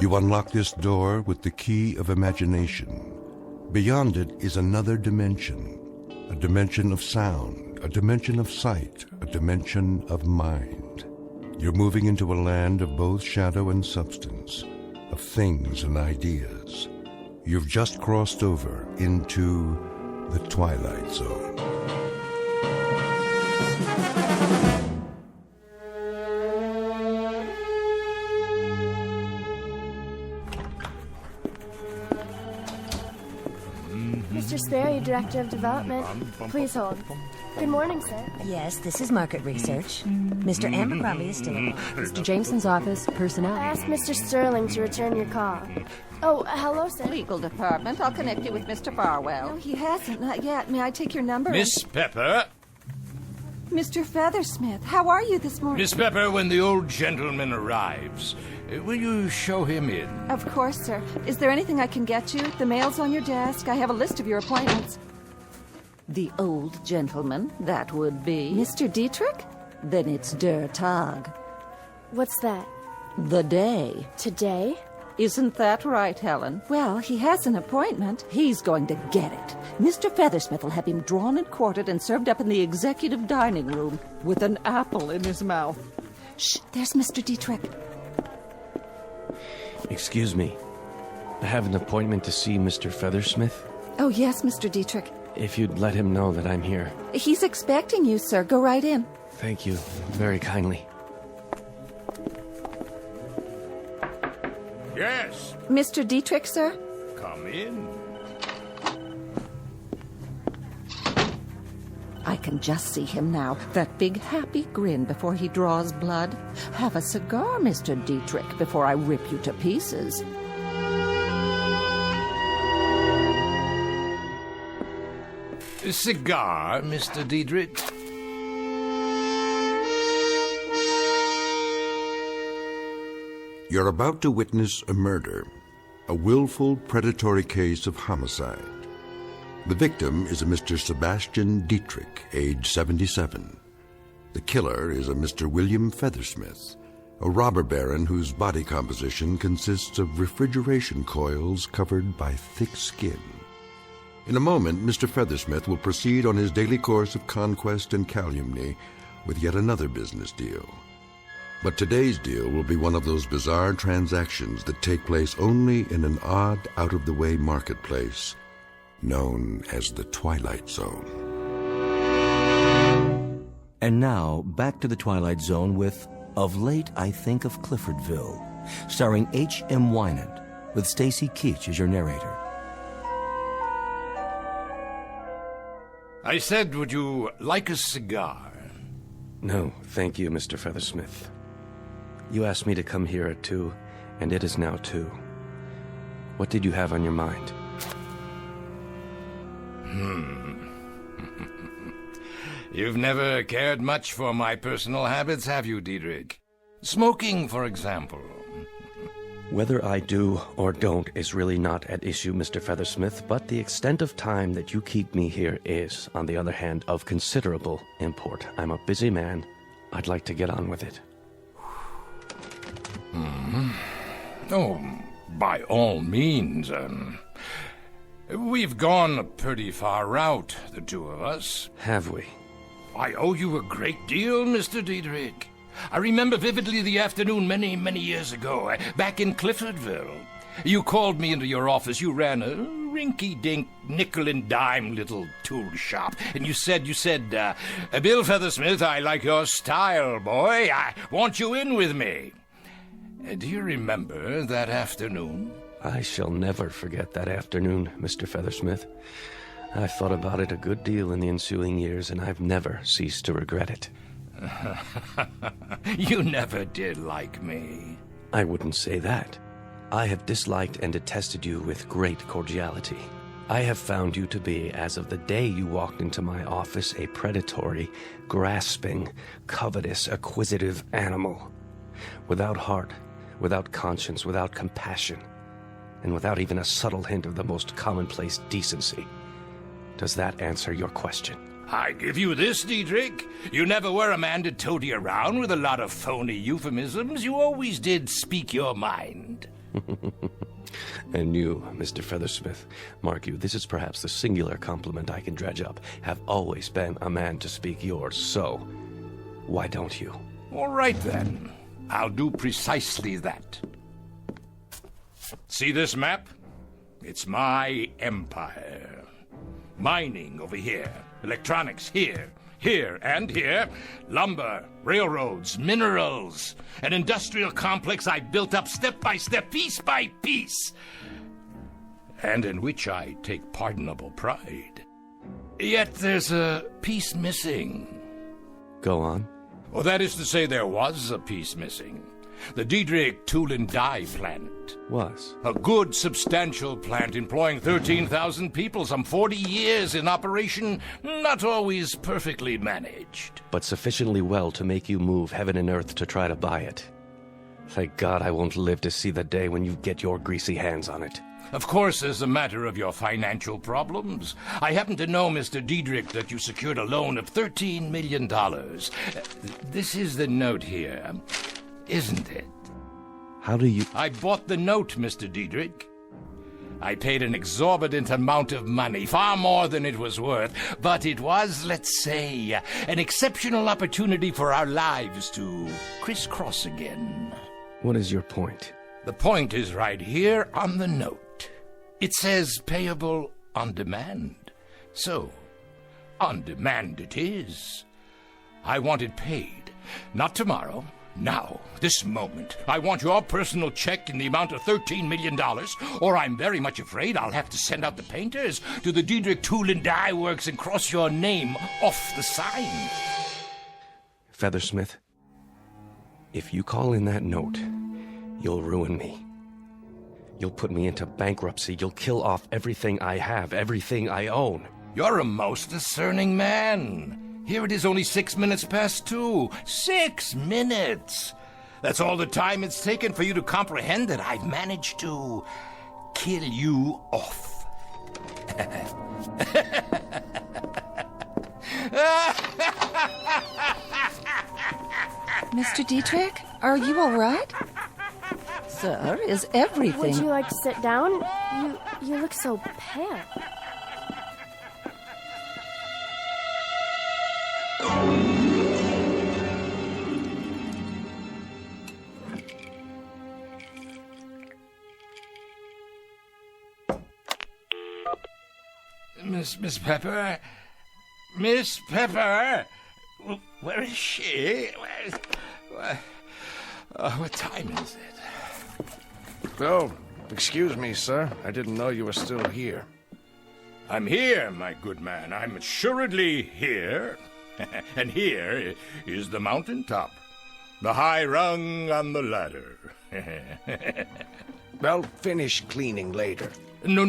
You unlock this door with the key of imagination. Beyond it is another dimension, a dimension of sound, a dimension of sight, a dimension of mind. You're moving into a land of both shadow and substance, of things and ideas. You've just crossed over into the Twilight Zone. Mr. Sperry, Director of Development. Please hold. Good morning, sir. Yes, this is market research. Mr. Abercrombie is still at Mr. Jameson's office, personnel. I asked Mr. Sterling to return your call. Oh, hello, sir. Legal department. I'll connect you with Mr. Farwell. No, he hasn't. Not yet. May I take your number? Miss Pepper. Mr. Feathersmith, how are you this morning? Miss Pepper, when the old gentleman arrives, will you show him in? Of course, sir. Is there anything I can get you? The mail's on your desk. I have a list of your appointments. The old gentleman, that would be... Mr. Dietrich? Then it's Der Tag. What's that? The day. Today? Isn't that right, Helen? Well, he has an appointment. He's going to get it. Mr. Feathersmith will have him drawn and quartered and served up in the executive dining room with an apple in his mouth. Shh, there's Mr. Dietrich. Excuse me. I have an appointment to see Mr. Feathersmith. Oh, yes, Mr. Dietrich. If you'd let him know that I'm here. He's expecting you, sir. Go right in. Thank you very kindly. Yes. Mr. Dietrich, sir? Come in. I can just see him now, that big happy grin before he draws blood. Have a cigar, Mr. Dietrich, before I rip you to pieces. A cigar, Mr. Dietrich? You're about to witness a murder, a willful, predatory case of homicide. The victim is a Mr. Sebastian Dietrich, age 77. The killer is a Mr. William Feathersmith, a robber baron whose body composition consists of refrigeration coils covered by thick skin. In a moment, Mr. Feathersmith will proceed on his daily course of conquest and calumny with yet another business deal. But today's deal will be one of those bizarre transactions that take place only in an odd, out-of-the-way marketplace known as the Twilight Zone. And now, back to the Twilight Zone with Of Late I Think of Cliffordville, starring H.M. Wynant, with Stacy Keach as your narrator. I said, would you like a cigar? No, thank you, Mr. Feathersmith. You asked me to come here at 2, and it is now 2. What did you have on your mind? You've never cared much for my personal habits, have you, Dietrich? Smoking, for example. Whether I do or don't is really not at issue, Mr. Feathersmith, but the extent of time that you keep me here is, on the other hand, of considerable import. I'm a busy man. I'd like to get on with it. Oh, by all means. We've gone a pretty far route, the two of us. Have we? I owe you a great deal, Mr. Dietrich. I remember vividly the afternoon many, many years ago, back in Cliffordville. You called me into your office. You ran a rinky-dink, nickel-and-dime little tool shop. And you said, Bill Feathersmith, I like your style, boy. I want you in with me. Do you remember that afternoon? I shall never forget that afternoon, Mr. Feathersmith. I've thought about it a good deal in the ensuing years, and I've never ceased to regret it. You never did like me. I wouldn't say that. I have disliked and detested you with great cordiality. I have found you to be, as of the day you walked into my office, a predatory, grasping, covetous, acquisitive animal. Without heart, without conscience, without compassion, and without even a subtle hint of the most commonplace decency. Does that answer your question? I give you this, Dietrich. You never were a man to toady around with a lot of phony euphemisms. You always did speak your mind. And you, Mr. Feathersmith, mark you, this is perhaps the singular compliment I can dredge up, have always been a man to speak yours, so why don't you? All right, then. I'll do precisely that. See this map? It's my empire. Mining over here, electronics here, here and here, lumber, railroads, minerals, an industrial complex I built up step by step, piece by piece, and in which I take pardonable pride. Yet there's a piece missing. Go on. Well, that is to say, there was a piece missing. The Diedrich Tool and Die plant. Was? A good, substantial plant employing 13,000 people, some 40 years in operation, not always perfectly managed. But sufficiently well to make you move heaven and earth to try to buy it. Thank God I won't live to see the day when you get your greasy hands on it. Of course, as a matter of your financial problems, I happen to know, Mr. Diedrich, that you secured a loan of $13 million. This is the note here, isn't it? How do you... I bought the note, Mr. Diedrich. I paid an exorbitant amount of money, far more than it was worth, but it was, let's say, an exceptional opportunity for our lives to crisscross again. What is your point? The point is right here on the note. It says payable on demand. So, on demand it is. I want it paid. Not tomorrow. Now, this moment. I want your personal check in the amount of $13 million, or I'm very much afraid I'll have to send out the painters to the Diedrich Tool and Die Works and cross your name off the sign. Feathersmith, if you call in that note, you'll ruin me. You'll put me into bankruptcy. You'll kill off everything I have, everything I own. You're a most discerning man. Here it is only 6 minutes past 2. 6 minutes! That's all the time it's taken for you to comprehend that I've managed to kill you off. Mr. Diedrich, are you all right? Sir, is everything... Would you like to sit down? You look so pale. Miss Pepper? Miss Pepper? Where is she? What time is it? Oh, excuse me, sir. I didn't know you were still here. I'm here, my good man. I'm assuredly here. And here is the mountaintop. The high rung on the ladder. I'll finish cleaning later. No.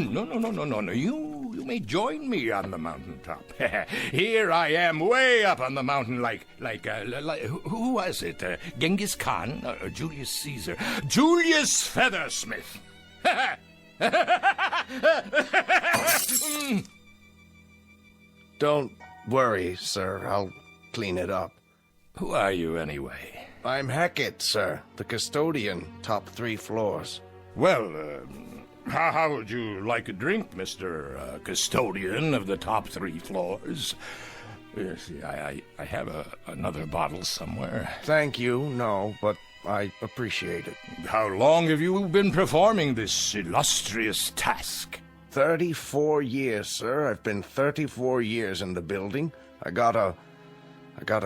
You may join me on the mountaintop. Here I am, way up on the mountain, like who was it? Genghis Khan or Julius Caesar? Julius Feathersmith. Don't worry, sir. I'll clean it up. Who are you, anyway? I'm Hackett, sir. The custodian, top 3 floors. Well, how would you like a drink, Mr. Custodian of the top 3 floors? Yes, I have another bottle somewhere. Thank you, no, but I appreciate it. How long have you been performing this illustrious task? 34 years, sir. I've been 34 years in the building. I got a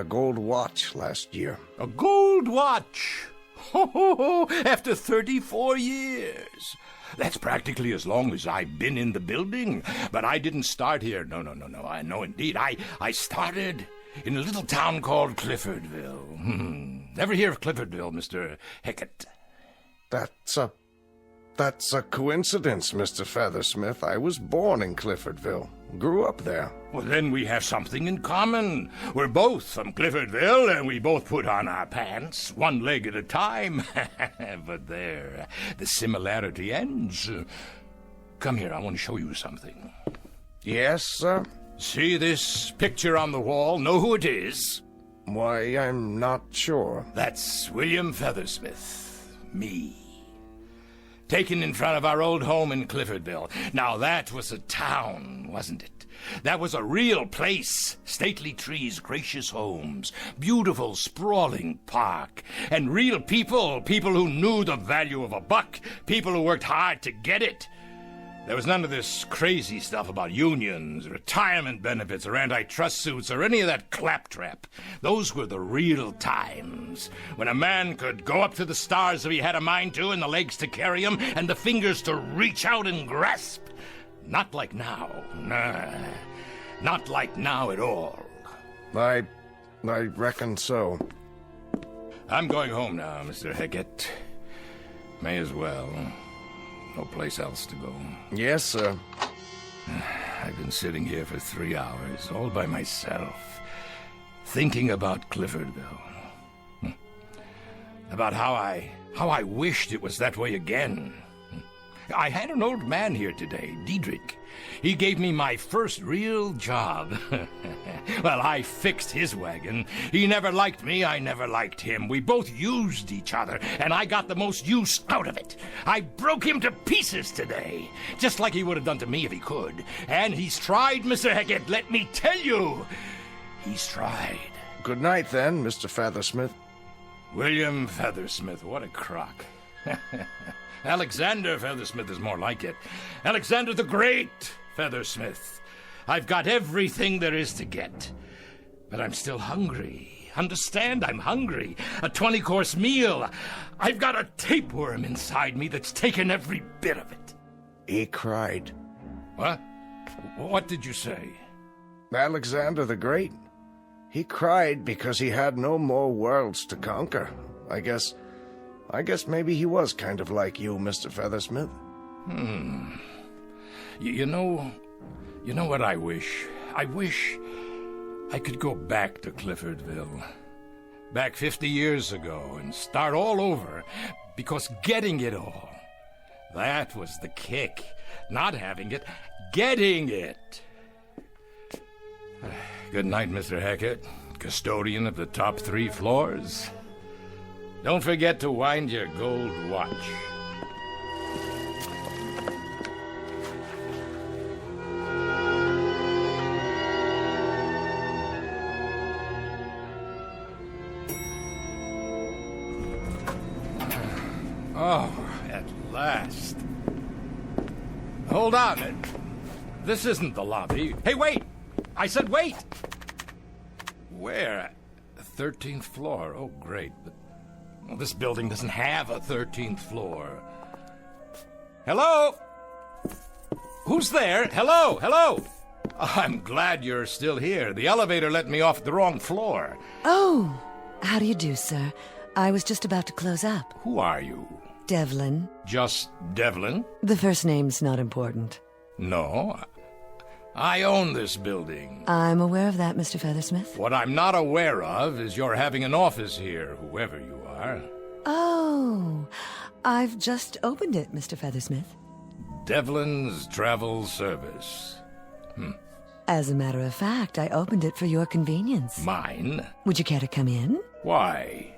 gold watch last year. A gold watch? After 34 years. That's practically as long as I've been in the building. But I didn't start here. No. I know indeed. I started in a little town called Cliffordville. Ever hear of Cliffordville, Mr. Hackett? That's a coincidence, Mr. Feathersmith. I was born in Cliffordville. Grew up there. Well, then we have something in common. We're both from Cliffordville, and we both put on our pants, one leg at a time. But there, the similarity ends. Come here, I want to show you something. Yes, sir? See this picture on the wall? Know who it is? Why, I'm not sure. That's William Feathersmith. Me. taken in front of our old home in Cliffordville. Now that was a town, wasn't it? That was a real place. Stately trees, gracious homes, beautiful sprawling park, and real people who knew the value of a buck, people who worked hard to get it. There was none of this crazy stuff about unions, retirement benefits, or antitrust suits, or any of that claptrap. Those were the real times, when a man could go up to the stars if he had a mind to, and the legs to carry him, and the fingers to reach out and grasp. Not like now. Nah, not like now at all. I reckon so. I'm going home now, Mr. Hackett. May as well. No place else to go. Yes, sir. I've been sitting here for 3 hours, all by myself, thinking about Cliffordville. About how I wished it was that way again. I had an old man here today, Diedrich. He gave me my first real job. Well, I fixed his wagon. He never liked me, I never liked him. We both used each other, and I got the most use out of it. I broke him to pieces today, just like he would have done to me if he could. And he's tried, Mr. Hackett, let me tell you. He's tried. Good night, then, Mr. Feathersmith. William Feathersmith, what a crock. Alexander Feathersmith is more like it. Alexander the Great Feathersmith. I've got everything there is to get. But I'm still hungry. Understand? I'm hungry. A 20-course meal. I've got a tapeworm inside me that's taken every bit of it. He cried. What? What did you say? Alexander the Great. He cried because he had no more worlds to conquer. I guess maybe he was kind of like you, Mr. Feathersmith. You know what I wish? I wish I could go back to Cliffordville. Back 50 years ago and start all over. Because getting it all, that was the kick. Not having it, getting it. Good night, Mr. Hackett, custodian of the top 3 floors. Don't forget to wind your gold watch. Oh, at last. Hold on. This isn't the lobby. Hey, wait! I said wait! Where? 13th floor. Oh, great. But well, this building doesn't have a 13th floor. Hello? Who's there? Hello? Hello? Oh, I'm glad you're still here. The elevator let me off at the wrong floor. Oh, how do you do, sir? I was just about to close up. Who are you? Devlin. Just Devlin? The first name's not important. No. I own this building. I'm aware of that, Mr. Feathersmith. What I'm not aware of is you're having an office here, whoever you are. Oh, I've just opened it, Mr. Feathersmith. Devlin's Travel Service. As a matter of fact, I opened it for your convenience. Mine? Would you care to come in? Why?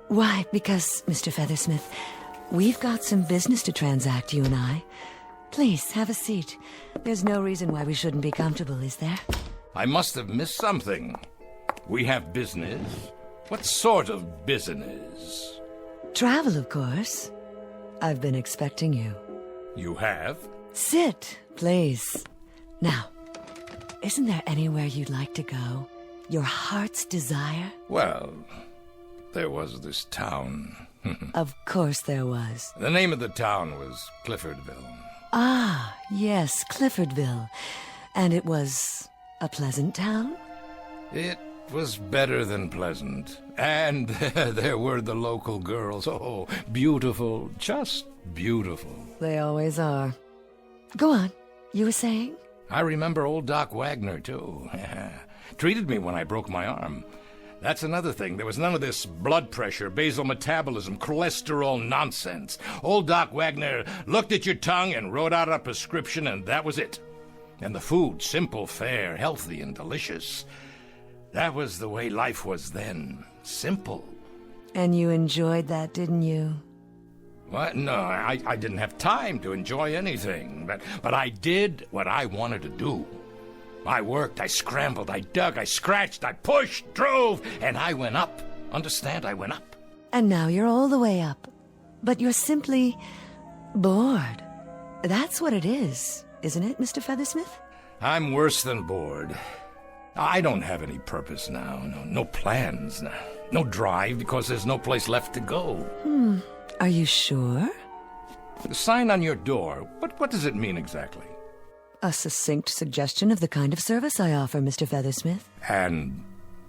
Why, because, Mr. Feathersmith, we've got some business to transact, you and I. Please, have a seat. There's no reason why we shouldn't be comfortable, is there? I must have missed something. We have business? What sort of business? Travel, of course. I've been expecting you. You have? Sit, please. Now, isn't there anywhere you'd like to go? Your heart's desire? Well, there was this town. Of course there was. The name of the town was Cliffordville. Ah, yes, Cliffordville. And it was a pleasant town? It was better than pleasant. And there were the local girls. Oh, beautiful, just beautiful. They always are. Go on, you were saying? I remember old Doc Wagner, too. Treated me when I broke my arm. That's another thing. There was none of this blood pressure, basal metabolism, cholesterol nonsense. Old Doc Wagner looked at your tongue and wrote out a prescription, and that was it. And the food, simple, fair, healthy, and delicious. That was the way life was then. Simple. And you enjoyed that, didn't you? What? No, I didn't have time to enjoy anything. But I did what I wanted to do. I worked, I scrambled, I dug, I scratched, I pushed, drove, and I went up. Understand? I went up. And now you're all the way up. But you're simply bored. That's what it is, isn't it, Mr. Feathersmith? I'm worse than bored. I don't have any purpose now. No plans now. No drive because there's no place left to go. Are you sure? The sign on your door, what does it mean exactly? A succinct suggestion of the kind of service I offer, Mr. Feathersmith. And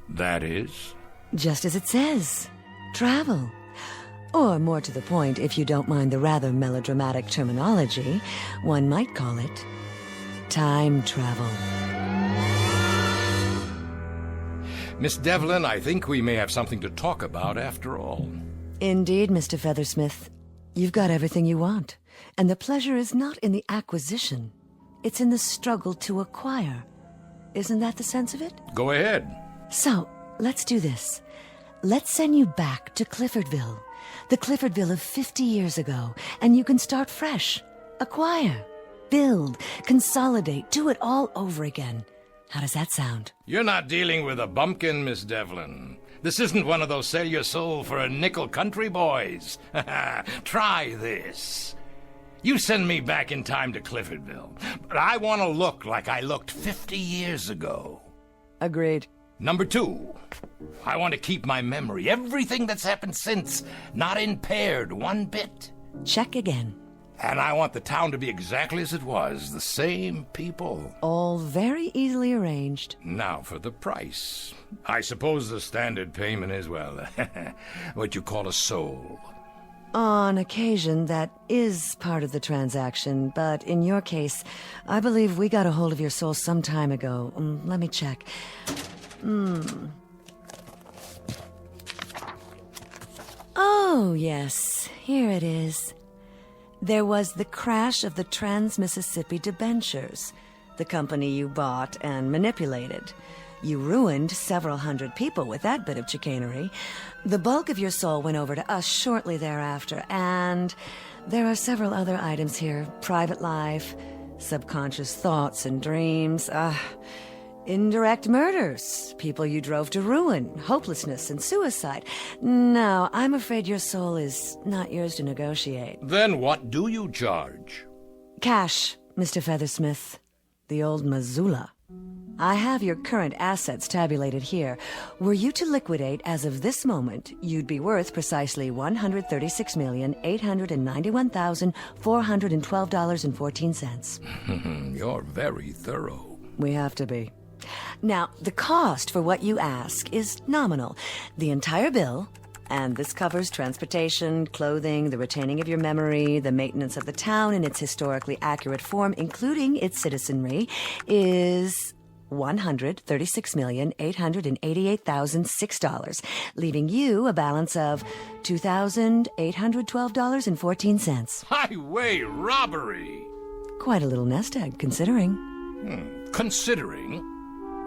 that is? Just as it says. Travel. Or more to the point, if you don't mind the rather melodramatic terminology, one might call it time travel. Miss Devlin, I think we may have something to talk about after all. Indeed, Mr. Feathersmith. You've got everything you want. And the pleasure is not in the acquisition. It's in the struggle to acquire. Isn't that the sense of it? Go ahead. So, let's do this. Let's send you back to Cliffordville. The Cliffordville of 50 years ago. And you can start fresh. Acquire. Build. Consolidate. Do it all over again. How does that sound? You're not dealing with a bumpkin, Miss Devlin. This isn't one of those sell your soul for a nickel country boys. Try this. You send me back in time to Cliffordville, but I want to look like I looked 50 years ago. Agreed. Number 2, I want to keep my memory, everything that's happened since, not impaired one bit. Check again. And I want the town to be exactly as it was, the same people. All very easily arranged. Now for the price. I suppose the standard payment is, well, what you call a soul. On occasion, that is part of the transaction, but in your case, I believe we got a hold of your soul some time ago. Let me check. Oh, yes, here it is. There was the crash of the Trans-Mississippi debentures, the company you bought and manipulated. You ruined several hundred people with that bit of chicanery. The bulk of your soul went over to us shortly thereafter, and there are several other items here. Private life, subconscious thoughts and dreams, indirect murders, people you drove to ruin, hopelessness and suicide. No, I'm afraid your soul is not yours to negotiate. Then what do you charge? Cash, Mr. Feathersmith. The old Missoula. I have your current assets tabulated here. Were you to liquidate as of this moment, you'd be worth precisely $136,891,412.14. You're very thorough. We have to be. Now, the cost for what you ask is nominal. The entire bill, and this covers transportation, clothing, the retaining of your memory, the maintenance of the town in its historically accurate form, including its citizenry, is $136,888,006, leaving you a balance of $2,812.14. Highway robbery! Quite a little nest egg, considering. Considering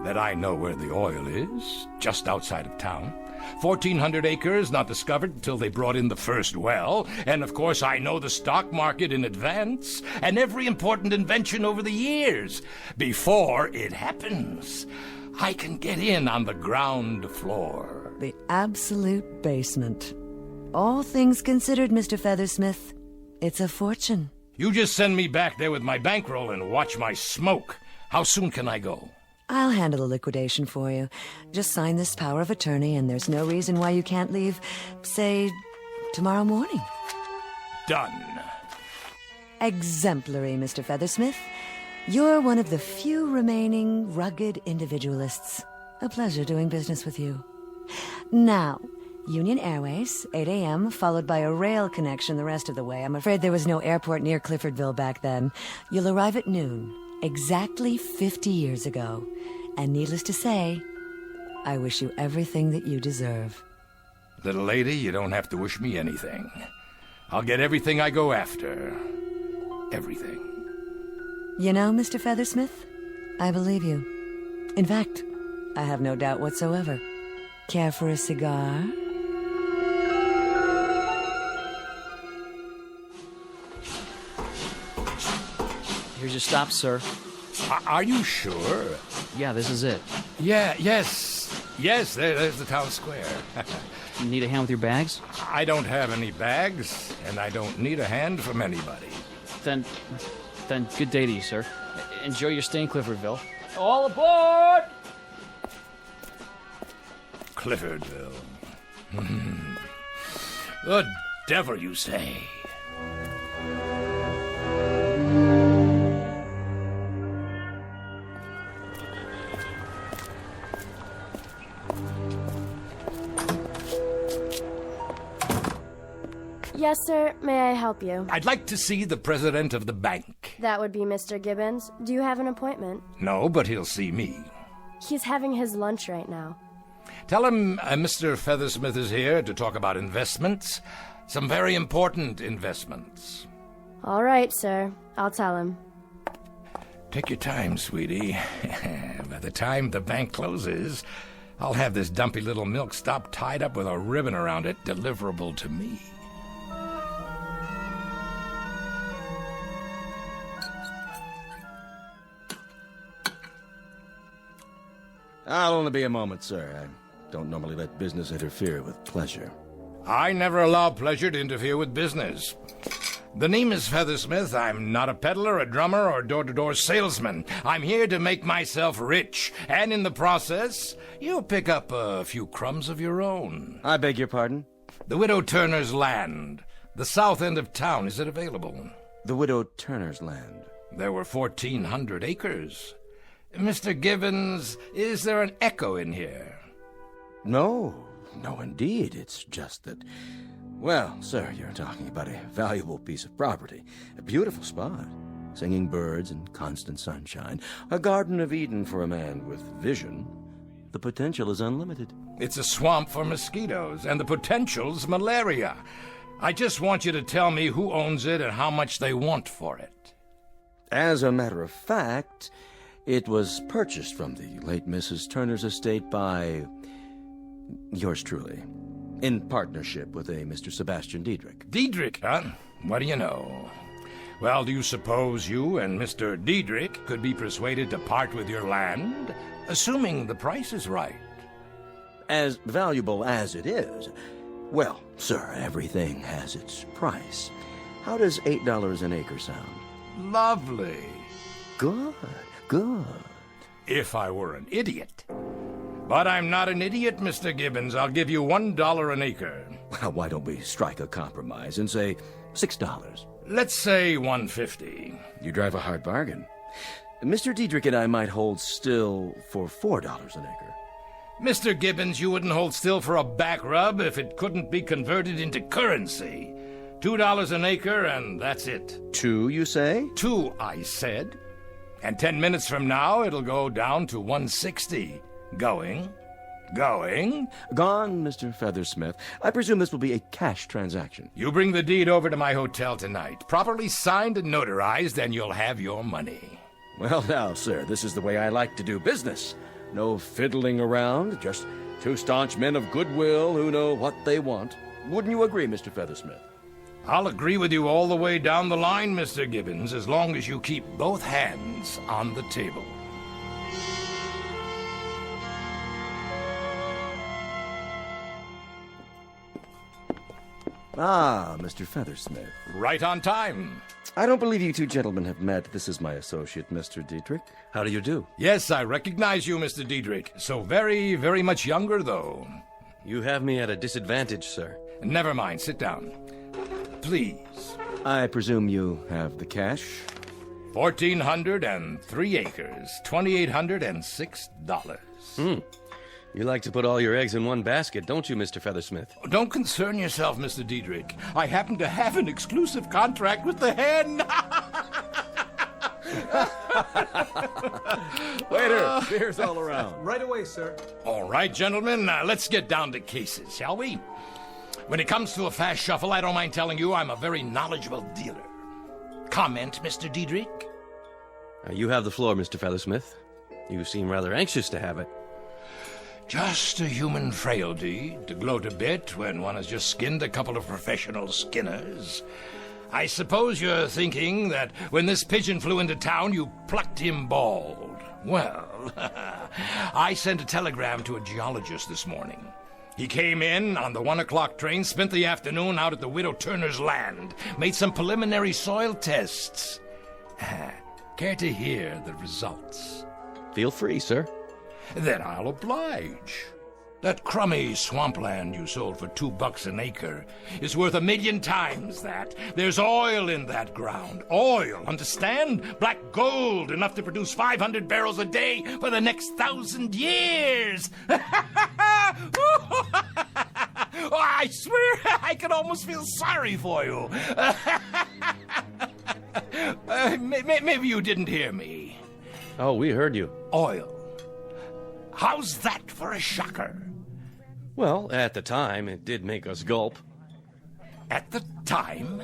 that I know where the oil is, just outside of town. 1,400 acres not discovered until they brought in the first well. And of course I know the stock market in advance and every important invention over the years. Before it happens, I can get in on the ground floor. The absolute basement. All things considered, Mr. Feathersmith, it's a fortune. You just send me back there with my bankroll and watch my smoke. How soon can I go? I'll handle the liquidation for you. Just sign this power of attorney, and there's no reason why you can't leave, say, tomorrow morning. Done. Exemplary, Mr. Feathersmith. You're one of the few remaining rugged individualists. A pleasure doing business with you. Now, Union Airways, 8 a.m., followed by a rail connection the rest of the way. I'm afraid there was no airport near Cliffordville back then. You'll arrive at noon. Exactly 50 years ago. And needless to say, I wish you everything that you deserve. Little lady, you don't have to wish me anything. I'll get everything I go after. Everything. You know, Mr. Feathersmith, I believe you. In fact, I have no doubt whatsoever. Care for a cigar? Here's your stop, sir. Are you sure? Yeah, this is it. Yes, there's the town square. You need a hand with your bags? I don't have any bags, and I don't need a hand from anybody. Then good day to you, sir. Enjoy your stay in Cliffordville. All aboard! Cliffordville. The devil, you say? Yes, sir. May I help you? I'd like to see the president of the bank. That would be Mr. Gibbons. Do you have an appointment? No, but he'll see me. He's having his lunch right now. Tell him Mr. Feathersmith is here to talk about investments. Some very important investments. All right, sir. I'll tell him. Take your time, sweetie. By the time the bank closes, I'll have this dumpy little milk stop tied up with a ribbon around it, deliverable to me. I'll only be a moment, sir. I don't normally let business interfere with pleasure. I never allow pleasure to interfere with business. The name is Feathersmith. I'm not a peddler, a drummer, or door-to-door salesman. I'm here to make myself rich, and in the process, you'll pick up a few crumbs of your own. I beg your pardon? The Widow Turner's land. The south end of town. Is it available? The Widow Turner's land. There were 1,400 acres. Mr. Gibbons, is there an echo in here? No, indeed. It's just that... Well, sir, you're talking about a valuable piece of property. A beautiful spot. Singing birds and constant sunshine. A Garden of Eden for a man with vision. The potential is unlimited. It's a swamp for mosquitoes, and the potential's malaria. I just want you to tell me who owns it and how much they want for it. As a matter of fact, it was purchased from the late Mrs. Turner's estate by yours truly, in partnership with a Mr. Sebastian Diedrich. Diedrich, huh? What do you know? Well, do you suppose you and Mr. Diedrich could be persuaded to part with your land, assuming the price is right? As valuable as it is, well, sir, everything has its price. How does $8 an acre sound? Lovely. Good. If I were an idiot. But I'm not an idiot, Mr. Gibbons. I'll give you $1 an acre. Well, why don't we strike a compromise and say $6? Let's say $1.50. You drive a hard bargain. Mr. Diedrich and I might hold still for $4 an acre. Mr. Gibbons, you wouldn't hold still for a back rub if it couldn't be converted into currency. $2 an acre, and that's it. 2, you say? 2, I said. And 10 minutes from now, it'll go down to $1.60. Going. Gone, Mr. Feathersmith. I presume this will be a cash transaction. You bring the deed over to my hotel tonight. Properly signed and notarized, and you'll have your money. Well, now, sir, this is the way I like to do business. No fiddling around, just two staunch men of goodwill who know what they want. Wouldn't you agree, Mr. Feathersmith? I'll agree with you all the way down the line, Mr. Gibbons, as long as you keep both hands on the table. Ah, Mr. Feathersmith. Right on time. I don't believe you two gentlemen have met. This is my associate, Mr. Diedrich. How do you do? Yes, I recognize you, Mr. Diedrich. So very, very much younger, though. You have me at a disadvantage, sir. Never mind. Sit down. Please. I presume you have the cash? 1,403 acres. $2,806. You like to put all your eggs in one basket, don't you, Mr. Feathersmith? Don't concern yourself, Mr. Diedrich. I happen to have an exclusive contract with the hen. Waiter, beer's all around. Right away, sir. All right, gentlemen, let's get down to cases, shall we? When it comes to a fast shuffle, I don't mind telling you I'm a very knowledgeable dealer. Comment, Mr. Diedrich? You have the floor, Mr. Feathersmith. You seem rather anxious to have it. Just a human frailty to gloat a bit when one has just skinned a couple of professional skinners. I suppose you're thinking that when this pigeon flew into town, you plucked him bald. Well, I sent a telegram to a geologist this morning. He came in on the 1 o'clock train, spent the afternoon out at the Widow Turner's land, made some preliminary soil tests. Care to hear the results? Feel free, sir. Then I'll oblige. That crummy swampland you sold for $2 an acre is worth 1,000,000 times that. There's oil in that ground. Oil, understand? Black gold, enough to produce 500 barrels a day for the next 1,000 years. Oh, I swear I could almost feel sorry for you. Maybe you didn't hear me. Oh, we heard you. Oil. How's that for a shocker? Well, at the time, it did make us gulp. At the time?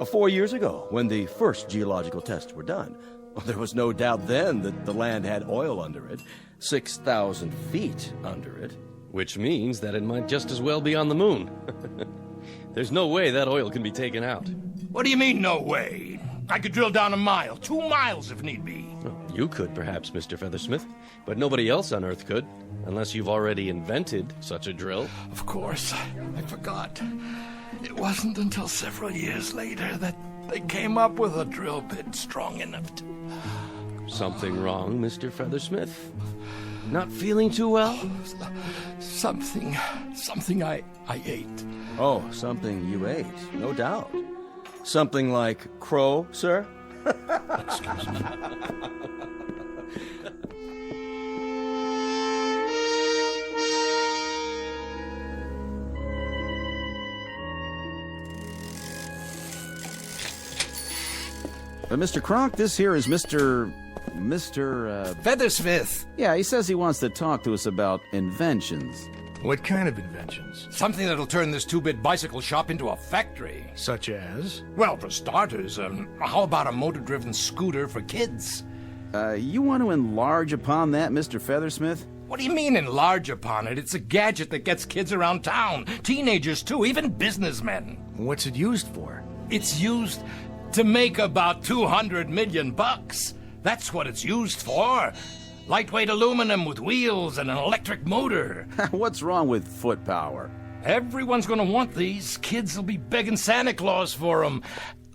4 years ago, when the first geological tests were done. Well, there was no doubt then that the land had oil under it, 6,000 feet under it. Which means that it might just as well be on the moon. There's no way that oil can be taken out. What do you mean, no way? I could drill down 1 mile, 2 miles if need be. Well, you could, perhaps, Mr. Feathersmith, but nobody else on Earth could, unless you've already invented such a drill. Of course. I forgot. It wasn't until several years later that they came up with a drill bit strong enough to... Something wrong, Mr. Feathersmith? Not feeling too well? Something I ate. Oh, something you ate, no doubt. Something like crow, sir? Excuse me. Mr. Kronk, this here is Mr. Feathersmith. Yeah, he says he wants to talk to us about inventions. What kind of inventions? Something that'll turn this 2-bit bicycle shop into a factory. Such as? Well, for starters, how about a motor-driven scooter for kids? You want to enlarge upon that, Mr. Feathersmith? What do you mean enlarge upon it? It's a gadget that gets kids around town. Teenagers, too, even businessmen. What's it used for? It's used to make about $200 million. That's what it's used for. Lightweight aluminum with wheels and an electric motor. What's wrong with foot power? Everyone's gonna want these. Kids will be begging Santa Claus for them.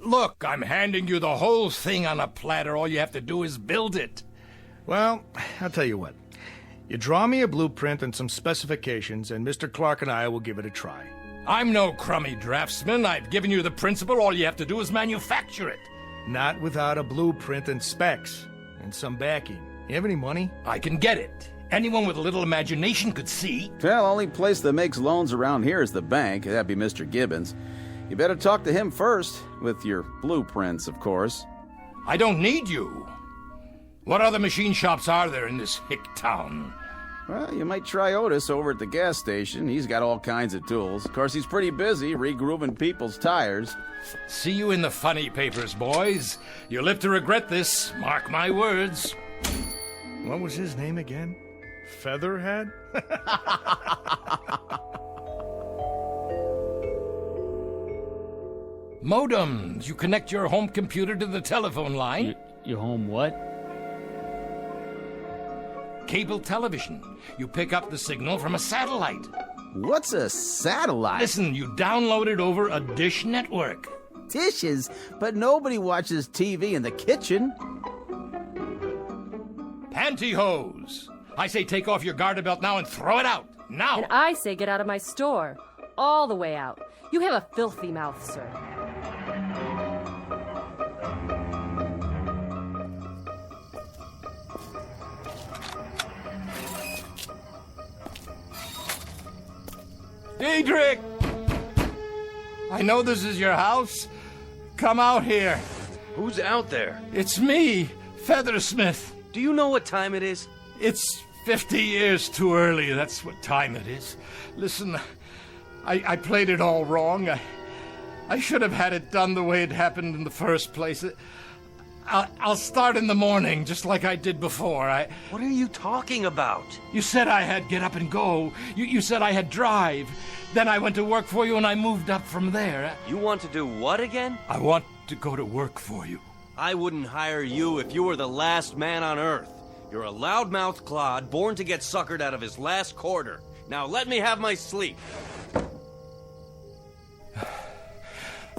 Look, I'm handing you the whole thing on a platter. All you have to do is build it. Well, I'll tell you what. You draw me a blueprint and some specifications, and Mr. Clark and I will give it a try. I'm no crummy draftsman. I've given you the principle. All you have to do is manufacture it. Not without a blueprint and specs, and some backing. You have any money? I can get it. Anyone with a little imagination could see. Well, only place that makes loans around here is the bank. That'd be Mr. Gibbons. You better talk to him first, with your blueprints, of course. I don't need you. What other machine shops are there in this hick town? Well, you might try Otis over at the gas station. He's got all kinds of tools. Of course, he's pretty busy regrooving people's tires. See you in the funny papers, boys. You'll live to regret this. Mark my words. What was his name again? Featherhead? Modems. You connect your home computer to the telephone line. Your home what? Cable television. You pick up the signal from a satellite. What's a satellite? Listen, you download it over a dish network. Dishes? But nobody watches TV in the kitchen. Pantyhose. I say take off your garter belt now and throw it out. Now. And I say get out of my store. All the way out. You have a filthy mouth, sir. Diedrich! I know this is your house. Come out here. Who's out there? It's me, Feathersmith. Do you know what time it is? It's 50 years too early. That's what time it is. Listen, I played it all wrong. I should have had it done the way it happened in the first place. I'll start in the morning, just like I did before. What are you talking about? You said I had get up and go. You said I had drive. Then I went to work for you and I moved up from there. You want to do what again? I want to go to work for you. I wouldn't hire you if you were the last man on Earth. You're a loudmouth clod born to get suckered out of his last quarter. Now let me have my sleep.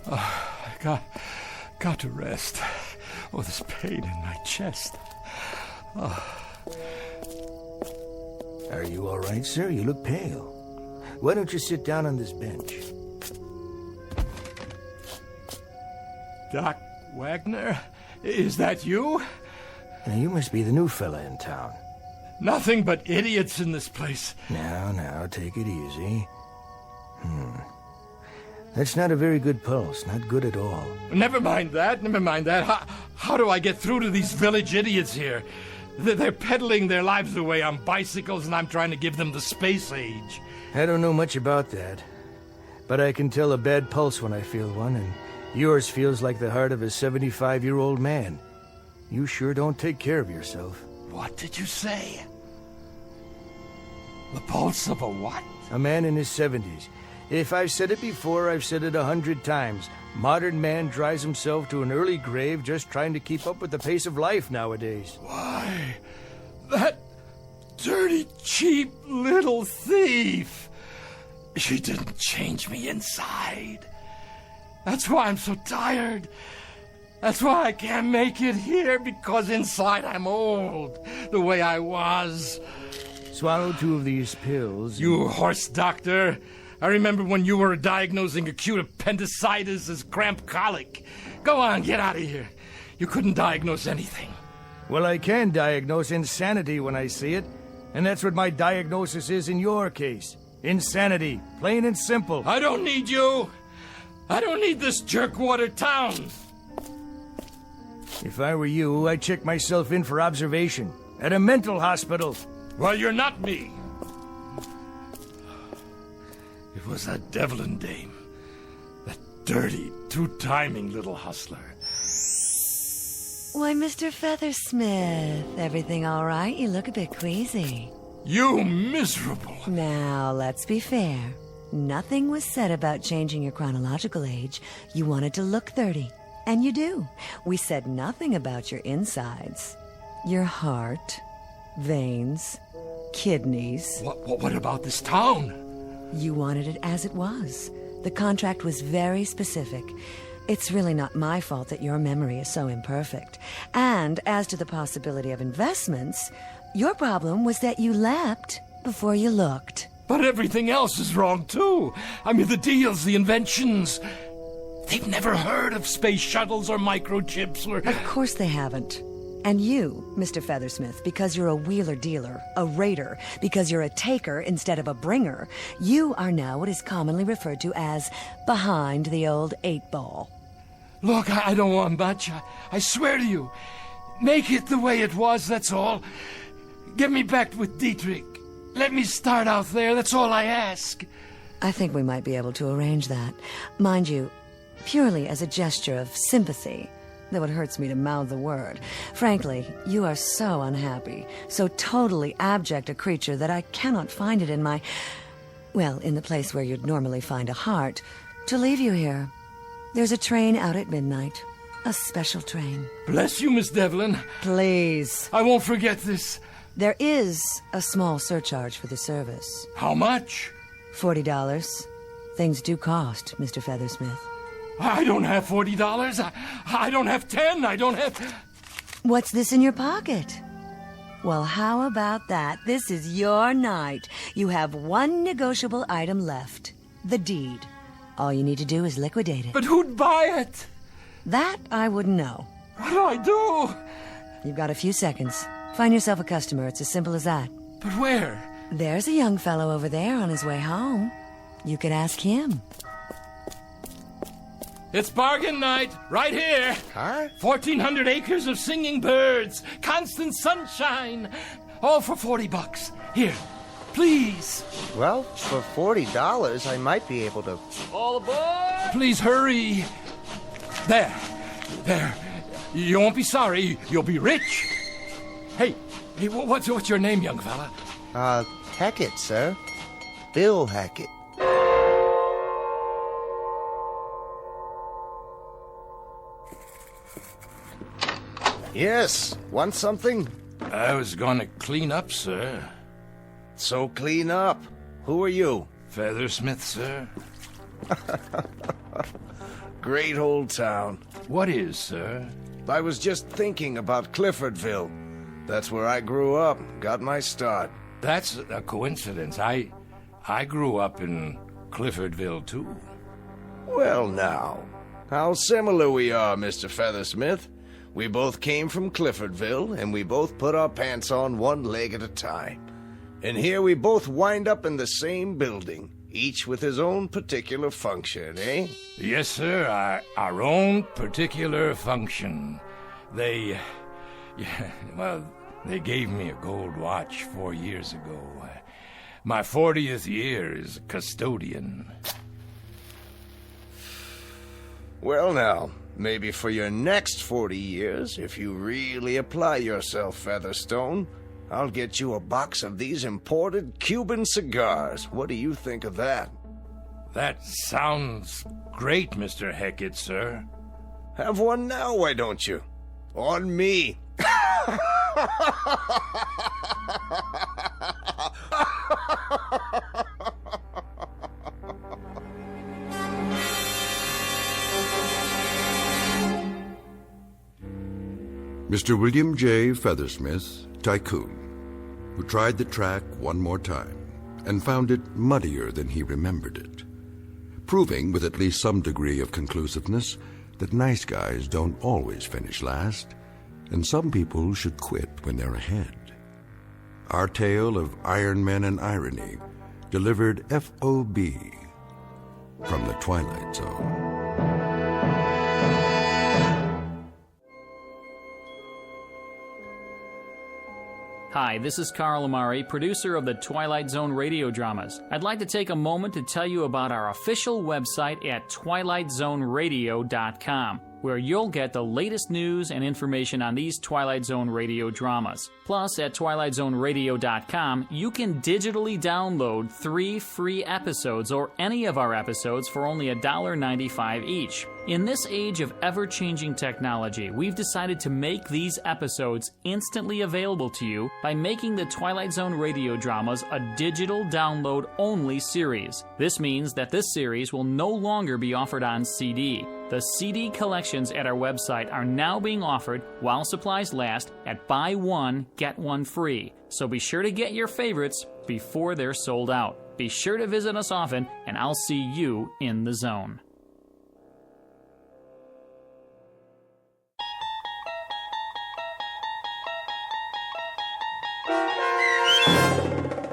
I got to rest. Oh, this pain in my chest. Are you all right, sir? You look pale. Why don't you sit down on this bench? Doc Wagner? Is that you? Now, you must be the new fella in town. Nothing but idiots in this place. Now, take it easy. That's not a very good pulse. Not good at all. Never mind that. How do I get through to these village idiots here? They're peddling their lives away on bicycles, and I'm trying to give them the space age. I don't know much about that. But I can tell a bad pulse when I feel one, and yours feels like the heart of a 75-year-old man. You sure don't take care of yourself. What did you say? The pulse of a what? A man in his 70s. If I've said it before, I've said it 100 times. Modern man drives himself to an early grave just trying to keep up with the pace of life nowadays. Why, that dirty, cheap little thief. She didn't change me inside. That's why I'm so tired. That's why I can't make it here, because inside I'm old, the way I was. Swallow 2 of these pills. You horse doctor. I remember when you were diagnosing acute appendicitis as cramp colic. Go on, get out of here. You couldn't diagnose anything. Well, I can diagnose insanity when I see it. And that's what my diagnosis is in your case. Insanity. Plain and simple. I don't need you. I don't need this jerkwater town. If I were you, I'd check myself in for observation. At a mental hospital. Well, you're not me. It was that Devlin dame. That dirty, two-timing little hustler. Why, Mr. Feathersmith, everything all right? You look a bit queasy. You miserable. Now, let's be fair. Nothing was said about changing your chronological age. You wanted to look 30. And you do. We said nothing about your insides. Your heart, veins, kidneys. What about this town? You wanted it as it was. The contract was very specific. It's really not my fault that your memory is so imperfect. And as to the possibility of investments, your problem was that you leapt before you looked. But everything else is wrong, too. I mean, the deals, the inventions. They've never heard of space shuttles or microchips or... Of course they haven't. And you, Mr. Feathersmith, because you're a wheeler-dealer, a raider, because you're a taker instead of a bringer, you are now what is commonly referred to as behind the old 8-ball. Look, I don't want much. I swear to you. Make it the way it was, that's all. Get me back with Dietrich. Let me start out there, that's all I ask. I think we might be able to arrange that. Mind you, purely as a gesture of sympathy, though it hurts me to mouth the word. Frankly, you are so unhappy, so totally abject a creature that I cannot find it in my... well, in the place where you'd normally find a heart, to leave you here. There's a train out at midnight. A special train. Bless you, Miss Devlin. Please. I won't forget this. There is a small surcharge for the service. How much? $40. Things do cost, Mr. Feathersmith. I don't have $40. I don't have 10. I don't have... What's this in your pocket? Well, how about that? This is your night. You have one negotiable item left. The deed. All you need to do is liquidate it. But who'd buy it? That I wouldn't know. What do I do? You've got a few seconds. Find yourself a customer. It's as simple as that. But where? There's a young fellow over there on his way home. You could ask him. It's bargain night, right here. Huh? 1,400 acres of singing birds, constant sunshine, all for $40. Here, please. Well, for $40, I might be able to... All aboard! Please hurry. There. You won't be sorry. You'll be rich. Hey, what's your name, young fella? Hackett, sir. Bill Hackett. Yes, want something? I was gonna clean up, sir. So clean up. Who are you? Feathersmith, sir. Great old town. What is, sir? I was just thinking about Cliffordville. That's where I grew up, got my start. That's a coincidence. I grew up in Cliffordville, too. Well, now, how similar we are, Mr. Feathersmith. We both came from Cliffordville, and we both put our pants on one leg at a time. And here we both wind up in the same building, each with his own particular function, eh? Yes, sir, our own particular function. They gave me a gold watch 4 years ago. My 40th year as custodian. Well, now, maybe for your next 40 years, if you really apply yourself, Featherstone, I'll get you a box of these imported Cuban cigars. What do you think of that? That sounds great, Mr. Hackett, sir. Have one now, why don't you? On me. Mr. William J. Feathersmith, tycoon, who tried the track one more time and found it muddier than he remembered it, proving with at least some degree of conclusiveness that nice guys don't always finish last, and some people should quit when they're ahead. Our tale of Iron Men and irony, delivered FOB from the Twilight Zone. Hi, this is Carl Amari, producer of the Twilight Zone radio dramas. I'd like to take a moment to tell you about our official website at twilightzoneradio.com, where you'll get the latest news and information on these Twilight Zone radio dramas. Plus, at twilightzoneradio.com, you can digitally download 3 free episodes or any of our episodes for only $1.95 each. In this age of ever-changing technology, we've decided to make these episodes instantly available to you by making the Twilight Zone radio dramas a digital download-only series. This means that this series will no longer be offered on CD. The CD collections at our website are now being offered while supplies last at buy one, get one free. So be sure to get your favorites before they're sold out. Be sure to visit us often, and I'll see you in the zone.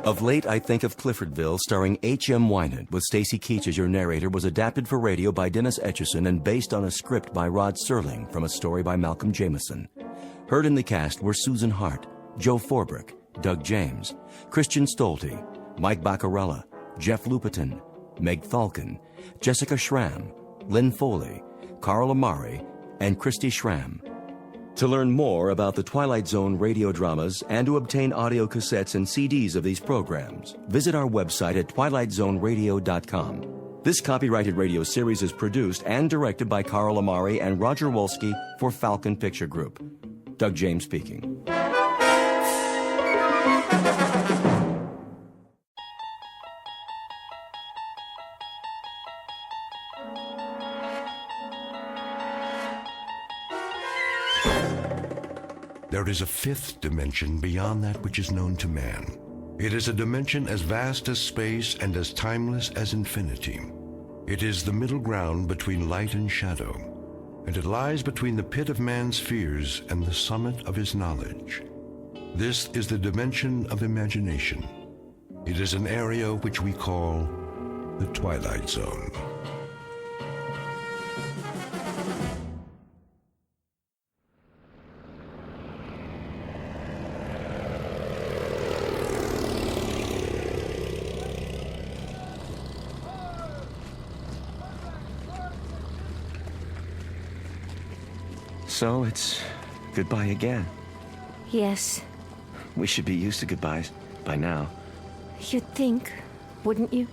Of late, I Think of Cliffordville, starring H.M. Wynant, with Stacy Keach as your narrator, was adapted for radio by Dennis Etchison and based on a script by Rod Serling from a story by Malcolm Jameson. Heard in the cast were Susan Hart, Joe Forbrick, Doug James, Christian Stolte, Mike Baccarella, Jeff Lupiton, Meg Falcon, Jessica Schramm, Lynn Foley, Carl Amari, and Christy Schramm. To learn more about the Twilight Zone radio dramas and to obtain audio cassettes and CDs of these programs, visit our website at twilightzoneradio.com. This copyrighted radio series is produced and directed by Carl Amari and Roger Wolski for Falcon Picture Group. Doug James speaking. There is a fifth dimension beyond that which is known to man. It is a dimension as vast as space and as timeless as infinity. It is the middle ground between light and shadow, and it lies between the pit of man's fears and the summit of his knowledge. This is the dimension of imagination. It is an area which we call the Twilight Zone. So it's goodbye again. Yes. We should be used to goodbyes by now. You'd think, wouldn't you?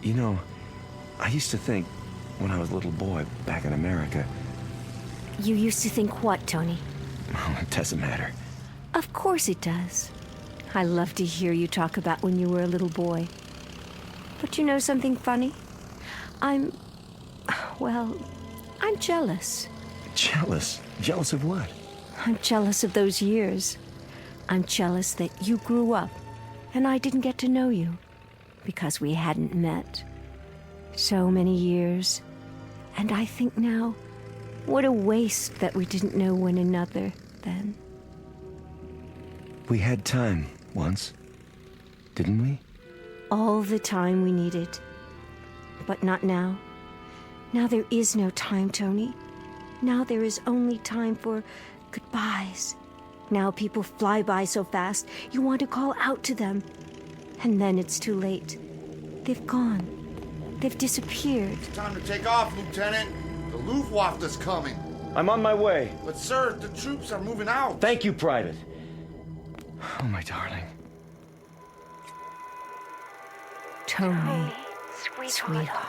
You know, I used to think when I was a little boy back in America. You used to think what, Tony? Oh, it doesn't matter. Of course it does. I love to hear you talk about when you were a little boy. But you know something funny? I'm jealous. Jealous? Jealous of what? I'm jealous of those years. I'm jealous that you grew up and I didn't get to know you because we hadn't met. So many years. And I think now, what a waste that we didn't know one another then. We had time once, didn't we? All the time we needed. But not now. Now there is no time, Tony. Now there is only time for goodbyes. Now people fly by so fast, you want to call out to them. And then it's too late. They've gone. They've disappeared. It's time to take off, Lieutenant. The Luftwaffe is coming. I'm on my way. But, sir, the troops are moving out. Thank you, Private. Oh, my darling. Tony, sweetheart.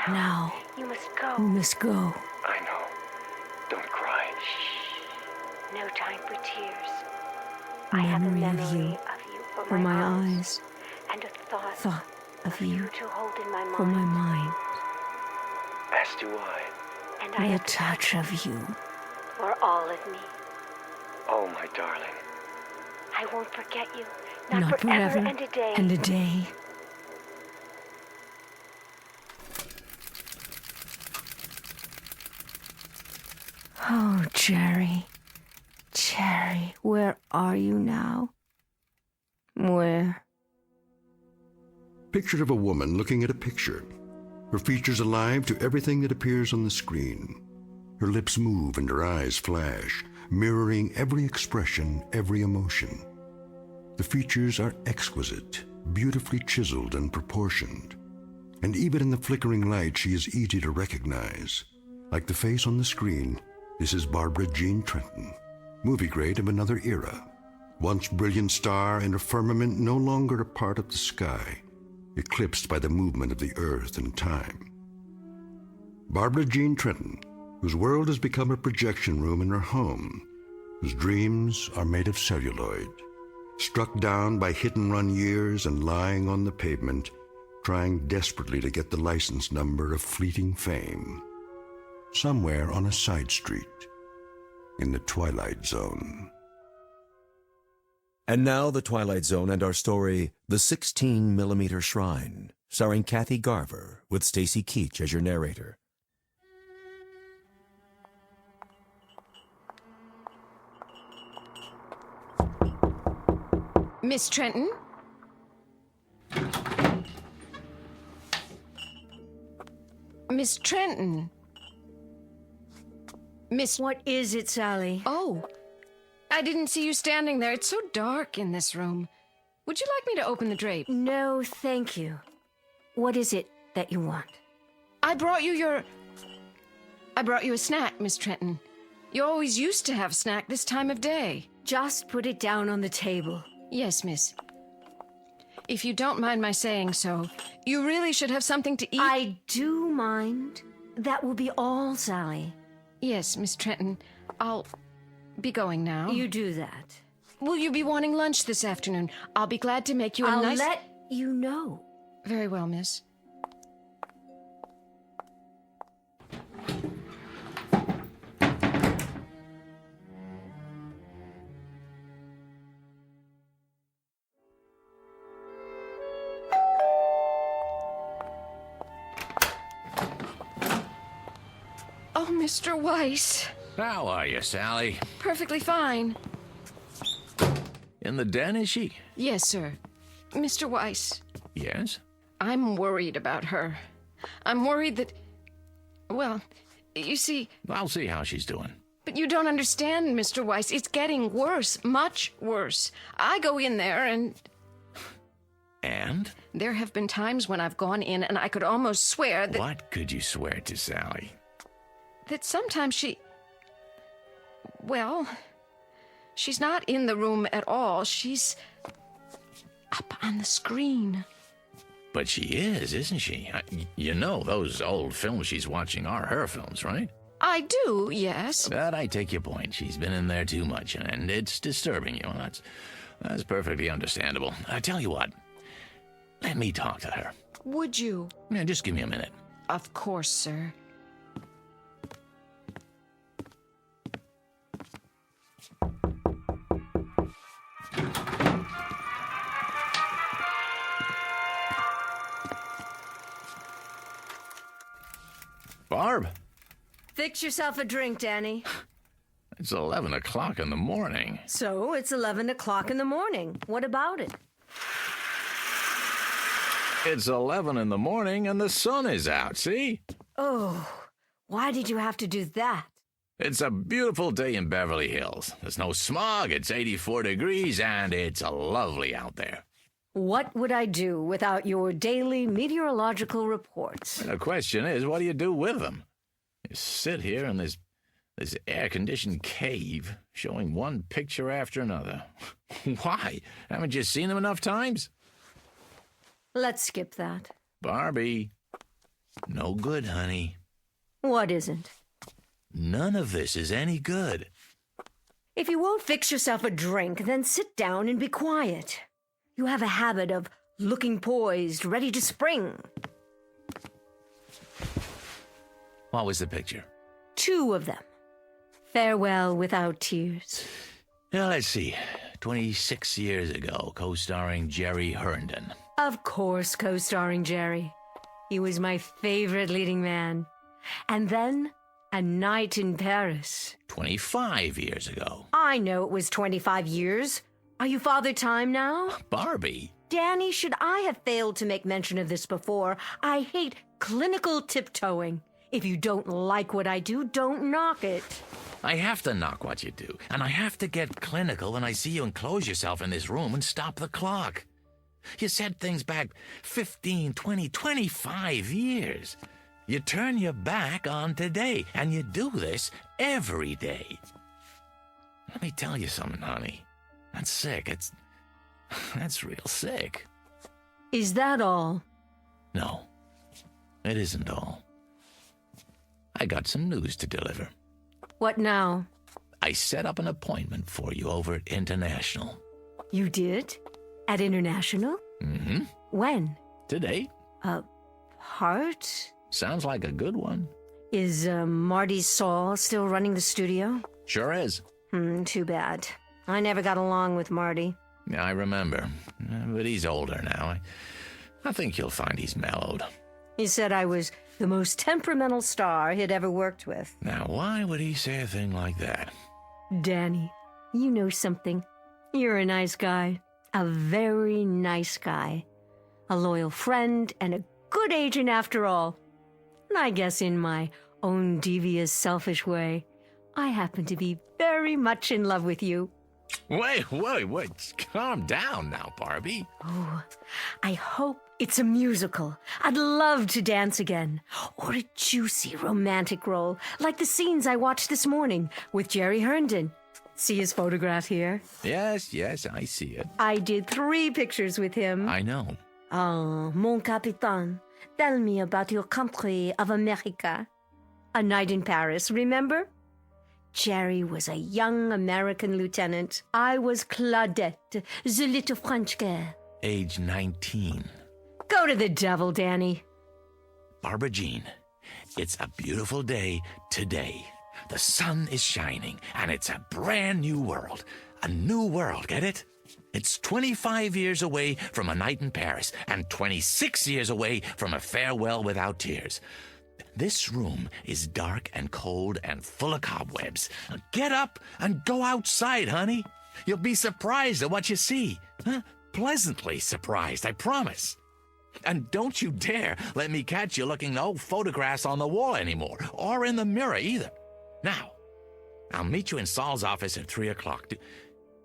Now, you must go. You must go. I know. Don't cry. Shh. No time for tears. I have a memory memory of you for my eyes. And a Thought of you to hold in my mind. for my mind. As do I. And And a touch of you. For all of me. Oh, my darling. I won't forget you. Not forever and a day. and a day. Oh, Jerry. Jerry, where are you now? Where? Picture of a woman looking at a picture. Her features alive to everything that appears on the screen. Her lips move and her eyes flash, mirroring every expression, every emotion. The features are exquisite, beautifully chiseled and proportioned. And even in the flickering light, she is easy to recognize. Like the face on the screen, this is Barbara Jean Trenton, movie grade of another era. Once brilliant star in a firmament no longer a part of the sky, eclipsed by the movement of the earth and time. Barbara Jean Trenton, whose world has become a projection room in her home, whose dreams are made of celluloid, struck down by hit-and-run years and lying on the pavement, trying desperately to get the license number of fleeting fame, somewhere on a side street in the Twilight Zone. And now the Twilight Zone and our story, The 16mm Shrine, starring Kathy Garver with Stacy Keach as your narrator. Miss Trenton? Miss Trenton? Miss... What is it, Sally? Oh, I didn't see you standing there. It's so dark in this room. Would you like me to open the drape? No, thank you. What is it that you want? I brought you a snack, Miss Trenton. You always used to have snack this time of day. Just put it down on the table. Yes, miss. If you don't mind my saying so, you really should have something to eat. I do mind. That will be all, Sally. Yes, Miss Trenton. I'll be going now. You do that. Will you be wanting lunch this afternoon? I'll be glad to make you a nice... I'll let you know. Very well, miss. Oh, Mr. Weiss. How are you, Sally? Perfectly fine. In the den, is she? Yes, sir. Mr. Weiss. Yes? I'm worried about her. I'm worried that... Well, you see... I'll see how she's doing. But you don't understand, Mr. Weiss. It's getting worse. Much worse. I go in there and... And? There have been times when I've gone in and I could almost swear that... What could you swear to, Sally? that sometimes she... Well, she's not in the room at all. She's up on the screen. But she is, isn't she? You know those old films she's watching are her films, right? I do, yes. But I take your point. She's been in there too much, and it's disturbing you. That's perfectly understandable. I tell you what. Let me talk to her. Would you? Yeah, just give me a minute. Of course, sir. Barb? Fix yourself a drink, Danny. It's 11 o'clock in the morning. So, it's 11 o'clock in the morning. What about it? It's 11 in the morning and the sun is out, see? Oh, why did you have to do that? It's a beautiful day in Beverly Hills. There's no smog, it's 84 degrees, and it's lovely out there. What would I do without your daily meteorological reports? The question is, what do you do with them? You sit here in this air-conditioned cave, showing one picture after another. Why? Haven't you seen them enough times? Let's skip that. Barbie. No good, honey. What isn't? None of this is any good. If you won't fix yourself a drink, then sit down and be quiet. You have a habit of looking poised, ready to spring. What was the picture? 2 of them. Farewell without tears. Now, let's see. 26 years ago, co-starring Jerry Herndon. Of course, co-starring Jerry. He was my favorite leading man. And then, A Night in Paris. 25 years ago. I know it was 25 years. Are you Father Time now? Barbie. Danny, should I have failed to make mention of this before? I hate clinical tiptoeing. If you don't like what I do, don't knock it. I have to knock what you do, and I have to get clinical when I see you enclose yourself in this room and stop the clock. You said things back 15, 20, 25 years. You turn your back on today, and you do this every day. Let me tell you something, honey. That's sick. That's real sick. Is that all? No, it isn't all. I got some news to deliver. What now? I set up an appointment for you over at International. You did? At International? Mm-hmm. When? Today. Part? Sounds like a good one. Is Marty Saul still running the studio? Sure is. Too bad. I never got along with Marty. Yeah, I remember. But he's older now. I think you'll find he's mellowed. He said I was the most temperamental star he'd ever worked with. Now, why would he say a thing like that? Danny, you know something. You're a nice guy. A very nice guy. A loyal friend and a good agent after all. And I guess in my own devious, selfish way, I happen to be very much in love with you. Wait. Calm down now, Barbie. Oh, I hope it's a musical. I'd love to dance again. Or a juicy romantic role, like the scenes I watched this morning with Jerry Herndon. See his photograph here? Yes, I see it. I did 3 pictures with him. I know. Oh, mon capitaine, tell me about your country of America. A Night in Paris, remember? Jerry was a young American lieutenant. I was Claudette, the little French girl. Age 19. Go to the devil, Danny. Barbara Jean, it's a beautiful day today. The sun is shining, and it's a brand new world. A new world, get it? It's 25 years away from A Night in Paris, and 26 years away from A Farewell Without Tears. This room is dark and cold and full of cobwebs. Now get up and go outside, honey. You'll be surprised at what you see. Pleasantly surprised, I promise. And don't you dare let me catch you looking at old photographs on the wall anymore, or in the mirror either. Now, I'll meet you in Saul's office at 3 o'clock.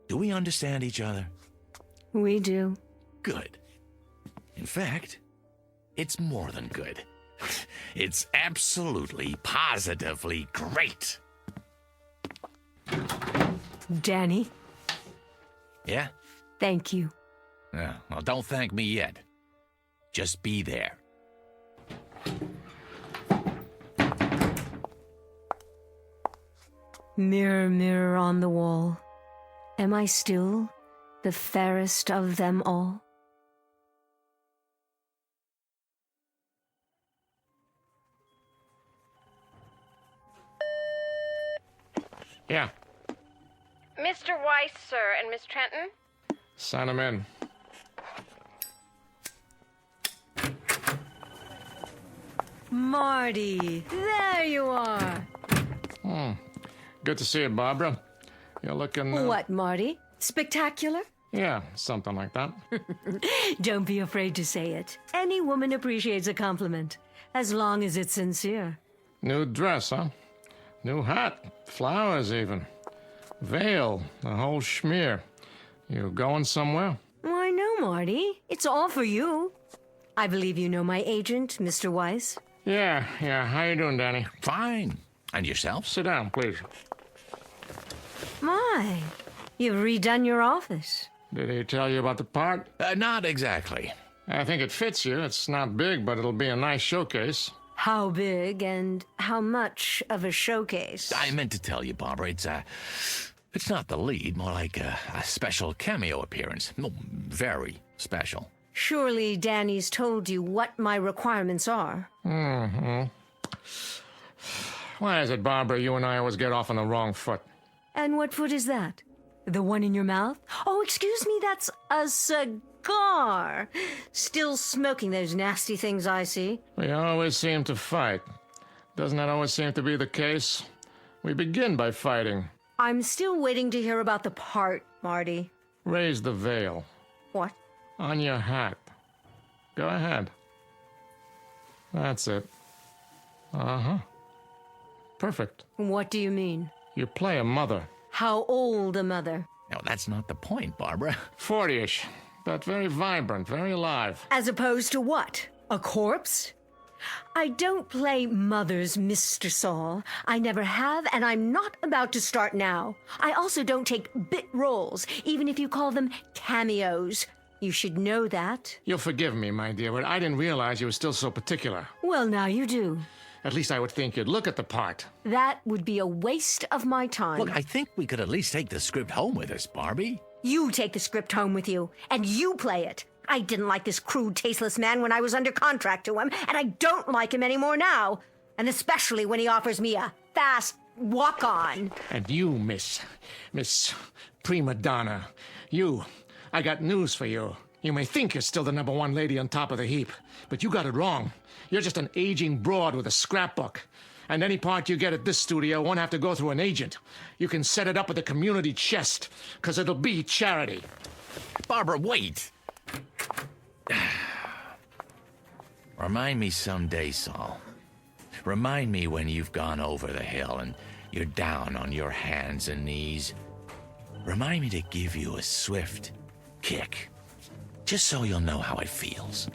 Do we understand each other? We do. Good. In fact, it's more than good. It's absolutely, positively great. Danny, Yeah? thank you. Well, don't thank me yet. Just be there. Mirror, mirror on the wall, am I still the fairest of them all? Yeah, Mr. Weiss, sir, and Miss Trenton? sign him in. Marty, there you are. Good to see you, Barbara. You're looking... What, Marty? Spectacular? Yeah, something like that. Don't be afraid to say it. Any woman appreciates a compliment, as long as it's sincere. New dress, huh? New hat. Flowers, even. Veil. The whole schmear. You going somewhere? Why, no, Marty. It's all for you. I believe you know my agent, Mr. Weiss. Yeah. How you doing, Danny? Fine. And yourself? Sit down, please. My, you've redone your office. Did he tell you about the part? Not exactly. I think it fits you. It's not big, but it'll be a nice showcase. How big and how much of a showcase? I meant to tell you, Barbara, it's not the lead, more like a special cameo appearance. No, very special. Surely Danny's told you what my requirements are. Mm-hmm. Why is it, Barbara, you and I always get off on the wrong foot? And what foot is that? The one in your mouth? Oh, excuse me, that's a cigar. Still smoking those nasty things I see. We always seem to fight. Doesn't that always seem to be the case? We begin by fighting. I'm still waiting to hear about the part, Marty. Raise the veil. What? On your hat. Go ahead. That's it. Uh-huh. Perfect. What do you mean? You play a mother. How old a mother? No, that's not the point, Barbara. 40-ish, but very vibrant, very alive. As opposed to what? A corpse? I don't play mothers, Mr. Saul. I never have, and I'm not about to start now. I also don't take bit roles, even if you call them cameos. You should know that. You'll forgive me, my dear, but I didn't realize you were still so particular. Well, now you do. At least I would think you'd look at the part. That would be a waste of my time. Look, I think we could at least take the script home with us, Barbie. You take the script home with you, and you play it. I didn't like this crude, tasteless man when I was under contract to him, and I don't like him anymore now. And especially when he offers me a fast walk-on. And you, Miss Prima Donna, I got news for you. You may think you're still the #1 lady on top of the heap, but you got it wrong. You're just an aging broad with a scrapbook. And any part you get at this studio won't have to go through an agent. You can set it up at the community chest, because it'll be charity. Barbara, wait! Remind me someday, Saul. Remind me when you've gone over the hill and you're down on your hands and knees. Remind me to give you a swift kick, just so you'll know how it feels.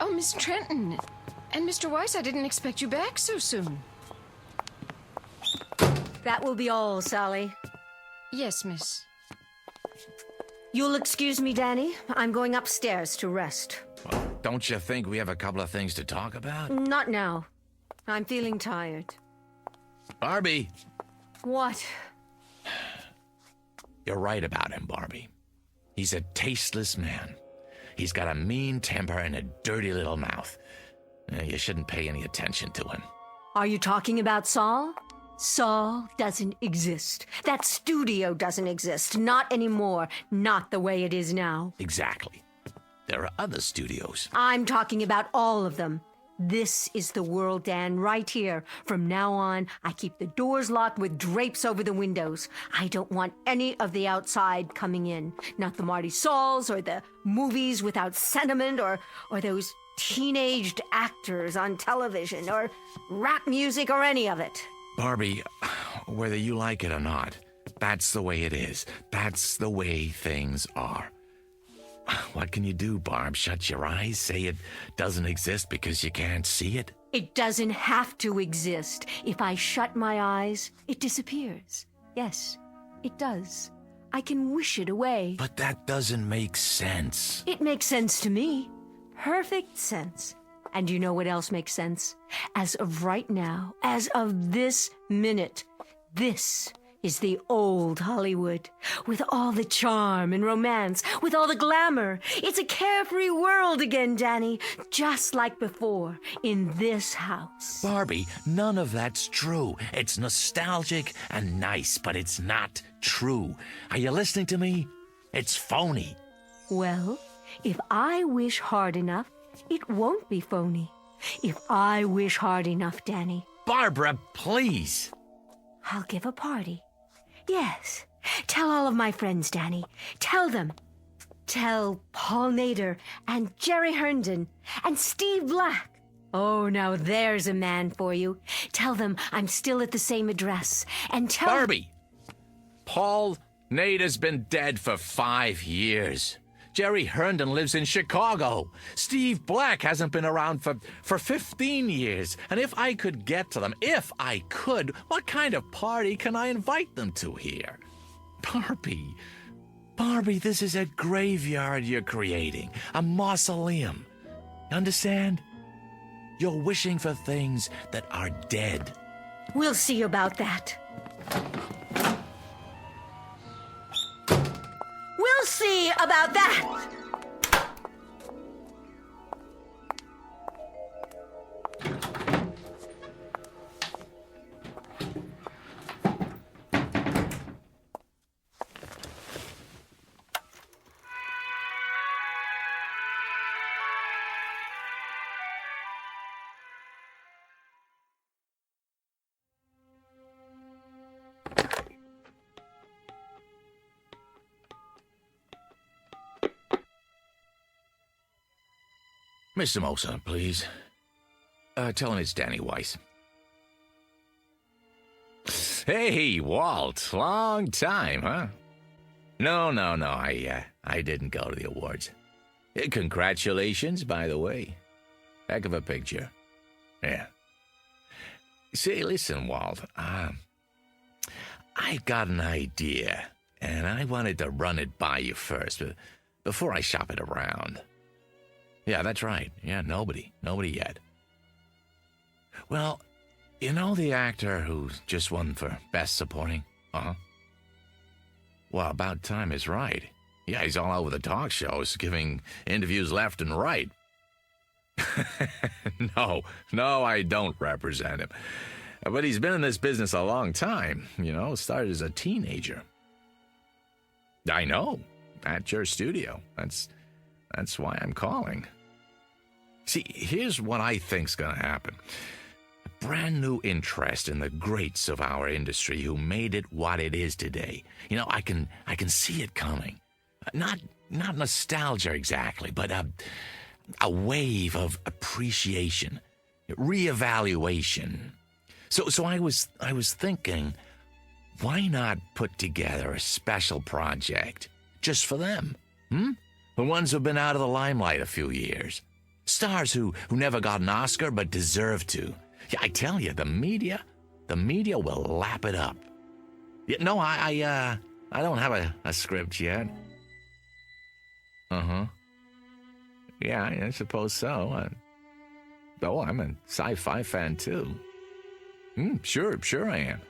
Oh, Miss Trenton. And Mr. Weiss, I didn't expect you back so soon. That will be all, Sally. Yes, miss. You'll excuse me, Danny. I'm going upstairs to rest. Well, don't you think we have a couple of things to talk about? Not now. I'm feeling tired. Barbie! What? You're right about him, Barbie. He's a tasteless man. He's got a mean temper and a dirty little mouth. You shouldn't pay any attention to him. Are you talking about Saul? Saul doesn't exist. That studio doesn't exist. Not anymore. Not the way it is now. Exactly. There are other studios. I'm talking about all of them. This is the world, Dan, right here. From now on, I keep the doors locked with drapes over the windows. I don't want any of the outside coming in. Not the Marty Sauls or the movies without sentiment or those teenaged actors on television or rap music or any of it. Barbie, whether you like it or not, that's the way it is. That's the way things are. What can you do, Barb? Shut your eyes? Say it doesn't exist because you can't see it? It doesn't have to exist. If I shut my eyes, it disappears. Yes, it does. I can wish it away. But that doesn't make sense. It makes sense to me. Perfect sense. And you know what else makes sense? As of right now, as of this minute, this is the old Hollywood, with all the charm and romance, with all the glamour. It's a carefree world again, Danny, just like before, in this house. Barbie, none of that's true. It's nostalgic and nice, but it's not true. Are you listening to me? It's phony. Well, if I wish hard enough, it won't be phony. If I wish hard enough, Danny. Barbara, please. I'll give a party. Yes. Tell all of my friends, Danny. Tell them. Tell Paul Nader and Jerry Herndon and Steve Black. Oh, now there's a man for you. Tell them I'm still at the same address. And tell... Barbie! Paul Nader's been dead for 5 years. Jerry Herndon lives in Chicago. Steve Black hasn't been around for 15 years. And if I could get to them, if I could, what kind of party can I invite them to here? Barbie, this is a graveyard you're creating, a mausoleum. Understand? You're wishing for things that are dead. We'll see about that. We'll see about that. Mr. Mozart, please. Tell him it's Danny Weiss. Hey, Walt. Long time, huh? No. I didn't go to the awards. Congratulations, by the way. Heck of a picture. Yeah. Say, listen, Walt. I got an idea, and I wanted to run it by you first, before I shop it around. Yeah, that's right. Yeah, nobody yet. Well, you know the actor who just won for Best Supporting? Uh-huh. Well, About Time is right. Yeah, he's all over the talk shows, giving interviews left and right. No, I don't represent him. But he's been in this business a long time, started as a teenager. I know, at your studio. That's why I'm calling. See, here's what I think's gonna happen. A brand new interest in the greats of our industry who made it what it is today. I can see it coming. Not nostalgia exactly, but a wave of appreciation, reevaluation. So I was thinking, why not put together a special project just for them? The ones who've been out of the limelight a few years. Stars who never got an Oscar but deserve to. Yeah, I tell you, the media will lap it up. Yeah, no, I don't have a script yet. Uh-huh. Yeah, I suppose so. I'm a sci-fi fan too. Sure I am.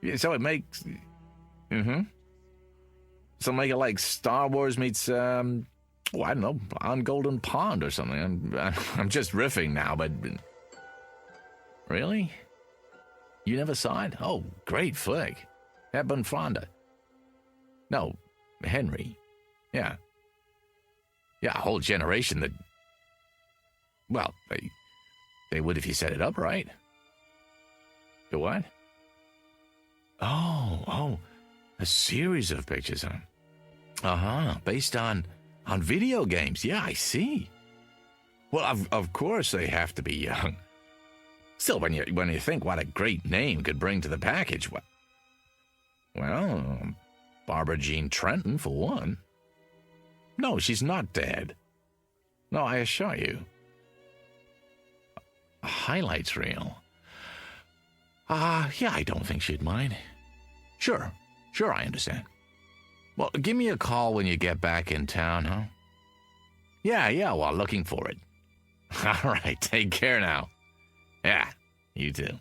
Yeah, so it makes... So make it like Star Wars meets, I don't know, On Golden Pond or something. I'm just riffing now, but... Really? You never saw it? Oh, great flick. Hepburn Fonda. No, Henry. Yeah. Yeah, a whole generation that... Well, they would if you set it up right. The what? Oh, a series of pictures, huh? Uh-huh, based on video games. Yeah, I see. Well, of course they have to be young. Still, when you think what a great name could bring to the package, well, Barbara Jean Trenton, for one. No, she's not dead. No, I assure you. A highlights reel. Yeah, I don't think she'd mind. Sure, I understand. Well, give me a call when you get back in town, huh? Yeah, well, looking for it. All right, take care now. Yeah, you too.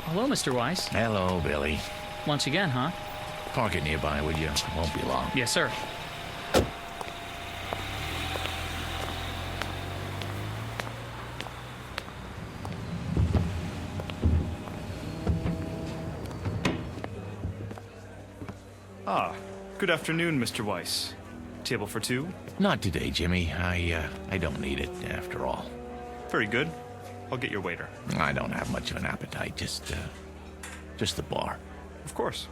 Hello, Mr. Weiss. Hello, Billy. Lunch again, huh? Park it nearby, would you? Won't be long. Yes, sir. Good afternoon, Mr. Weiss. Table for two? Not today, Jimmy. I don't need it, after all. Very good. I'll get your waiter. I don't have much of an appetite, just the bar. Of course.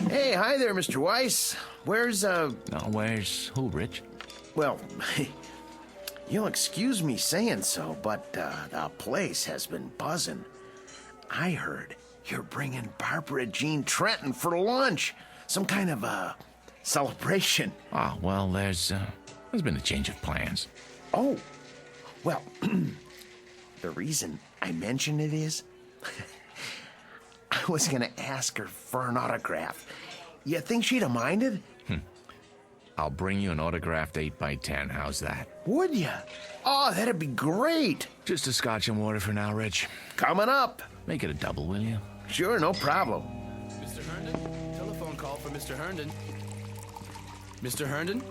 Hey, hi there, Mr. Weiss. Where's who, Rich? Well, you'll excuse me saying so, but the place has been buzzing. I heard you're bringing Barbara Jean Trenton for lunch. Some kind of celebration. Ah, well, there's been a change of plans. Oh, well, the reason I mention it is I was going to ask her for an autograph. You think she'd have minded? I'll bring you an autographed 8x10. How's that? Would you? Oh, that'd be great. Just a scotch and water for now, Rich. Coming up. Make it a double, will you? Sure, no problem. Mr. Herndon, telephone call for Mr. Herndon. Mr. Herndon?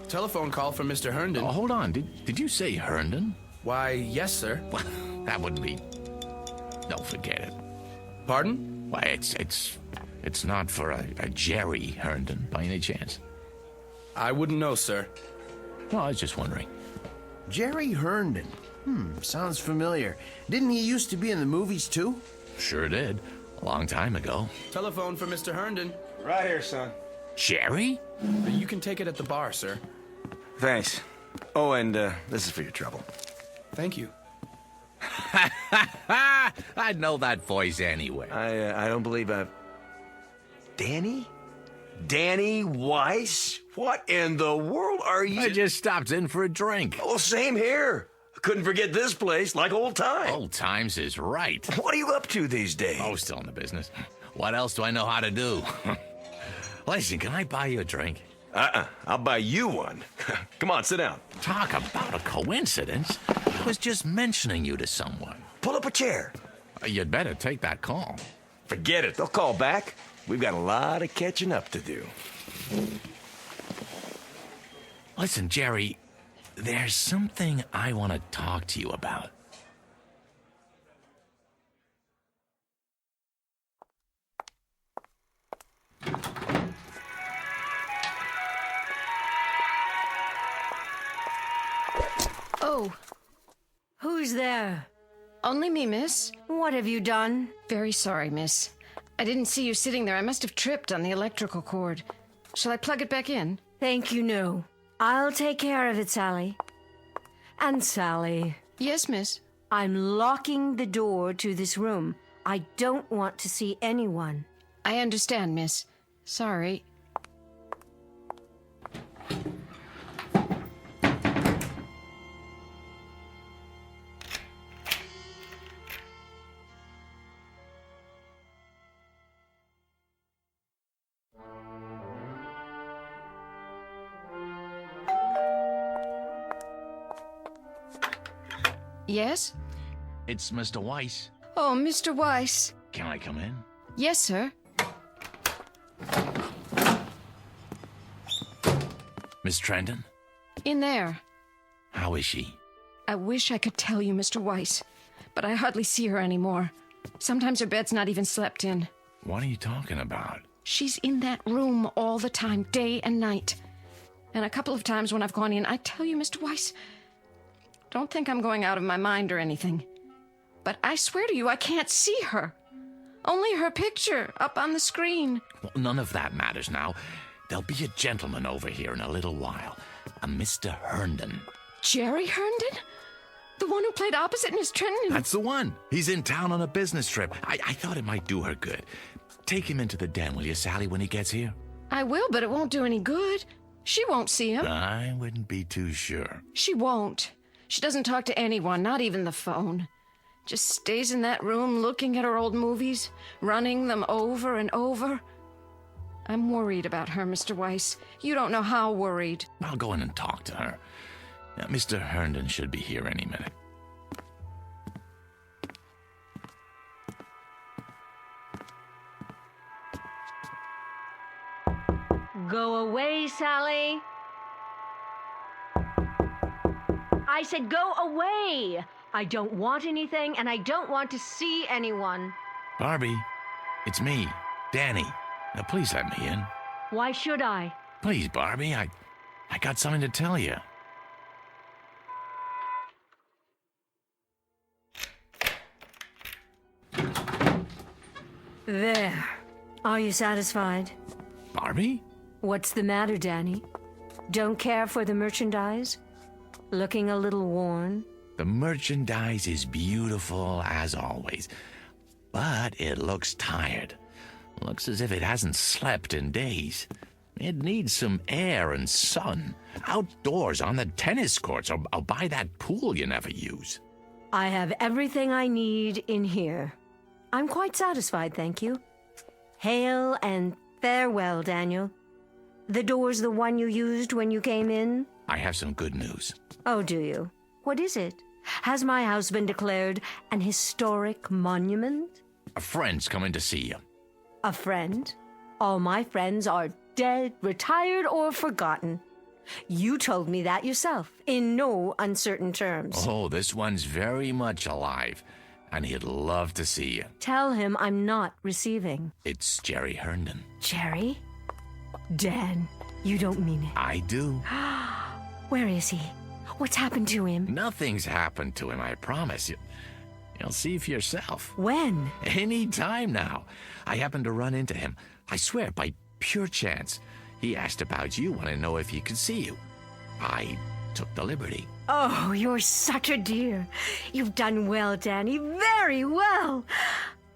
Telephone call from Mr. Herndon. Oh, hold on. Did you say Herndon? Why, yes, sir. Well, that wouldn't be... No, forget it. Pardon? Why, it's not for a Jerry Herndon, by any chance. I wouldn't know, sir. Well, I was just wondering. Jerry Herndon. Sounds familiar. Didn't he used to be in the movies, too? Sure did. A long time ago. Telephone for Mr. Herndon. Right here, son. Jerry? You can take it at the bar, sir. Thanks. Oh, and this is for your trouble. Thank you. I'd know that voice anyway. I don't believe I've... Danny? Danny Weiss? What in the world are you... I just stopped in for a drink. Oh, same here. I couldn't forget this place like old times. Old times is right. What are you up to these days? Oh, still in the business. What else do I know how to do? Listen, can I buy you a drink? I'll buy you one. Come on, sit down. Talk about a coincidence. I was just mentioning you to someone. Pull up a chair. You'd better take that call. Forget it. They'll call back. We've got a lot of catching up to do. Listen, Jerry, there's something I want to talk to you about. Oh. Who's there? Only me, miss. What have you done? Very sorry, miss. I didn't see you sitting there. I must have tripped on the electrical cord. Shall I plug it back in? Thank you, no. I'll take care of it, Sally. And Sally. Yes, miss. I'm locking the door to this room. I don't want to see anyone. I understand, miss. Sorry. Yes? It's Mr. Weiss. Oh, Mr. Weiss. Can I come in? Yes, sir. Miss Trenton? In there. How is she? I wish I could tell you, Mr. Weiss, but I hardly see her anymore. Sometimes her bed's not even slept in. What are you talking about? She's in that room all the time, day and night. And a couple of times when I've gone in, I tell you, Mr. Weiss, don't think I'm going out of my mind or anything. But I swear to you, I can't see her. Only her picture up on the screen. Well, none of that matters now. There'll be a gentleman over here in a little while. A Mr. Herndon. Jerry Herndon? The one who played opposite Miss Trenton? That's the one. He's in town on a business trip. I thought it might do her good. Take him into the den, will you, Sally, when he gets here? I will, but it won't do any good. She won't see him. I wouldn't be too sure. She won't. She doesn't talk to anyone, not even the phone. Just stays in that room looking at her old movies, running them over and over. I'm worried about her, Mr. Weiss. You don't know how worried. I'll go in and talk to her. Now, Mr. Herndon should be here any minute. Go away, Sally. I said go away. I don't want anything, and I don't want to see anyone. Barbie, it's me, Danny. Now, please let me in. Why should I? Please, Barbie, I got something to tell you. There. Are you satisfied? Barbie? What's the matter, Danny? Don't care for the merchandise? Looking a little worn? The merchandise is beautiful as always, but it looks tired. Looks as if it hasn't slept in days. It needs some air and sun. Outdoors on the tennis courts or by that pool you never use. I have everything I need in here. I'm quite satisfied, thank you. Hail and farewell, Daniel. The door's the one you used when you came in? I have some good news. Oh, do you? What is it? Has my house been declared an historic monument? A friend's coming to see you. A friend? All my friends are dead, retired, or forgotten. You told me that yourself, in no uncertain terms. Oh, this one's very much alive, and he'd love to see you. Tell him I'm not receiving. It's Jerry Herndon. Jerry? Dan, you don't mean it. I do. Where is he? What's happened to him? Nothing's happened to him, I promise you. You'll see for yourself. When? Any time now. I happened to run into him. I swear, by pure chance. He asked about you, wanted to know if he could see you. I took the liberty. Oh, you're such a dear. You've done well, Danny. Very well.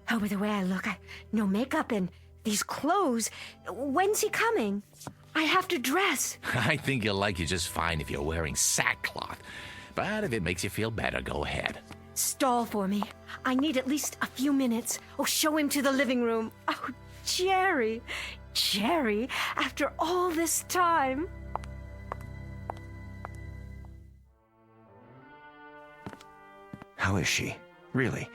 Oh, by the way I look, no makeup and these clothes. When's he coming? I have to dress. I think he'll like you just fine if you're wearing sackcloth. But if it makes you feel better, go ahead. Stall for me. I need at least a few minutes. Oh, show him to the living room. Oh, Jerry. Jerry, after all this time. How is she? Really?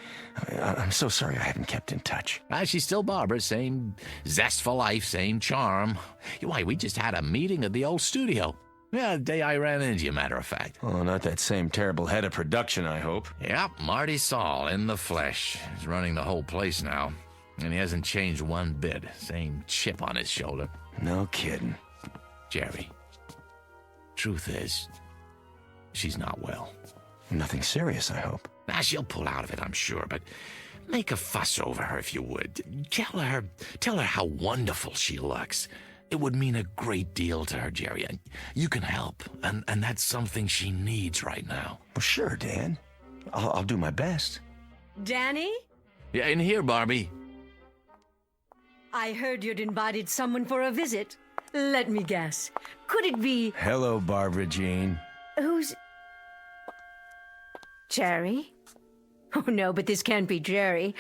I'm so sorry I haven't kept in touch. She's still Barbara, same zest for life, same charm. Why, we just had a meeting at the old studio. Yeah, the day I ran into you, matter of fact. Oh, not that same terrible head of production, I hope. Yep, Marty Saul in the flesh. He's running the whole place now. And he hasn't changed one bit. Same chip on his shoulder. No kidding. Jerry, truth is, she's not well. Nothing serious, I hope. She'll pull out of it, I'm sure, but make a fuss over her if you would. Tell her how wonderful she looks. It would mean a great deal to her, Jerry, and you can help, and that's something she needs right now. Well, sure, Dan. I'll do my best. Danny? Yeah, in here, Barbie. I heard you'd invited someone for a visit. Let me guess. Could it be... Hello, Barbara Jean. Who's... Jerry? Oh, no, but this can't be Jerry.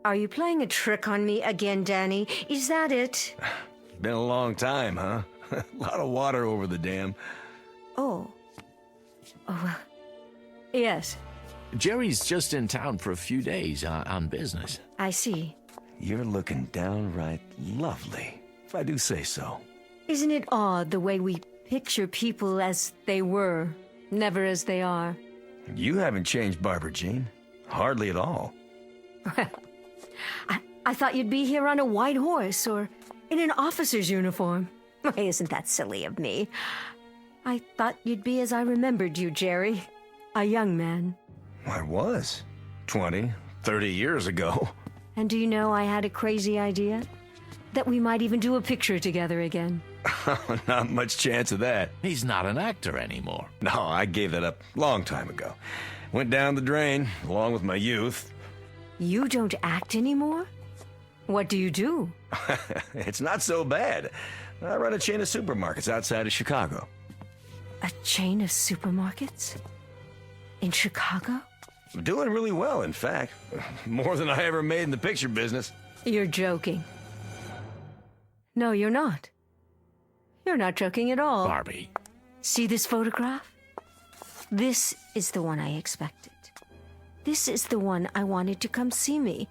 Are you playing a trick on me again, Danny? Is that it? Been a long time, huh? A lot of water over the dam. Oh. Oh, well. Yes. Jerry's just in town for a few days on business. I see. You're looking downright lovely, if I do say so. Isn't it odd the way we picture people as they were, never as they are? You haven't changed, Barbara Jean. Hardly at all. Well, I thought you'd be here on a white horse or in an officer's uniform. Why, isn't that silly of me? I thought you'd be as I remembered you, Jerry. A young man. I was. 20, 30 years ago. And do you know I had a crazy idea? That we might even do a picture together again. Not much chance of that. He's not an actor anymore. No, I gave that up a long time ago. Went down the drain, along with my youth. You don't act anymore? What do you do? It's not so bad. I run a chain of supermarkets outside of Chicago. A chain of supermarkets? In Chicago? I'm doing really well, in fact. More than I ever made in the picture business. You're joking. No, you're not. You're not joking at all. Barbie. See this photograph? This is the one I expected. This is the one I wanted to come see me.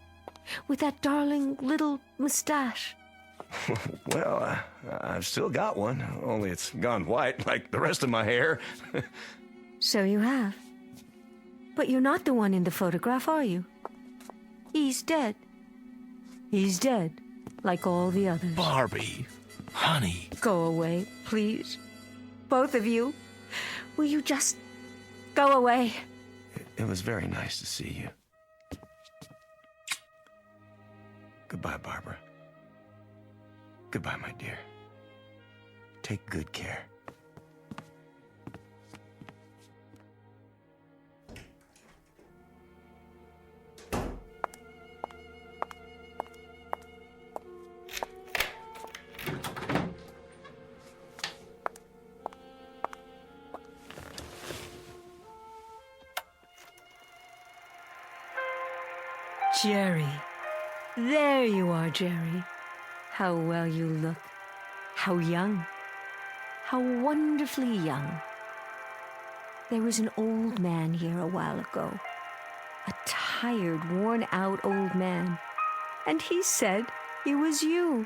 With that darling little mustache. Well, I've still got one, only it's gone white, like the rest of my hair. So you have. But you're not the one in the photograph, are you? He's dead. He's dead, like all the others. Barbie, honey. Go away, please. Both of you. Will you just go away? It was very nice to see you. Goodbye, Barbara. Goodbye, my dear. Take good care. Jerry. There you are, Jerry. How well you look. How young. How wonderfully young. There was an old man here a while ago. A tired, worn-out old man. And he said he was you.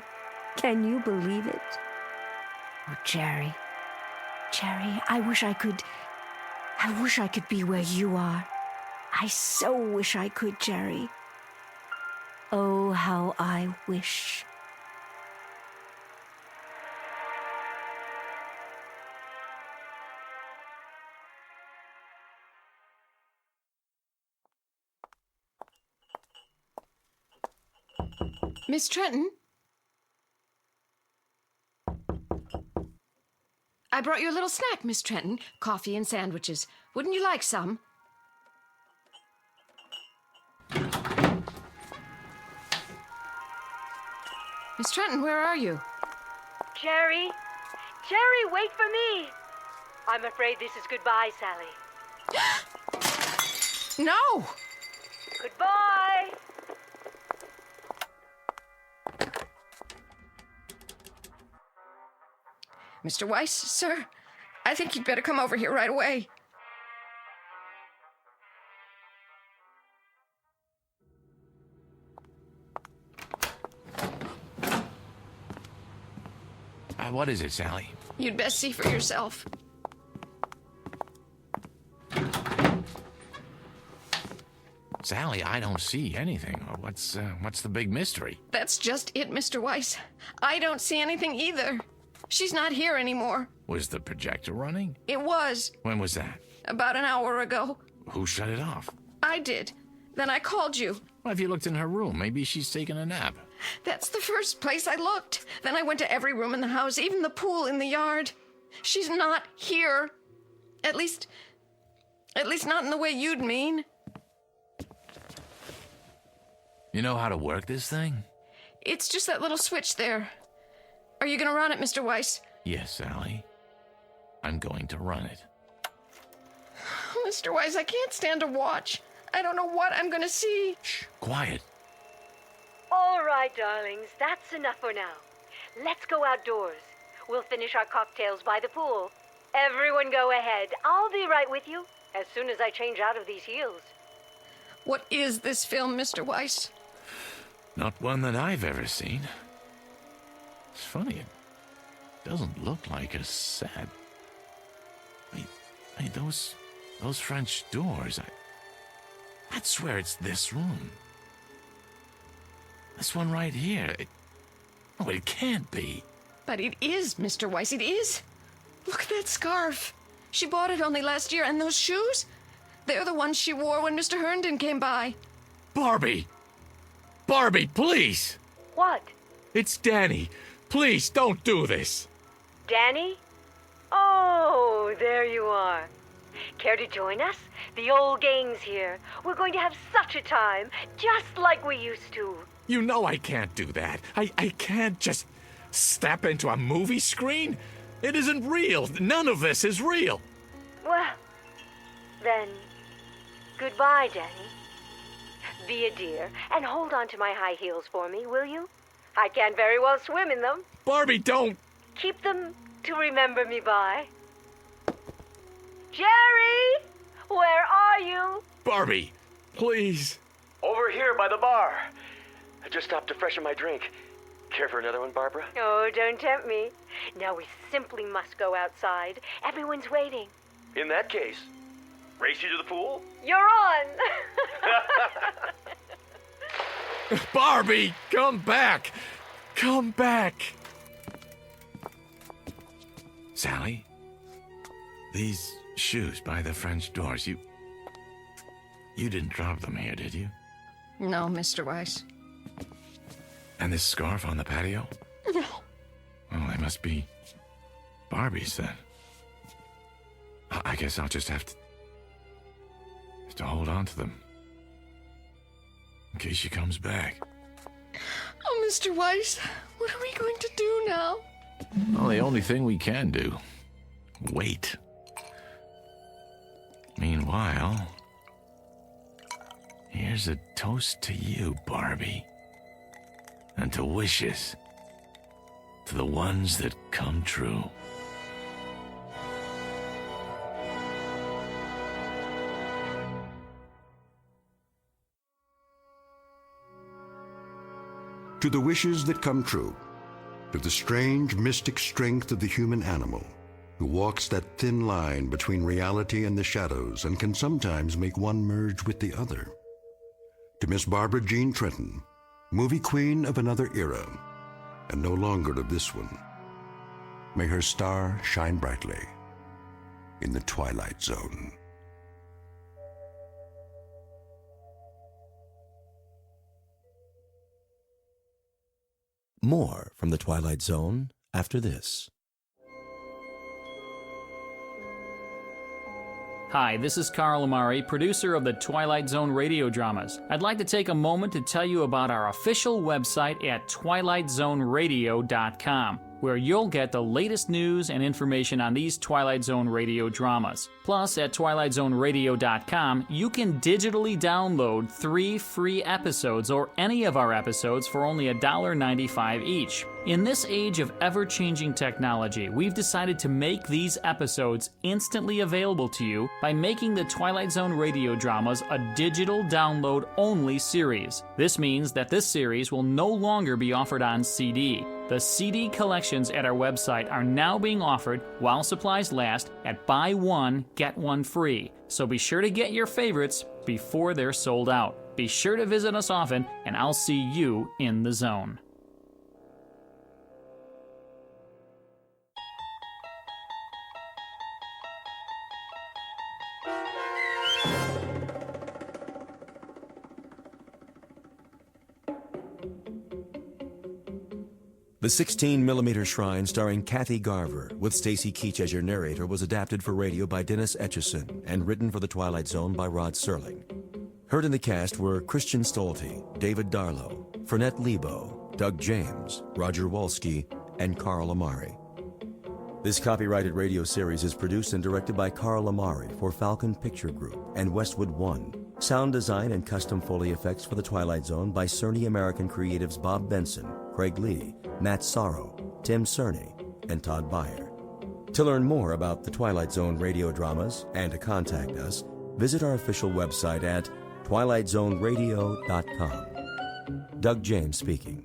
Can you believe it? Oh, Jerry. Jerry, I wish I could be where you are. I so wish I could, Jerry. Oh, how I wish. Miss Trenton? I brought you a little snack, Miss Trenton. Coffee and sandwiches. Wouldn't you like some? Miss Trenton, where are you? Jerry? Jerry, wait for me! I'm afraid this is goodbye, Sally. No! Goodbye! Mr. Weiss, sir, I think you'd better come over here right away. What is it, Sally? You'd best see for yourself. Sally, I don't see anything. What's the big mystery? That's just it, Mr. Weiss. I don't see anything either. She's not here anymore. Was the projector running? It was. When was that? About an hour ago. Who shut it off? I did. Then I called you. Well, if you looked in her room, maybe she's taking a nap. That's the first place I looked. Then I went to every room in the house, even the pool in the yard. She's not here. At least not in the way you'd mean. You know how to work this thing? It's just that little switch there. Are you going to run it, Mr. Weiss? Yes, Sally. I'm going to run it. Mr. Weiss, I can't stand to watch. I don't know what I'm going to see. Shh, quiet. All right, darlings, that's enough for now. Let's go outdoors. We'll finish our cocktails by the pool. Everyone go ahead. I'll be right with you as soon as I change out of these heels. What is this film, Mr. Weiss? Not one that I've ever seen. It's funny, it doesn't look like a set. Wait, those French doors, I'd swear it's this room. This one right here. It can't be. But it is, Mr. Weiss, it is. Look at that scarf. She bought it only last year, and those shoes? They're the ones she wore when Mr. Herndon came by. Barbie! Barbie, please! What? It's Danny. Please, don't do this. Danny? Oh, there you are. Care to join us? The old gang's here. We're going to have such a time, just like we used to. You know I can't do that. I can't just step into a movie screen. It isn't real. None of this is real. Well, then, goodbye, Danny. Be a dear, and hold on to my high heels for me, will you? I can't very well swim in them. Barbie, don't! Keep them to remember me by. Jerry! Where are you? Barbie, please. Over here by the bar. I just stopped to freshen my drink. Care for another one, Barbara? Oh, don't tempt me. Now we simply must go outside. Everyone's waiting. In that case, race you to the pool? You're on! Barbie, come back! Come back! Sally, these shoes by the French doors, you didn't drop them here, did you? No, Mr. Weiss. And this scarf on the patio? No. Well, they must be Barbie's then. I guess I'll just have to hold on to them. In case she comes back. Oh, Mr. Weiss, what are we going to do now? Well, the only thing we can do. Wait. Meanwhile, here's a toast to you, Barbie. And to wishes. To the ones that come true. To the wishes that come true. To the strange mystic strength of the human animal, who walks that thin line between reality and the shadows and can sometimes make one merge with the other. To Miss Barbara Jean Trenton, movie queen of another era, and no longer of this one. May her star shine brightly in the Twilight Zone. More from the Twilight Zone after this. Hi, this is Carl Amari, producer of the Twilight Zone radio dramas. I'd like to take a moment to tell you about our official website at twilightzoneradio.com, where you'll get the latest news and information on these Twilight Zone radio dramas. Plus, at twilightzoneradio.com, you can digitally download 3 free episodes or any of our episodes for only $1.95 each. In this age of ever-changing technology, we've decided to make these episodes instantly available to you by making the Twilight Zone radio dramas a digital download-only series. This means that this series will no longer be offered on CD. The CD collections at our website are now being offered while supplies last at buy one, get one free. So be sure to get your favorites before they're sold out. Be sure to visit us often, and I'll see you in the zone. The 16mm Shrine, starring Kathy Garver, with Stacy Keach as your narrator, was adapted for radio by Dennis Etchison and written for The Twilight Zone by Rod Serling. Heard in the cast were Christian Stolte, David Darlow, Fernette Lebo, Doug James, Roger Wolski, and Carl Amari. This copyrighted radio series is produced and directed by Carl Amari for Falcon Picture Group and Westwood One. Sound design and custom Foley effects for The Twilight Zone by Cerny American creatives Bob Benson, Craig Lee, Matt Sorrow, Tim Cerny, and Todd Beyer. To learn more about the Twilight Zone radio dramas and to contact us, visit our official website at twilightzoneradio.com. Doug James speaking.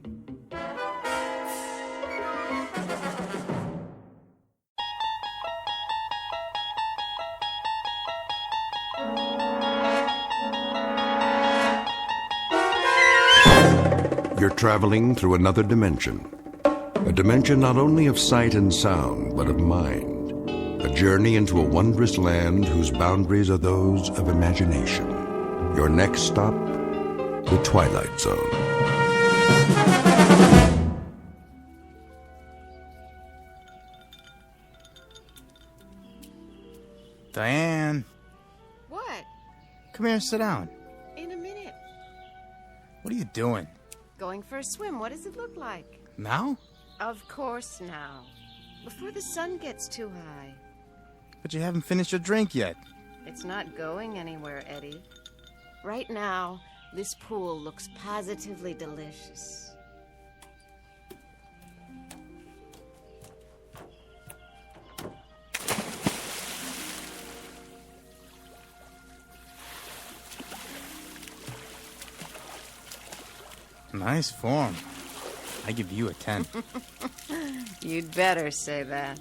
You're traveling through another dimension, a dimension not only of sight and sound, but of mind. A journey into a wondrous land whose boundaries are those of imagination. Your next stop, the Twilight Zone. Diane, What? come here and sit down. In a minute. What are you doing? Going for a swim. What does it look like? Now? Of course now. Before the sun gets too high. But you haven't finished your drink yet. It's not going anywhere, Eddie. Right now, this pool looks positively delicious. Nice form. I give you a 10. You'd better say that.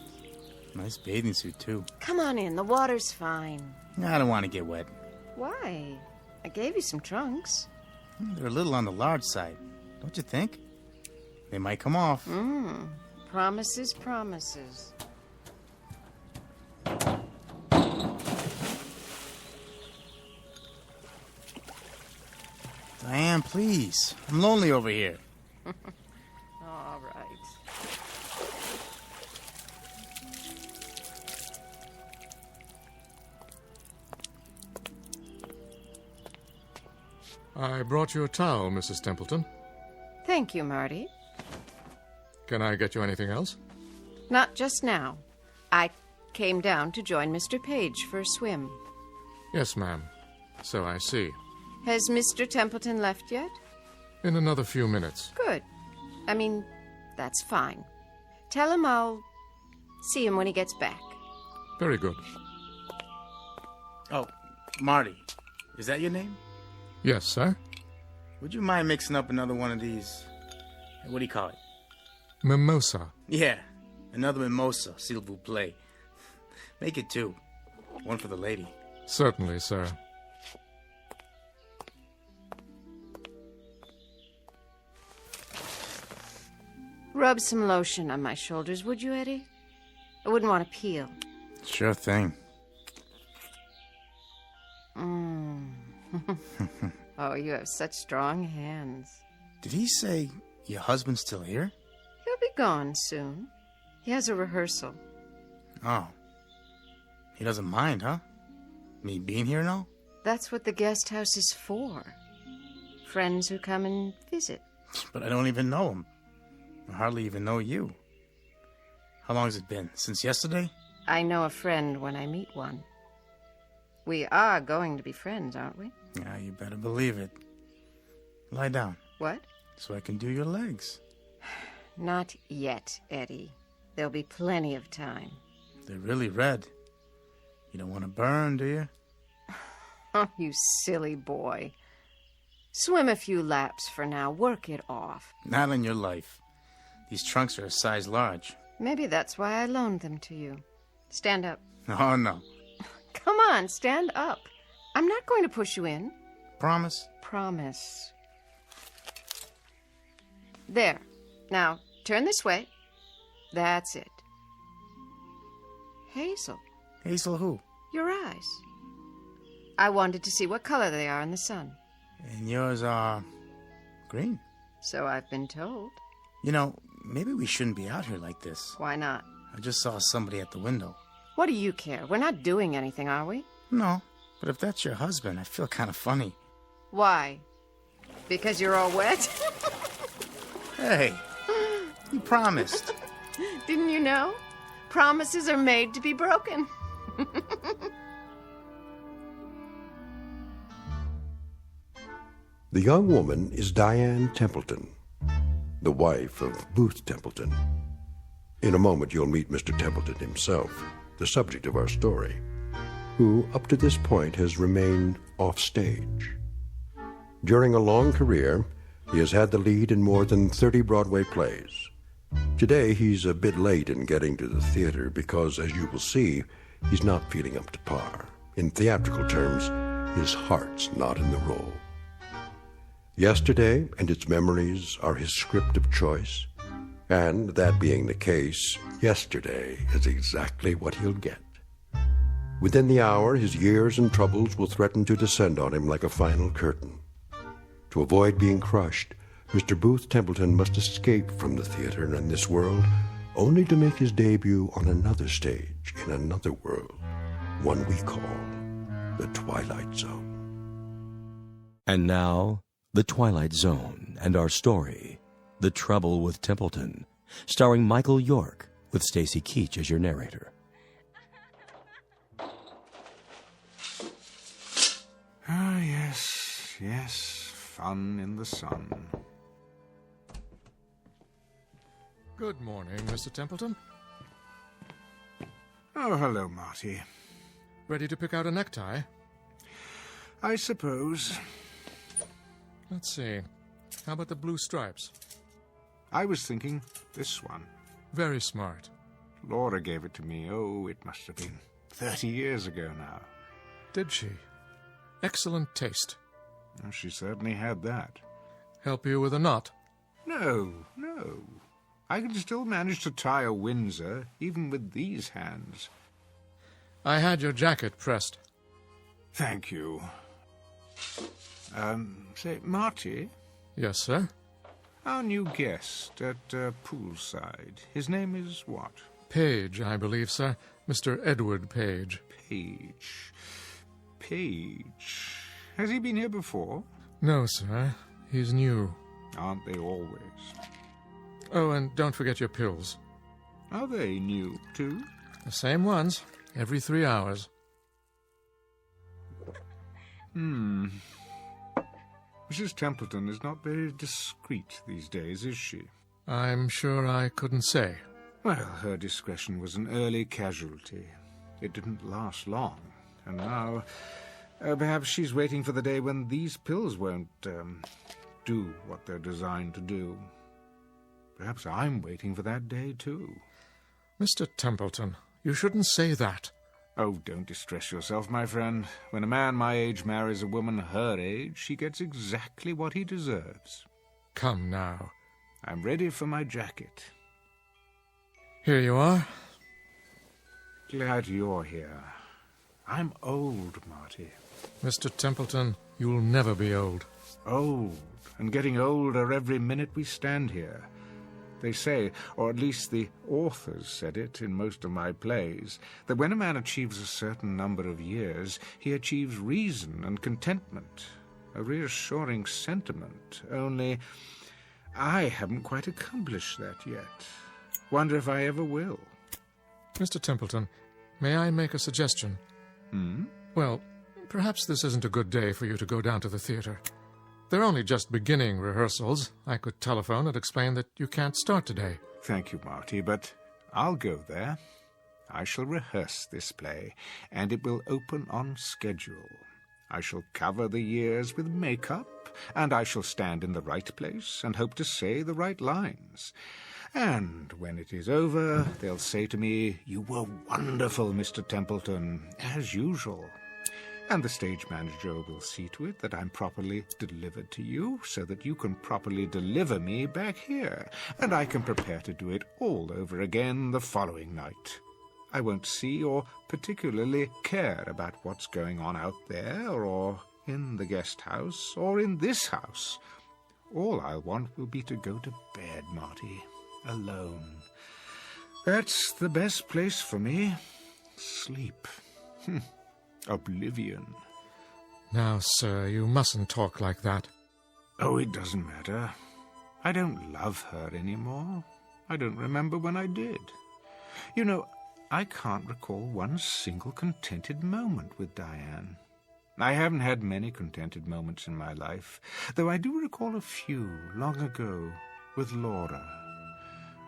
Nice bathing suit, too. Come on in, the water's fine. I don't want to get wet. Why? I gave you some trunks. They're a little on the large side, don't you think? They might come off. Promises, promises. Diane, please. I'm lonely over here. All right. I brought you a towel, Mrs. Templeton. Thank you, Marty. Can I get you anything else? Not just now. I came down to join Mr. Page for a swim. Yes, ma'am. So I see. Has Mr. Templeton left yet? In another few minutes. Good. I mean, that's fine. Tell him I'll see him when he gets back. Very good. Oh, Marty. Is that your name? Yes, sir. Would you mind mixing up another one of these? What do you call it? Mimosa. Yeah, another mimosa, s'il vous plaît. Make it two. One for the lady. Certainly, sir. Rub some lotion on my shoulders, would you, Eddie? I wouldn't want to peel. Sure thing. Oh, you have such strong hands. Did he say your husband's still here? He'll be gone soon. He has a rehearsal. Oh. He doesn't mind, huh? Me being here and all? That's what the guest house is for. Friends who come and visit. But I don't even know him. I hardly even know you. How long has it been? Since yesterday? I know a friend when I meet one. We are going to be friends, aren't we? Yeah, you better believe it. Lie down. What? So I can do your legs. Not yet, Eddie. There'll be plenty of time. They're really red. You don't want to burn, do you? Oh, you silly boy. Swim a few laps for now. Work it off. Not in your life. These trunks are a size large. Maybe that's why I loaned them to you. Stand up. Oh, no. Come on, stand up. I'm not going to push you in. Promise? Promise. There. Now, turn this way. That's it. Hazel. Hazel who? Your eyes. I wanted to see what color they are in the sun. And yours are green. So I've been told. You know, maybe we shouldn't be out here like this. Why not? I just saw somebody at the window. What do you care? We're not doing anything, are we? No, but if that's your husband, I feel kind of funny. Why? Because you're all wet? Hey, you promised. Didn't you know? Promises are made to be broken. The young woman is Diane Templeton, the wife of Booth Templeton. In a moment, you'll meet Mr. Templeton himself, the subject of our story, who, up to this point, has remained off-stage. During a long career, he has had the lead in more than 30 Broadway plays. Today, he's a bit late in getting to the theater because, as you will see, he's not feeling up to par. In theatrical terms, his heart's not in the role. Yesterday and its memories are his script of choice, And that being the case, yesterday is exactly what he'll get. Within the hour, his years and troubles will threaten to descend on him like a final curtain. To avoid being crushed, Mr. Booth Templeton must escape from the theater and this world, only to make his debut on another stage in another world, one we call the Twilight Zone. And now, the Twilight Zone and our story, The Trouble with Templeton, starring Michael York, with Stacy Keach as your narrator. Ah, yes, yes, fun in the sun. Good morning, Mr. Templeton. Oh, hello, Marty. Ready to pick out a necktie? I suppose. Let's see. How about the blue stripes? I was thinking this one. Very smart. Laura gave it to me. Oh, it must have been 30 years ago now. Did she? Excellent taste. Well, she certainly had that. Help you with a knot? No. I can still manage to tie a Windsor, even with these hands. I had your jacket pressed. Thank you. Say, Marty? Yes, sir? Our new guest at poolside. His name is what? Page, I believe, sir. Mr. Edward Page. Page. Has he been here before? No, sir. He's new. Aren't they always? Oh, and don't forget your pills. Are they new, too? The same ones. Every 3 hours. Mrs. Templeton is not very discreet these days, is she? I'm sure I couldn't say. Well, her discretion was an early casualty. It didn't last long. And now, perhaps she's waiting for the day when these pills won't, do what they're designed to do. Perhaps I'm waiting for that day, too. Mr. Templeton, you shouldn't say that. Oh, don't distress yourself, my friend. When a man my age marries a woman her age, she gets exactly what he deserves. Come now. I'm ready for my jacket. Here you are. Glad you're here. I'm old, Marty. Mr. Templeton, you'll never be old. Old, and getting older every minute we stand here. They say, or at least the authors said it in most of my plays, that when a man achieves a certain number of years, he achieves reason and contentment, a reassuring sentiment, only I haven't quite accomplished that yet. Wonder if I ever will. Mr. Templeton, may I make a suggestion? Well, perhaps this isn't a good day for you to go down to the theater. They're only just beginning rehearsals. I could telephone and explain that you can't start today. Thank you, Marty, but I'll go there. I shall rehearse this play, and it will open on schedule. I shall cover the years with makeup, and I shall stand in the right place and hope to say the right lines. And when it is over, they'll say to me, "You were wonderful, Mr. Templeton, as usual." And the stage manager will see to it that I'm properly delivered to you, so that you can properly deliver me back here, and I can prepare to do it all over again the following night. I won't see or particularly care about what's going on out there, or in the guest house, or in this house. All I'll want will be to go to bed, Marty, alone. That's the best place for me. Sleep. Oblivion. Now, sir, you mustn't talk like that. Oh, it doesn't matter. I don't love her anymore. I don't remember when I did. You know, I can't recall one single contented moment with Diane. I haven't had many contented moments in my life, though I do recall a few long ago with Laura.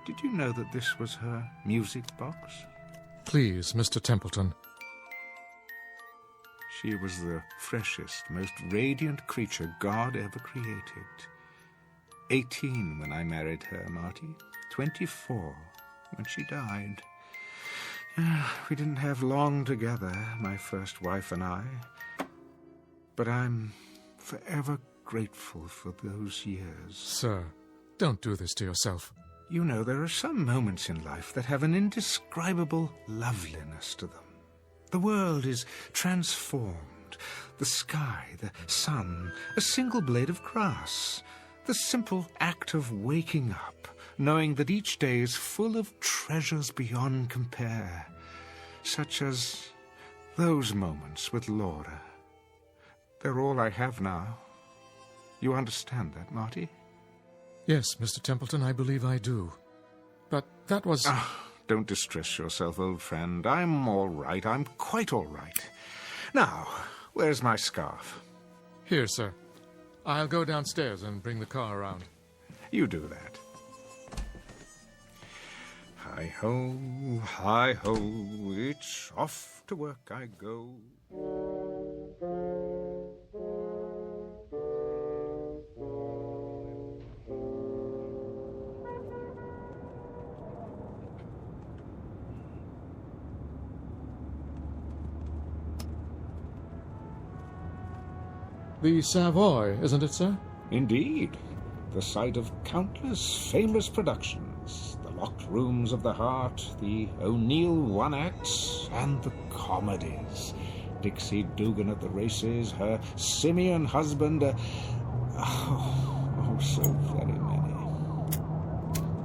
Did you know that this was her music box? Please, Mr. Templeton. She was the freshest, most radiant creature God ever created. 18 when I married her, Marty. 24 when she died. We didn't have long together, my first wife and I. But I'm forever grateful for those years. Sir, don't do this to yourself. You know, there are some moments in life that have an indescribable loveliness to them. The world is transformed. The sky, the sun, a single blade of grass. The simple act of waking up, knowing that each day is full of treasures beyond compare, such as those moments with Laura. They're all I have now. You understand that, Marty? Yes, Mr. Templeton, I believe I do. But that was... Don't distress yourself, old friend. I'm all right. I'm quite all right. Now, where's my scarf? Here, sir. I'll go downstairs and bring the car around. You do that. Hi-ho, hi-ho, it's off to work I go. The Savoy, isn't it, sir? Indeed. The site of countless famous productions. The Locked Rooms of the Heart, the O'Neill One-Acts, and the comedies. Dixie Dugan at the races, her simian husband, oh, so very many.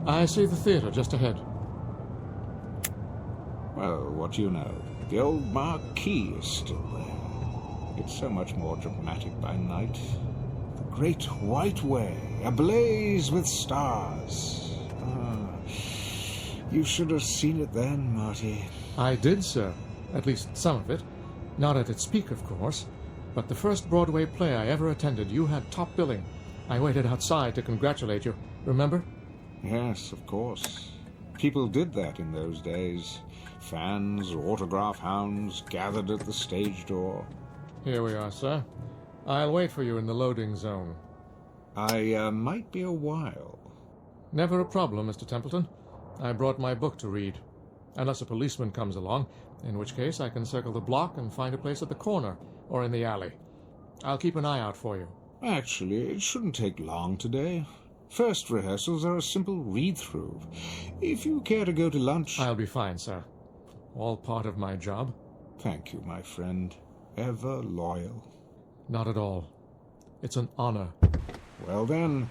I see the theatre just ahead. Well, what do you know? The old marquee is still there. It's so much more dramatic by night. The Great White Way, ablaze with stars. You should have seen it then, Marty. I did, sir. At least some of it. Not at its peak, of course. But the first Broadway play I ever attended, you had top billing. I waited outside to congratulate you. Remember? Yes, of course. People did that in those days. Fans, autograph hounds, gathered at the stage door. Here we are, sir. I'll wait for you in the loading zone. I might be a while. Never a problem, Mr. Templeton. I brought my book to read. Unless a policeman comes along, in which case I can circle the block and find a place at the corner or in the alley. I'll keep an eye out for you. Actually, it shouldn't take long today. First rehearsals are a simple read-through. If you care to go to lunch... I'll be fine, sir. All part of my job. Thank you, my friend. Ever loyal. Not at all. It's an honor. Well then,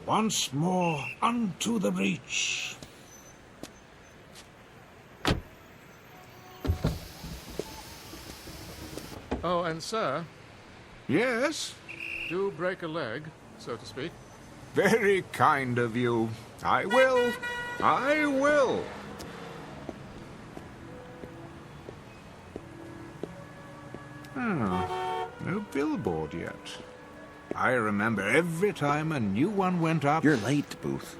once more unto the breach. Oh, and sir... Yes? Do break a leg, so to speak. Very kind of you. I will. I will. No billboard yet. I remember every time a new one went up... You're late, Booth.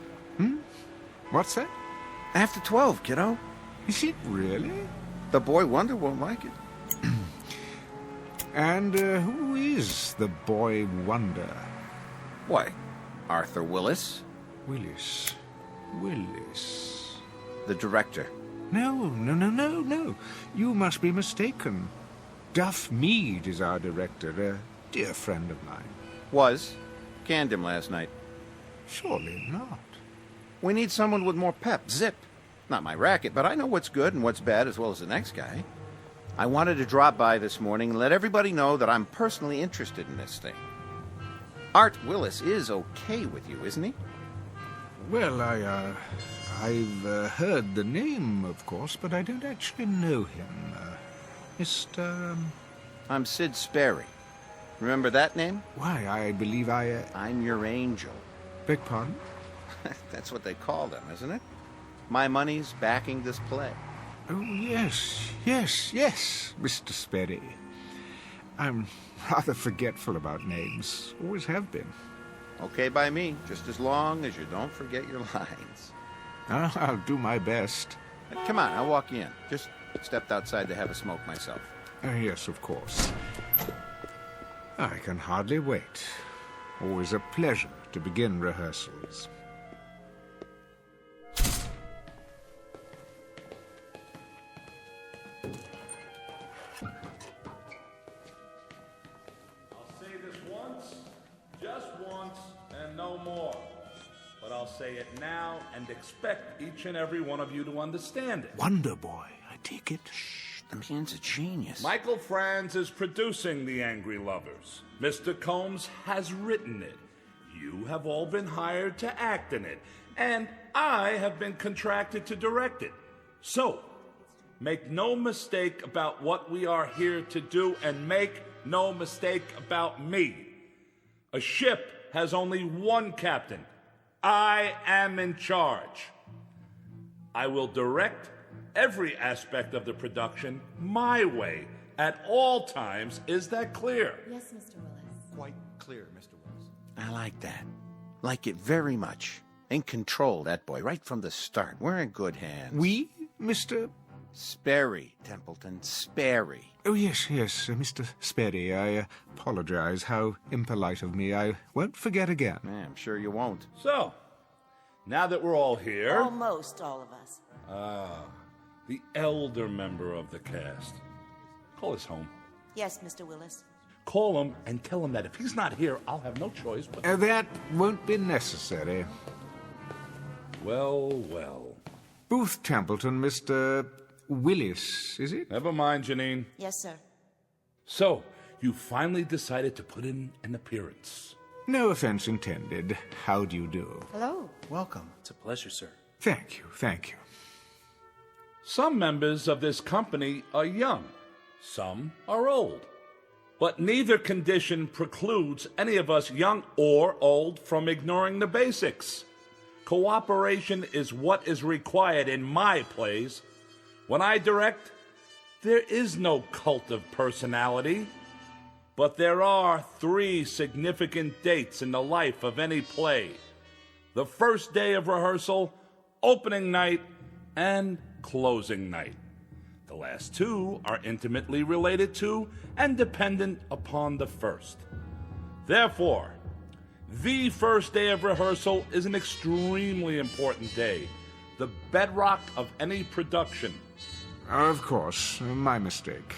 What's that? After 12, kiddo. Is it really? The boy wonder won't like it. And who is the boy wonder? Why, Arthur Willis. Willis. The director. No. You must be mistaken. Duff Mead is our director, a dear friend of mine. Was. Canned him last night. Surely not. We need someone with more pep. Zip. Not my racket, but I know what's good and what's bad as well as the next guy. I wanted to drop by this morning and let everybody know that I'm personally interested in this thing. Art Willis is okay with you, isn't he? Well, I've heard the name, of course, but I don't actually know him. Mr... I'm Sid Sperry. Remember that name? Why, I believe I'm your angel. Beg pardon? That's what they call them, isn't it? My money's backing this play. Oh, yes, Mr. Sperry. I'm rather forgetful about names. Always have been. Okay by me, just as long as you don't forget your lines. I'll do my best. Come on, I'll walk you in. Just stepped outside to have a smoke myself. Yes, of course. I can hardly wait. Always a pleasure to begin rehearsals. I'll say this once, just once, and no more. But I'll say it now and expect each and every one of you to understand it. Wonder Boy, I take it. The man's a genius. Michael Franz is producing The Angry Lovers. Mr. Combs has written it. You have all been hired to act in it. And I have been contracted to direct it. So, make no mistake about what we are here to do, and make no mistake about me. A ship has only one captain. I am in charge. I will direct every aspect of the production my way at all times. Is that clear? Yes, Mr. Willis. Quite clear, Mr. Willis. I like that. Like it very much. In control, that boy, right from the start. We're in good hands. We, Mr. Sperry, Templeton, Sperry. Oh, yes, Mr. Sperry. I apologize. How impolite of me. I won't forget again. I'm sure you won't. So, now that we're all here... Almost all of us. The elder member of the cast. Call us home. Yes, Mr. Willis. Call him and tell him that if he's not here, I'll have no choice but... That won't be necessary. Well. Booth Templeton, Mr. Willis, is it? Never mind, Janine. Yes, sir. So, you finally decided to put in an appearance. No offense intended. How do you do? Hello. Welcome. It's a pleasure, sir. Thank you. Some members of this company are young. Some are old. But neither condition precludes any of us, young or old, from ignoring the basics. Cooperation is what is required in my plays. When I direct, there is no cult of personality. But there are 3 significant dates in the life of any play: the first day of rehearsal, opening night, and closing night. The last 2 are intimately related to and dependent upon the first. Therefore, the first day of rehearsal is an extremely important day, the bedrock of any production. Of course, my mistake.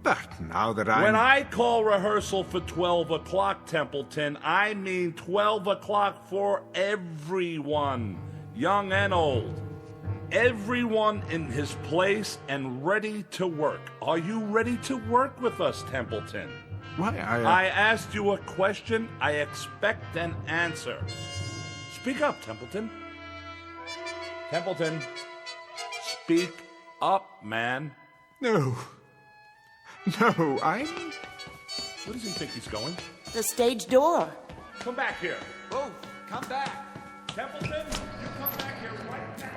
But now that When I call rehearsal for 12 o'clock, Templeton, I mean 12 o'clock for everyone, young and old. Everyone in his place and ready to work. Are you ready to work with us, Templeton? Why, I asked you a question. I expect an answer. Speak up, Templeton. Templeton, speak up, man. No, I'm... Where does he think he's going? The stage door. Come back here. Both, come back. Templeton, you come back here right now.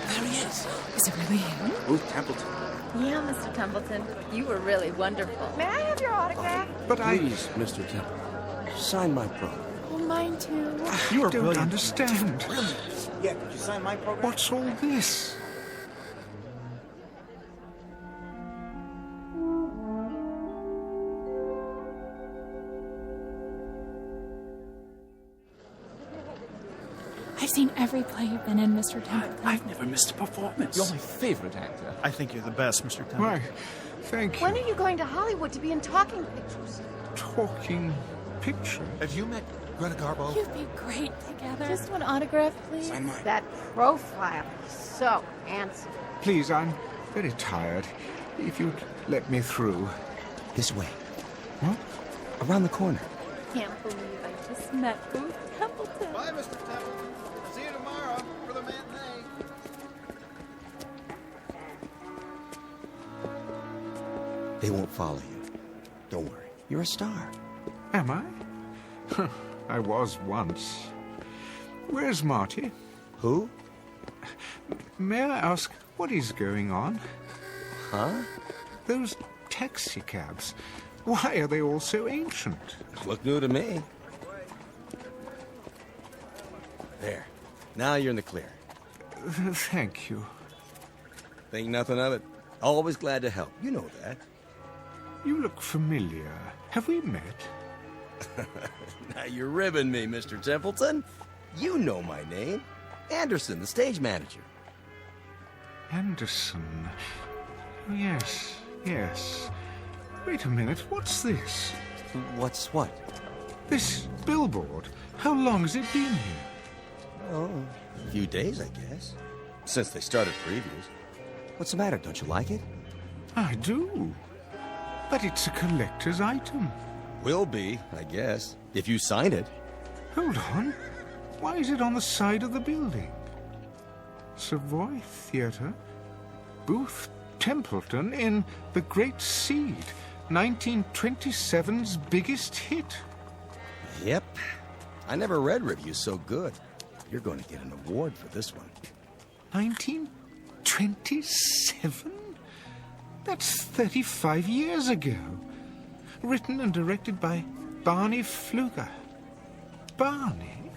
There he is. Is it really him? Booth Templeton. Yeah, Mr. Templeton. You were really wonderful. May I have your autograph? Please, Mr. Templeton, sign my program. Oh, mine too. You don't understand. Yeah, could you sign my program? What's all this? I've seen every play you've been in, Mr. Templeton. I've never missed a performance. You're my favorite actor. I think you're the best, Mr. Templeton. Why, thank you. When are you going to Hollywood to be in talking pictures? Talking picture? Have you met Greta Garbo? You'd be great together. Just one autograph, please. Sign mine. That profile is so handsome. Please, I'm very tired. If you'd let me through. This way. What? Around the corner. Can't believe I just met Booth Templeton. Bye, Mr. Templeton. See you tomorrow for the matinee. They won't follow you. Don't worry. You're a star. Am I? I was once. Where's Marty? Who? May I ask what is going on? Huh? Those taxi cabs. Why are they all so ancient? Look new to me. There. Now you're in the clear. Thank you. Think nothing of it. Always glad to help. You know that. You look familiar. Have we met? Now you're ribbing me, Mr. Templeton. You know my name. Anderson, the stage manager. Anderson. Oh, yes. Wait a minute. What's this? What's what? This billboard, how long has it been here? Oh, a few days, I guess. Since they started previews. What's the matter? Don't you like it? I do. But it's a collector's item. Will be, I guess, if you sign it. Hold on. Why is it on the side of the building? Savoy Theatre, Booth Templeton in The Great Seed, 1927's biggest hit. Yep. I never read reviews so good. You're going to get an award for this one. 1927? That's 35 years ago. Written and directed by Barney Pfluger. Barney?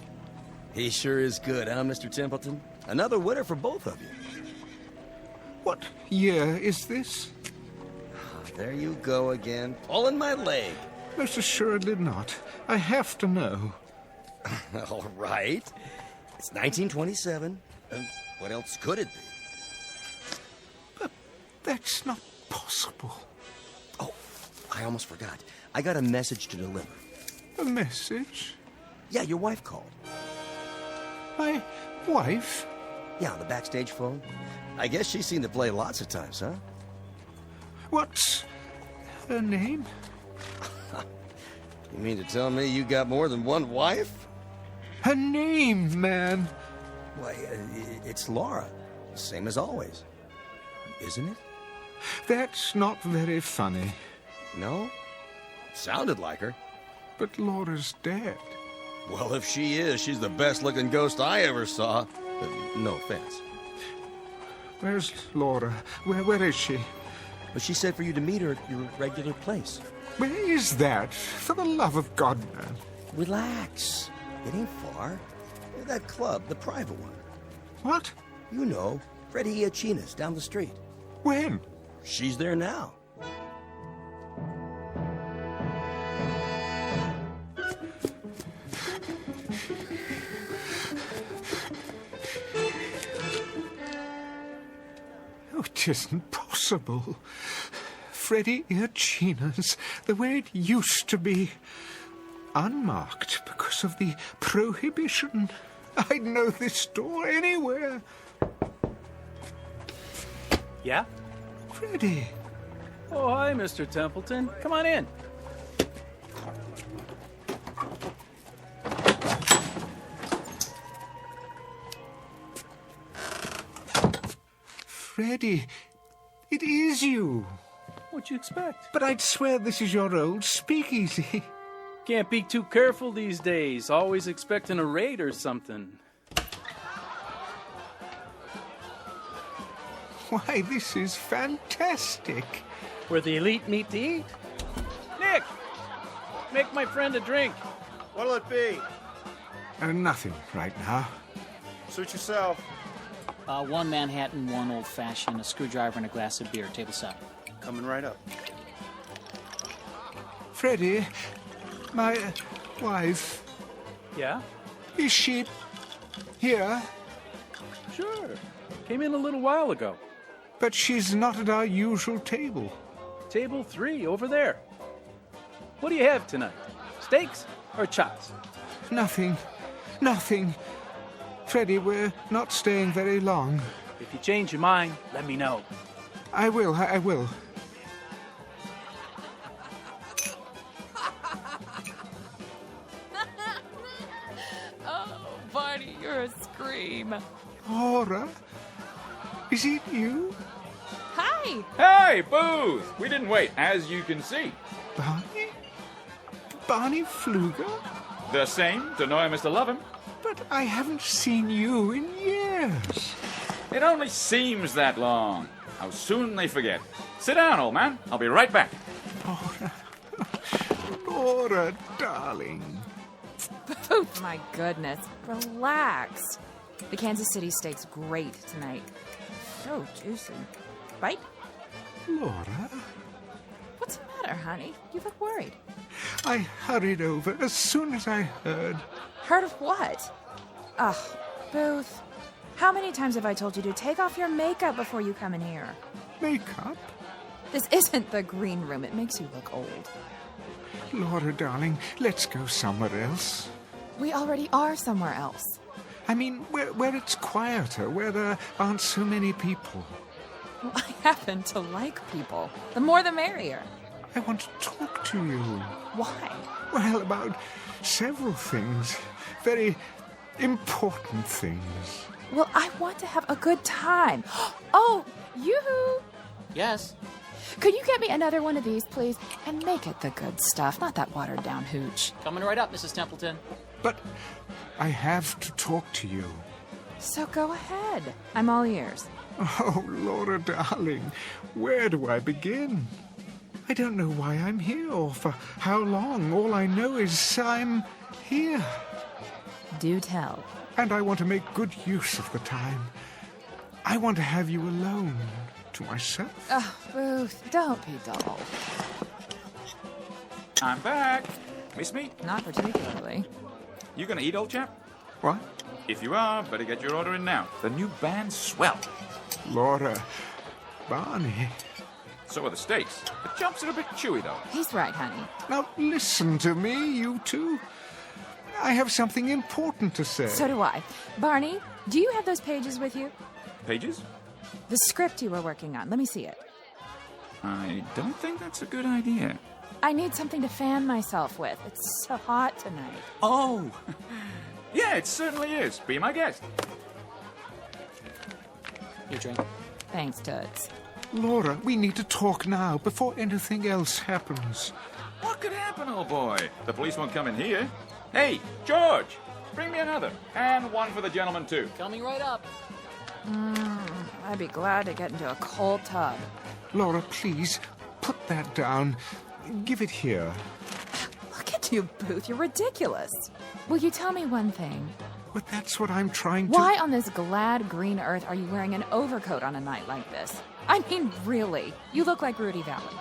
He sure is good, huh, Mr. Templeton? Another winner for both of you. What year is this? There you go again, pulling my leg. Most assuredly not. I have to know. All right. It's 1927. What else could it be? But that's not possible. Oh, I almost forgot. I got a message to deliver. A message? Yeah, your wife called. My wife? Yeah, on the backstage phone. I guess she's seen the play lots of times, huh? What's her name? You mean to tell me you got more than one wife? Her name, man. Why, it's Laura. Same as always. Isn't it? That's not very funny. No? Sounded like her. But Laura's dead. Well, if she is, she's the best-looking ghost I ever saw. No offense. Where's Laura? Where is she? But she said for you to meet her at your regular place. Where is that? For the love of God, man. Relax. It ain't far. That club, the private one. What? You know, Freddie Iachina's down the street. When? She's there now. Oh, it isn't possible. Freddie Iachina's, the way it used to be. Unmarked because of the prohibition. I'd know this store anywhere. Yeah? Freddie. Oh, hi, Mr. Templeton. Come on in. Freddie, it is you. What'd you expect? But I'd swear this is your old speakeasy. Can't be too careful these days. Always expecting a raid or something. Why, this is fantastic. Where the elite meet to eat. Nick! Make my friend a drink. What'll it be? Nothing right now. Suit yourself. One Manhattan, one old-fashioned, a screwdriver, and a glass of beer. Table 7. Coming right up. Freddie, my wife. Yeah? Is she here? Sure. Came in a little while ago. But she's not at our usual table. Table 3, over there. What do you have tonight? Steaks or chops? Nothing. Freddie, we're not staying very long. If you change your mind, let me know. I will. Oh, Barney, you're a scream. Laura? Is it you? Hi! Hey, Booth! We didn't wait, as you can see. Barney? Barney Pfluger? The same, to know him is to love him. But I haven't seen you in years. It only seems that long. How soon they forget. Sit down, old man. I'll be right back. Laura, darling. Oh, my goodness. Relax. The Kansas City steak's great tonight. So juicy. Right? Laura? What's the matter, honey? You look worried. I hurried over as soon as I heard. Heard of what? Ugh, Booth. How many times have I told you to take off your makeup before you come in here? Makeup? This isn't the green room. It makes you look old. Laura, darling, let's go somewhere else. We already are somewhere else. I mean, where it's quieter, where there aren't so many people. Well, I happen to like people. The more the merrier. I want to talk to you. Why? Well, about several things. Very important things. Well, I want to have a good time. Oh, yoo-hoo! Yes? Could you get me another one of these, please? And make it the good stuff, not that watered-down hooch. Coming right up, Mrs. Templeton. But I have to talk to you. So go ahead. I'm all ears. Oh, Laura, darling, where do I begin? I don't know why I'm here or for how long. All I know is I'm here. Do tell. And I want to make good use of the time. I want to have you alone to myself. Oh, Ruth, don't be dull. I'm back. Miss me? Not particularly. You gonna eat, old chap? What? If you are, better get your order in now. The new band's swell. Laura, Barney. So are the steaks. The chumps are a bit chewy, though. He's right, honey. Now listen to me, you two. I have something important to say. So do I. Barney, do you have those pages with you? Pages? The script you were working on. Let me see it. I don't think that's a good idea. I need something to fan myself with. It's so hot tonight. Oh! Yeah, it certainly is. Be my guest. Your drink. Thanks, Toots. Laura, we need to talk now, before anything else happens. What could happen, old boy? The police won't come in here. Hey, George! Bring me another. And one for the gentleman, too. Coming right up. I'd be glad to get into a cold tub. Laura, please, put that down. Give it here. Look at you, Booth. You're ridiculous. Will you tell me one thing? But that's what I'm trying to... Why on this glad green earth are you wearing an overcoat on a night like this? I mean, really. You look like Rudy Valley.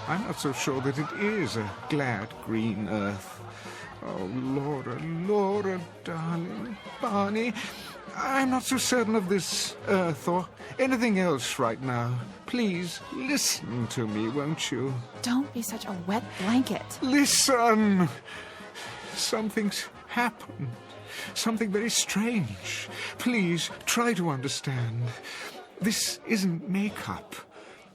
I'm not so sure that it is a glad green earth. Oh, Laura, darling, Barney, I'm not so certain of this earth or anything else right now. Please, listen to me, won't you? Don't be such a wet blanket. Listen! Something's happened. Something very strange. Please, try to understand. This isn't makeup.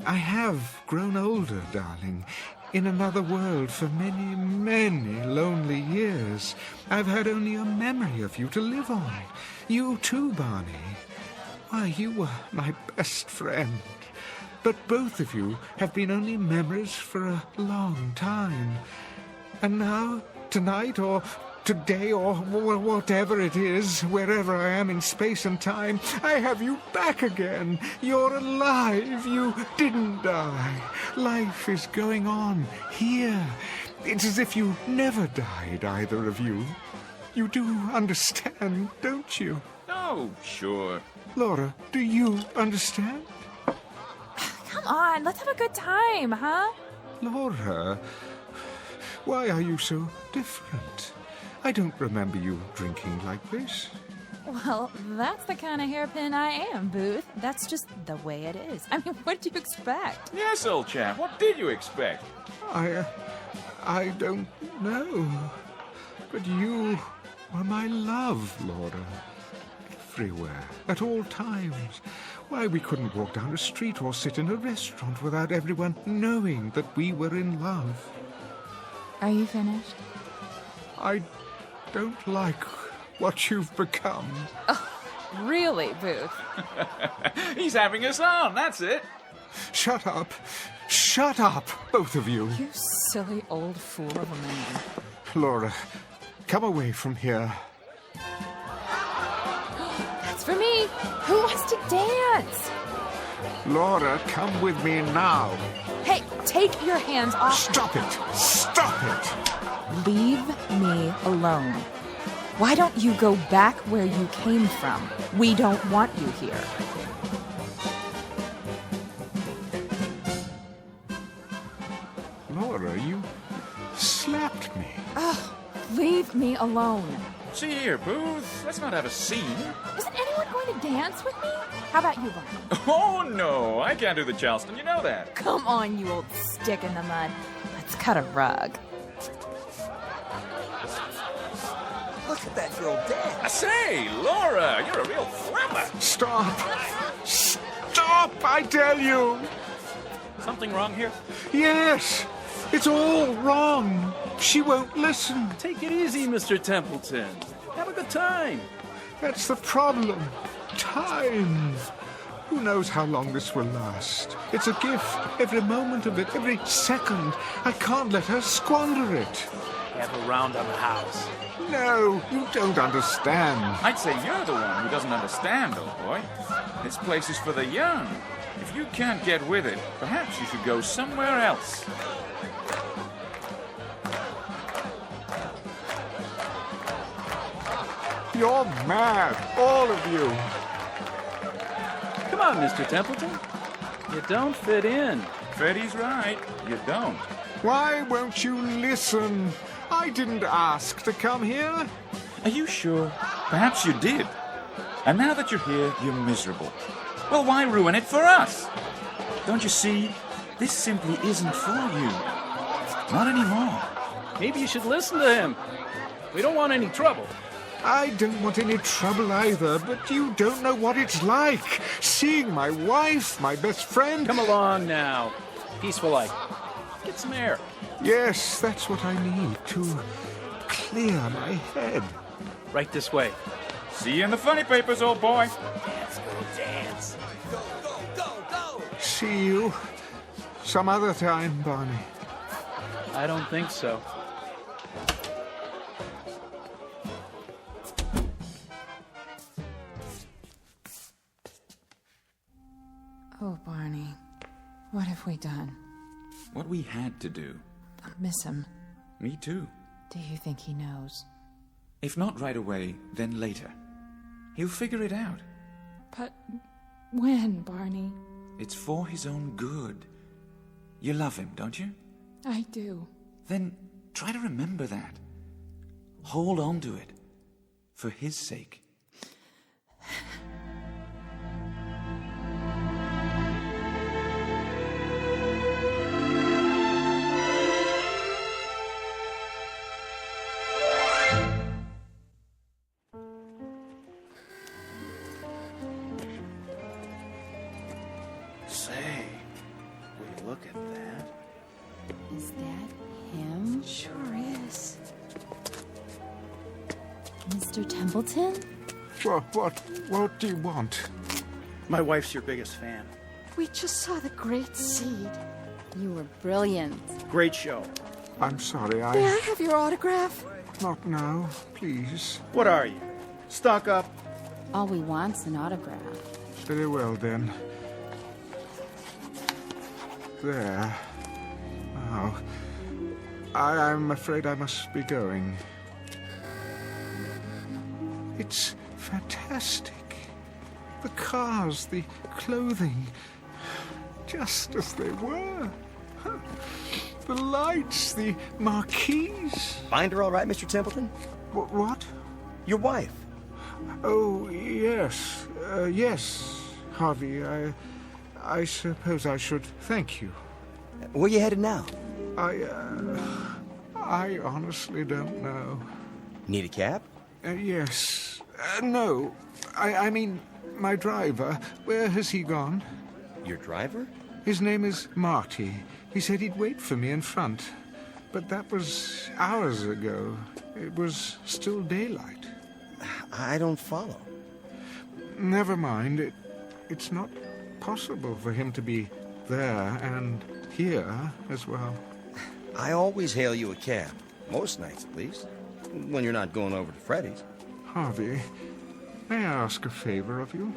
I have grown older, darling. In another world for many, many lonely years. I've had only a memory of you to live on. You too, Barney. Why, you were my best friend. But both of you have been only memories for a long time. And now, tonight, or today, or whatever it is, wherever I am in space and time, I have you back again. You're alive. You didn't die. Life is going on here. It's as if you never died, either of you. You do understand, don't you? Oh, sure. Laura, do you understand? Come on, let's have a good time, huh? Laura, why are you so different? I don't remember you drinking like this. Well, that's the kind of hairpin I am, Booth. That's just the way it is. I mean, what did you expect? Yes, old chap. What did you expect? I don't know. But you were my love, Laura. Everywhere, at all times. Why, we couldn't walk down a street or sit in a restaurant without everyone knowing that we were in love. Are you finished? I don't like what you've become. Oh, really, Booth? He's having us on, that's it. Shut up. Shut up, both of you. You silly old fool of a man. Laura, come away from here. That's for me. Who wants to dance? Laura, come with me now. Hey, take your hands off. Stop it. Stop it. Leave me alone. Why don't you go back where you came from? We don't want you here. Laura, you slapped me. Oh, leave me alone. See here, Booth. Let's not have a scene. Isn't anyone going to dance with me? How about you, Barney? Oh, no. I can't do the Charleston. You know that. Come on, you old stick in the mud. Let's cut a rug. Look at that girl dance. I say, Laura, you're a real flapper. Stop! Stop, I tell you! Something wrong here? Yes! It's all wrong. She won't listen. Take it easy, Mr. Templeton. Have a good time. That's the problem. Time. Who knows how long this will last? It's a gift. Every moment of it, every second. I can't let her squander it. Have a round of the house. No, you don't understand. I'd say you're the one who doesn't understand, old boy. This place is for the young. If you can't get with it, perhaps you should go somewhere else. You're mad, all of you. Come on, Mr. Templeton. You don't fit in. Freddie's right. You don't. Why won't you listen? I didn't ask to come here. Are you sure? Perhaps you did. And now that you're here, you're miserable. Well, why ruin it for us? Don't you see? This simply isn't for you. Not anymore. Maybe you should listen to him. We don't want any trouble. I don't want any trouble either, but you don't know what it's like. Seeing my wife, my best friend... Come along now. Peaceful life. Get some air. Yes, that's what I need to clear my head. Right this way. See you in the funny papers, old boy. Let's go dance. Go, go, go, go. See you some other time, Barney. I don't think so. Oh, Barney. What have we done? What we had to do. I miss him. Me too. Do you think he knows? If not right away, then later. He'll figure it out. But when, Barney? It's for his own good. You love him, don't you? I do. Then try to remember that. Hold on to it. For his sake. Say, will you look at that? Is that him? Sure is. Mr. Templeton? What do you want? My wife's your biggest fan. We just saw the great seed. You were brilliant. Great show. I'm sorry, May I have your autograph? Not now, please. What are you? Stock up? All we want's an autograph. Very well, then. There. Now, I'm afraid I must be going. It's fantastic. The cars, the clothing, just as they were. The lights, the marquees. Find her all right, Mr. Templeton? What? Your wife. Oh, yes. Yes, Harvey. I suppose I should thank you. Where you headed now? I honestly don't know. Need a cab? Yes. No. I mean, my driver. Where has he gone? Your driver? His name is Marty. He said he'd wait for me in front. But that was hours ago. It was still daylight. I don't follow. Never mind. It's not possible for him to be there and here as well. I always hail you a cab. Most nights, at least. When you're not going over to Freddy's. Harvey, may I ask a favor of you?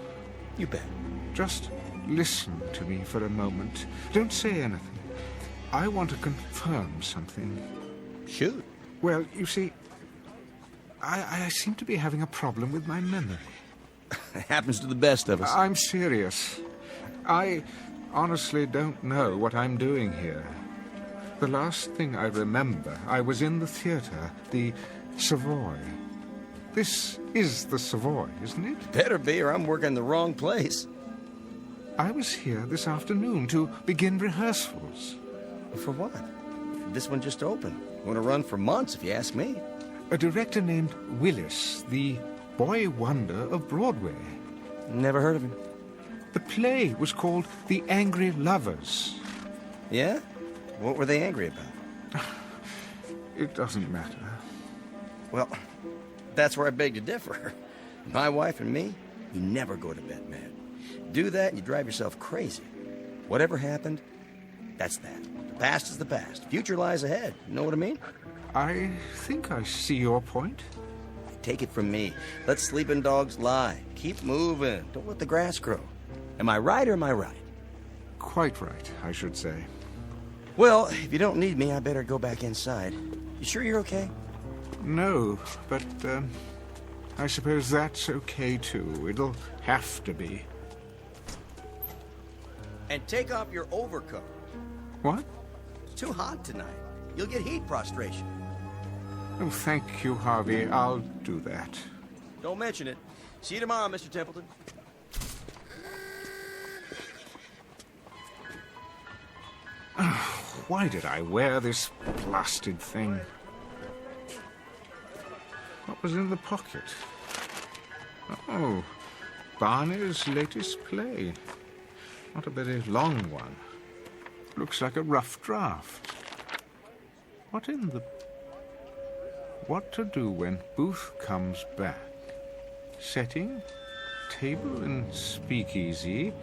You bet. Just listen to me for a moment. Don't say anything. I want to confirm something. Shoot. Well, you see, I seem to be having a problem with my memory. It happens to the best of us. I'm serious. I honestly don't know what I'm doing here. The last thing I remember, I was in the theater, the Savoy. This is the Savoy, isn't it? Better be, or I'm working the wrong place. I was here this afternoon to begin rehearsals. For what? This one just opened. Going to run for months, if you ask me. a director named Willis, the boy wonder of Broadway. Never heard of him. The play was called The Angry Lovers. Yeah? What were they angry about? It doesn't matter. Well, that's where I beg to differ. My wife and me, we never go to bed mad. Do that and you drive yourself crazy. Whatever happened, that's that. The past is the past. Future lies ahead. You know what I mean? I think I see your point. Take it from me. Let sleeping dogs lie. Keep moving. Don't let the grass grow. Am I right or am I right? Quite right, I should say. Well, if you don't need me, I better go back inside. You sure you're okay? No, but I suppose that's okay too. It'll have to be. And take off your overcoat. What? It's too hot tonight. You'll get heat prostration. Oh, thank you, Harvey. I'll do that. Don't mention it. See you tomorrow, Mr. Templeton. Why did I wear this blasted thing? What was in the pocket? Oh, Barney's latest play. Not a very long one. Looks like a rough draft. What in the... What to do when Booth comes back? Setting, table and speakeasy.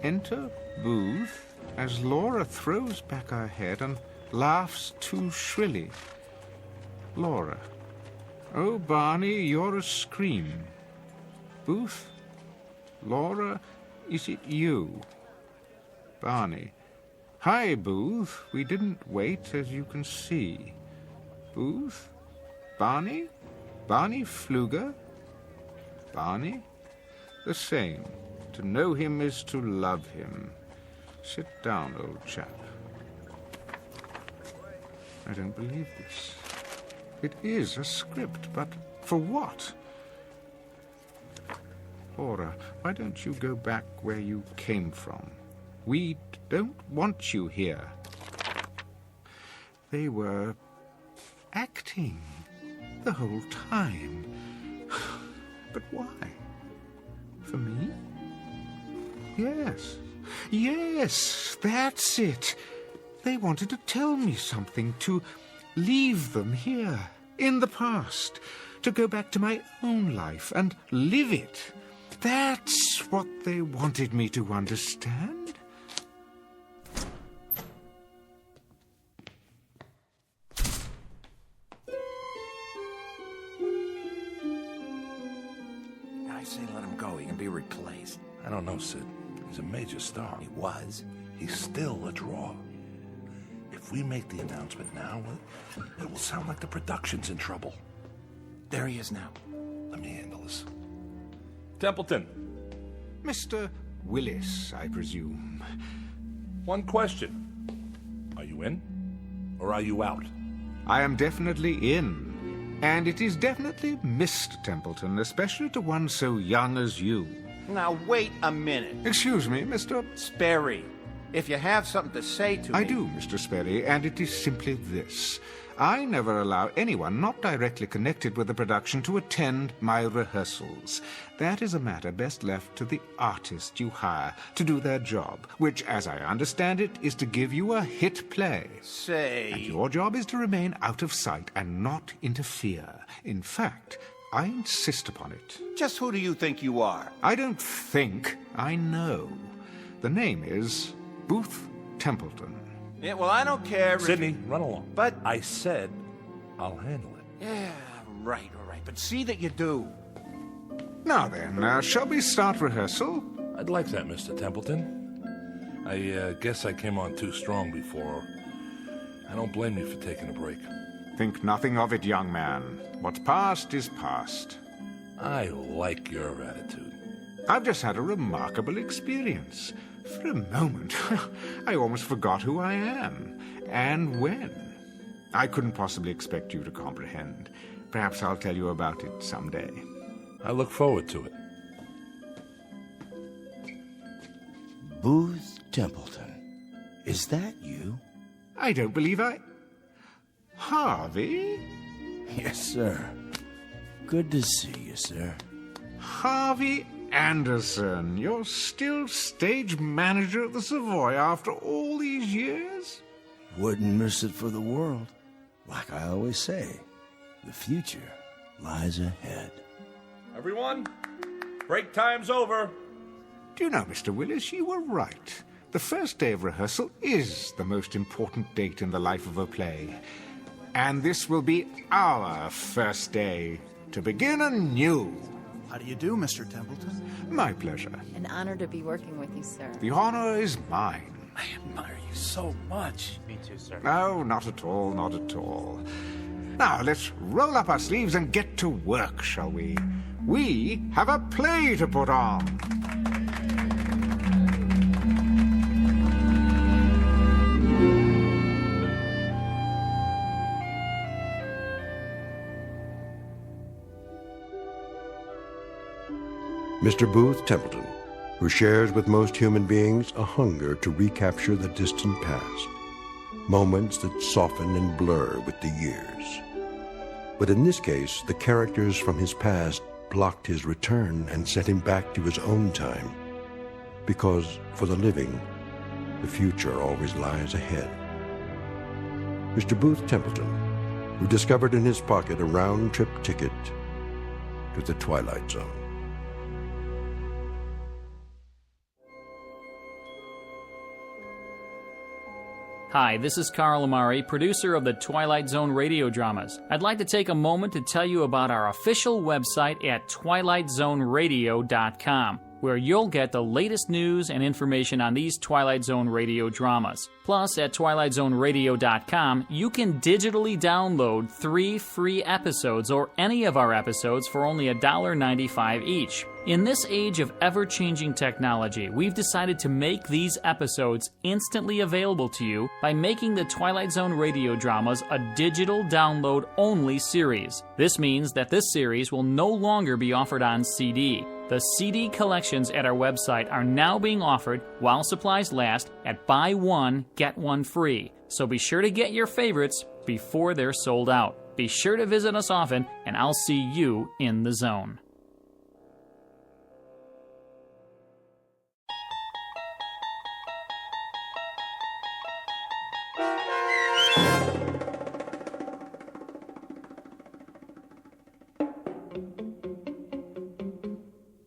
Enter Booth as Laura throws back her head and laughs too shrilly. Laura. Oh, Barney, you're a scream. Booth? Laura, is it you? Barney. Hi, Booth. We didn't wait, as you can see. Booth? Barney? Barney Pfluger? Barney? The same. To know him is to love him. Sit down, old chap. I don't believe this. It is a script, but for what? Laura, why don't you go back where you came from? We don't want you here. They were acting the whole time. But why? For me? Yes. Yes, that's it. They wanted to tell me something, to leave them here, in the past, to go back to my own life and live it. That's what they wanted me to understand. I say let him go. He can be replaced. I don't know, Sid. He's a major star. He was. He's still a draw. If we make the announcement now, it will sound like the production's in trouble. There he is now. Let me handle this. Templeton. Mr. Willis, I presume. One question. Are you in? Or are you out? I am definitely in. And it is definitely Mr. Templeton, especially to one so young as you. Now, wait a minute. Excuse me, Mr. Sperry. If you have something to say to me... I do, Mr. Sperry, and it is simply this. I never allow anyone not directly connected with the production to attend my rehearsals. That is a matter best left to the artist you hire to do their job, which, as I understand it, is to give you a hit play. Say... And your job is to remain out of sight and not interfere. In fact, I insist upon it. Just who do you think you are? I don't think, I know. The name is Booth Templeton. Yeah, well, I don't care. Sidney, run along. But... I said I'll handle it. Yeah, right, all right. But see that you do. Now then, shall we start rehearsal? I'd like that, Mr. Templeton. I guess I came on too strong before. I don't blame you for taking a break. Think nothing of it, young man. What's past is past. I like your attitude. I've just had a remarkable experience. For a moment, I almost forgot who I am, and when. I couldn't possibly expect you to comprehend. Perhaps I'll tell you about it someday. I look forward to it. Booth Templeton. Is that you? I don't believe I... Harvey? Yes, sir. Good to see you, sir. Harvey Anderson, you're still stage manager at the Savoy after all these years? Wouldn't miss it for the world. Like I always say, the future lies ahead. Everyone, break time's over. Do you know, Mr. Willis, you were right. The first day of rehearsal is the most important date in the life of a play. And this will be our first day to begin anew. How do you do, Mr. Templeton? My pleasure. An honor to be working with you, sir. The honor is mine. I admire you so much. Me too, sir. No, not at all, not at all. Now, let's roll up our sleeves and get to work, shall we? We have a play to put on. Mr. Booth Templeton, who shares with most human beings a hunger to recapture the distant past, moments that soften and blur with the years. But in this case, the characters from his past blocked his return and sent him back to his own time, because for the living, the future always lies ahead. Mr. Booth Templeton, who discovered in his pocket a round-trip ticket to the Twilight Zone. Hi, this is Carl Amari, producer of the Twilight Zone radio dramas. I'd like to take a moment to tell you about our official website at twilightzoneradio.com, where you'll get the latest news and information on these Twilight Zone radio dramas. Plus, at twilightzoneradio.com, you can digitally download 3 free episodes or any of our episodes for only $1.95 each. In this age of ever-changing technology, we've decided to make these episodes instantly available to you by making the Twilight Zone radio dramas a digital download-only series. This means that this series will no longer be offered on CD. The CD collections at our website are now being offered, while supplies last, at buy one, get one free. So be sure to get your favorites before they're sold out. Be sure to visit us often, and I'll see you in the zone.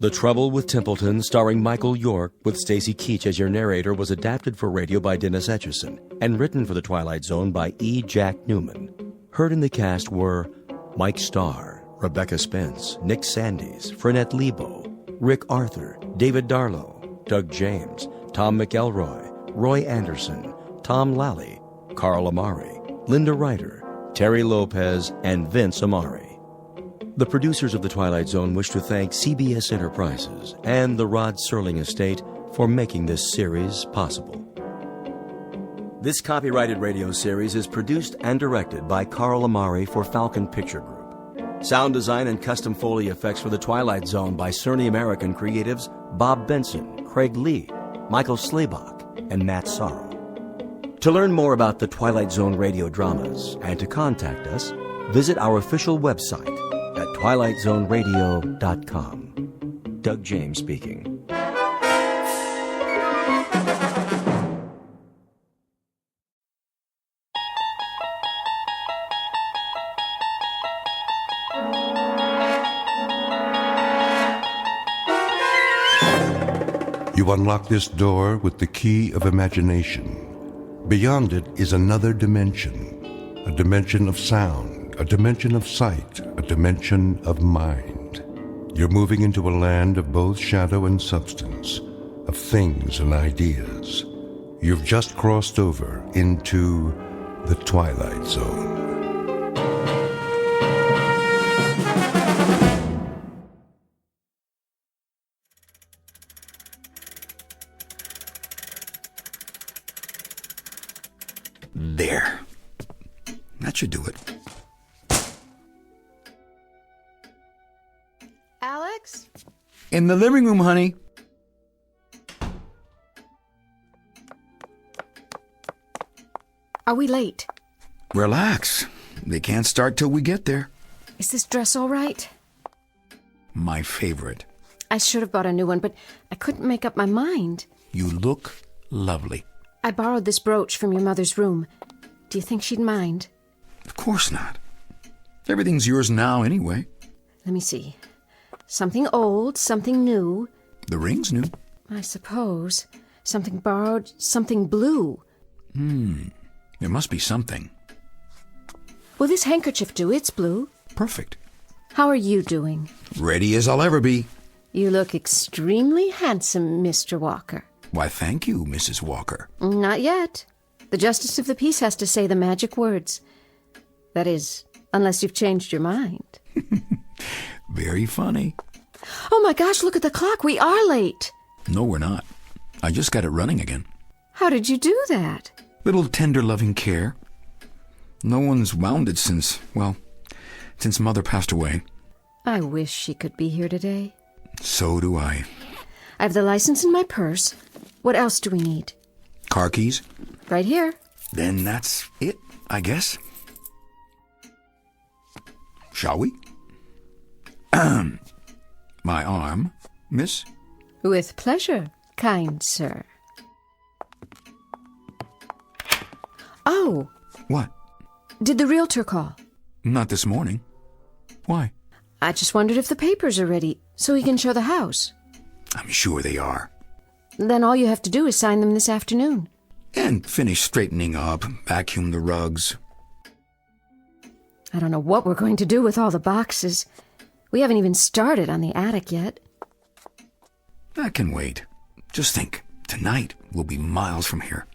The Trouble with Templeton, starring Michael York, with Stacy Keach as your narrator, was adapted for radio by Dennis Etchison and written for The Twilight Zone by E. Jack Newman. Heard in the cast were Mike Starr, Rebecca Spence, Nick Sandys, Frenette Lebo, Rick Arthur, David Darlow, Doug James, Tom McElroy, Roy Anderson, Tom Lally, Carl Amari, Linda Ryder, Terry Lopez, and Vince Amari. The producers of The Twilight Zone wish to thank CBS Enterprises and the Rod Serling Estate for making this series possible. This copyrighted radio series is produced and directed by Carl Amari for Falcon Picture Group. Sound design and custom Foley effects for The Twilight Zone by Cerny American creatives Bob Benson, Craig Lee, Michael Slaybach, and Matt Sorrow. To learn more about the Twilight Zone radio dramas and to contact us, visit our official website at twilightzoneradio.com. Doug James speaking. You unlock this door with the key of imagination. Beyond it is another dimension, a dimension of sound, a dimension of sight, a dimension of mind. You're moving into a land of both shadow and substance, of things and ideas. You've just crossed over into the Twilight Zone. There. That should do it. Alex? In the living room, honey. Are we late? Relax. They can't start till we get there. Is this dress all right? My favorite. I should have bought a new one, but I couldn't make up my mind. You look lovely. I borrowed this brooch from your mother's room. Do you think she'd mind? Of course not. Everything's yours now anyway. Let me see. Something old, something new. The ring's new. I suppose. Something borrowed, something blue. There must be something. Will this handkerchief do? It's blue. Perfect. How are you doing? Ready as I'll ever be. You look extremely handsome, Mr. Walker. Why, thank you, Mrs. Walker. Not yet. The Justice of the Peace has to say the magic words. That is, unless you've changed your mind. Very funny. Oh my gosh, look at the clock. We are late. No, we're not. I just got it running again. How did you do that? Little tender loving care. No one's wound it since Mother passed away. I wish she could be here today. So do I. I have the license in my purse. What else do we need? Car keys? Right here. Then that's it, I guess. Shall we? My arm, miss? With pleasure, kind sir. Oh! What? Did the realtor call? Not this morning. Why? I just wondered if the papers are ready, so he can show the house. I'm sure they are. Then all you have to do is sign them this afternoon. And finish straightening up, vacuum the rugs. I don't know what we're going to do with all the boxes. We haven't even started on the attic yet. That can wait. Just think, tonight we'll be miles from here.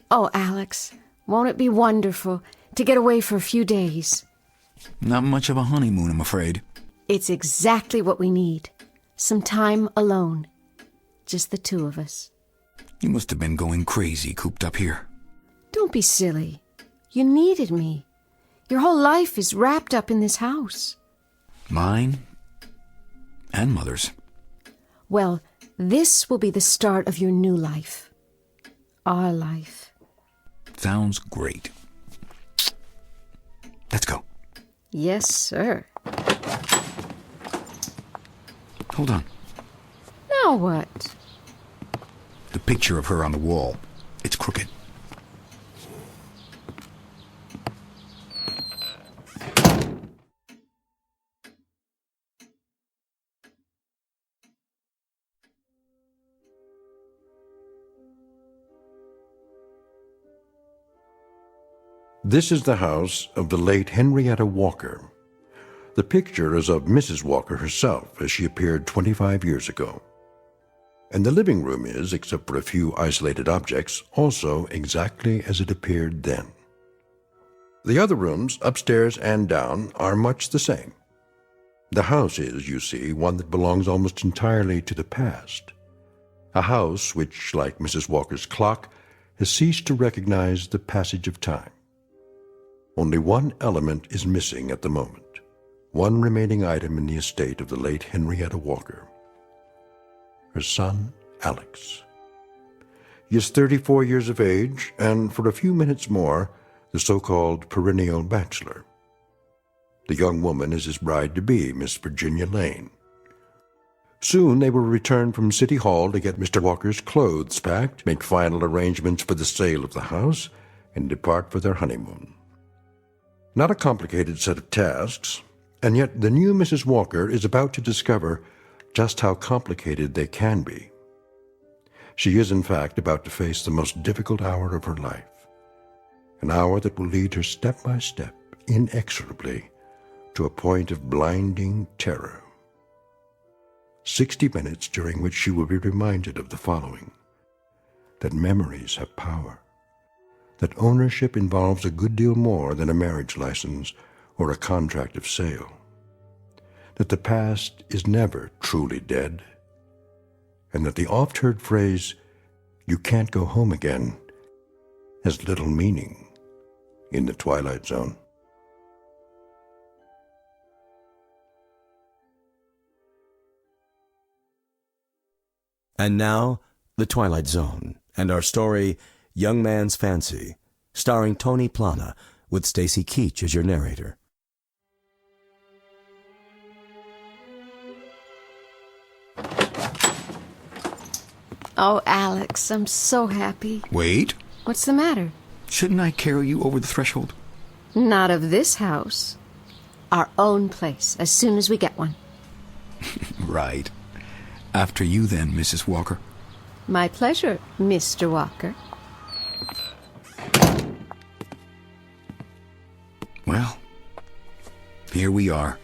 Oh, Alex, won't it be wonderful to get away for a few days? Not much of a honeymoon, I'm afraid. It's exactly what we need. Some time alone. Just the two of us. You must have been going crazy cooped up here. Don't be silly. You needed me. Your whole life is wrapped up in this house. Mine and Mother's. Well, this will be the start of your new life. Our life. Sounds great. Let's go. Yes, sir. Hold on. Now what? The picture of her on the wall. It's crooked. This is the house of the late Henrietta Walker. The picture is of Mrs. Walker herself as she appeared 25 years ago. And the living room is, except for a few isolated objects, also exactly as it appeared then. The other rooms, upstairs and down, are much the same. The house is, you see, one that belongs almost entirely to the past. A house which, like Mrs. Walker's clock, has ceased to recognize the passage of time. Only one element is missing at the moment, one remaining item in the estate of the late Henrietta Walker. Her son, Alex. He is 34 years of age, and for a few minutes more, the so-called perennial bachelor. The young woman is his bride-to-be, Miss Virginia Lane. Soon they will return from City Hall to get Mr. Walker's clothes packed, make final arrangements for the sale of the house, and depart for their honeymoon. Not a complicated set of tasks, and yet the new Mrs. Walker is about to discover just how complicated they can be. She is, in fact, about to face the most difficult hour of her life, an hour that will lead her step by step, inexorably, to a point of blinding terror. 60 minutes during which she will be reminded of the following: that memories have power, that ownership involves a good deal more than a marriage license or a contract of sale, that the past is never truly dead, and that the oft-heard phrase, "you can't go home again," has little meaning in the Twilight Zone. And now, The Twilight Zone, and our story, Young Man's Fancy, starring Tony Plana, with Stacy Keach as your narrator. Oh, Alex, I'm so happy. Wait. What's the matter? Shouldn't I carry you over the threshold? Not of this house. Our own place, as soon as we get one. Right. After you then, Mrs. Walker. My pleasure, Mr. Walker. Well, here we are.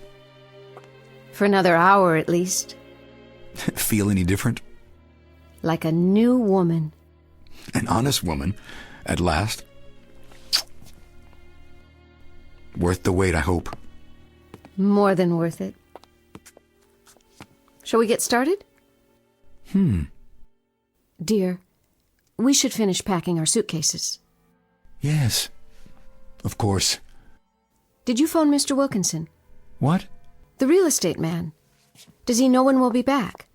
For another hour at least. Feel any different? Like a new woman. An honest woman, at last. Worth the wait, I hope. More than worth it. Shall we get started? Dear, we should finish packing our suitcases. Yes, of course. Did you phone Mr. Wilkinson? What? The real estate man. Does he know when we'll be back?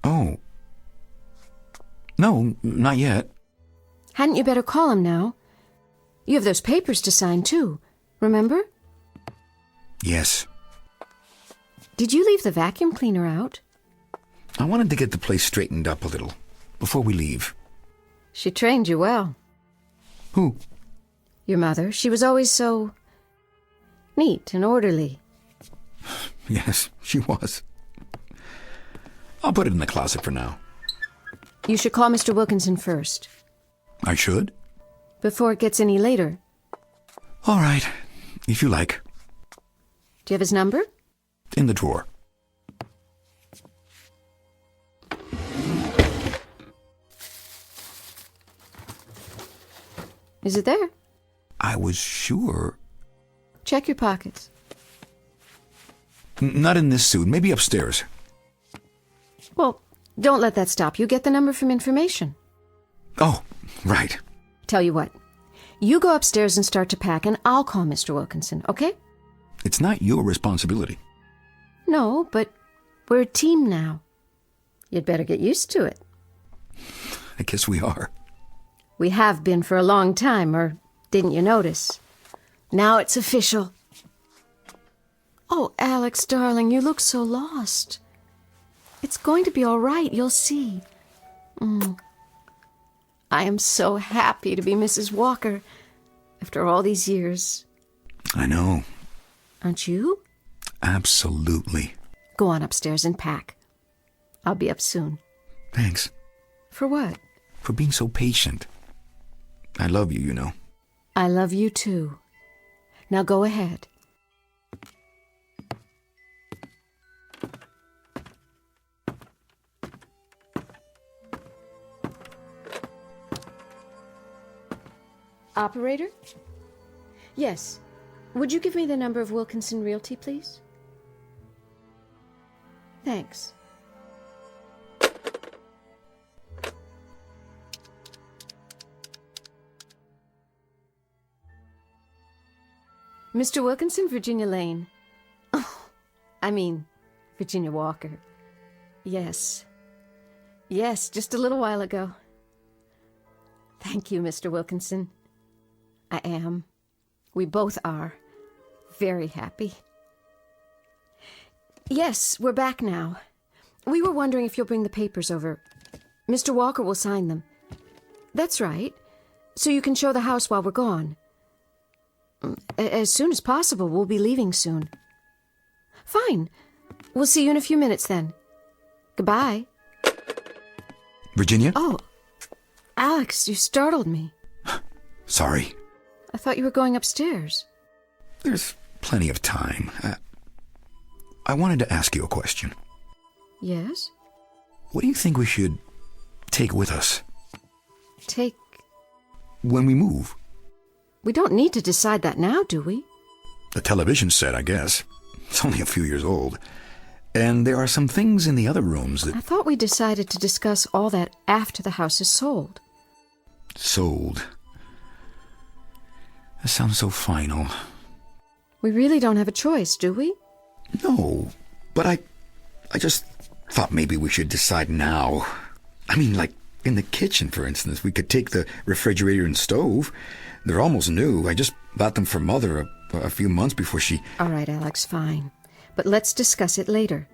Oh. No, not yet. Hadn't you better call him now? You have those papers to sign, too. Remember? Yes. Did you leave the vacuum cleaner out? I wanted to get the place straightened up a little before we leave. She trained you well. Who? Your mother. She was always so neat and orderly. Yes, she was. I'll put it in the closet for now. You should call Mr. Wilkinson first. I should? Before it gets any later. All right, if you like. Do you have his number? In the drawer. Is it there? I was sure. Check your pockets. Not in this suit. Maybe upstairs. Well, don't let that stop you. Get the number from information. Oh, right. Tell you what. You go upstairs and start to pack, and I'll call Mr. Wilkinson, okay? It's not your responsibility. No, but we're a team now. You'd better get used to it. I guess we are. We have been for a long time, or didn't you notice? Now it's official. Oh, Alex, darling, you look so lost. It's going to be all right, you'll see. I am so happy to be Mrs. Walker after all these years. I know. Aren't you? Absolutely. Go on upstairs and pack. I'll be up soon. Thanks. For what? For being so patient. I love you, you know. I love you too. Now go ahead. Operator? Yes. Would you give me the number of Wilkinson Realty, please? Thanks. Mr. Wilkinson, Virginia Lane. Oh, I mean, Virginia Walker. Yes. Yes, just a little while ago. Thank you, Mr. Wilkinson. I am. We both are. Very happy. Yes, we're back now. We were wondering if you'll bring the papers over. Mr. Walker will sign them. That's right. So you can show the house while we're gone. As soon as possible. We'll be leaving soon. Fine. We'll see you in a few minutes then. Goodbye. Virginia? Oh, Alex, you startled me. Sorry. I thought you were going upstairs. There's plenty of time. I wanted to ask you a question. Yes? What do you think we should take with us? Take... When we move? We don't need to decide that now, do we? The television set, I guess. It's only a few years old. And there are some things in the other rooms that... I thought we decided to discuss all that after the house is sold. Sold. That sounds so final. We really don't have a choice, do we? No, but I just thought maybe we should decide now. I mean, like in the kitchen, for instance, we could take the refrigerator and stove. They're almost new. I just Bought them for Mother a few months before she... All right, Alex, fine. But let's discuss it later.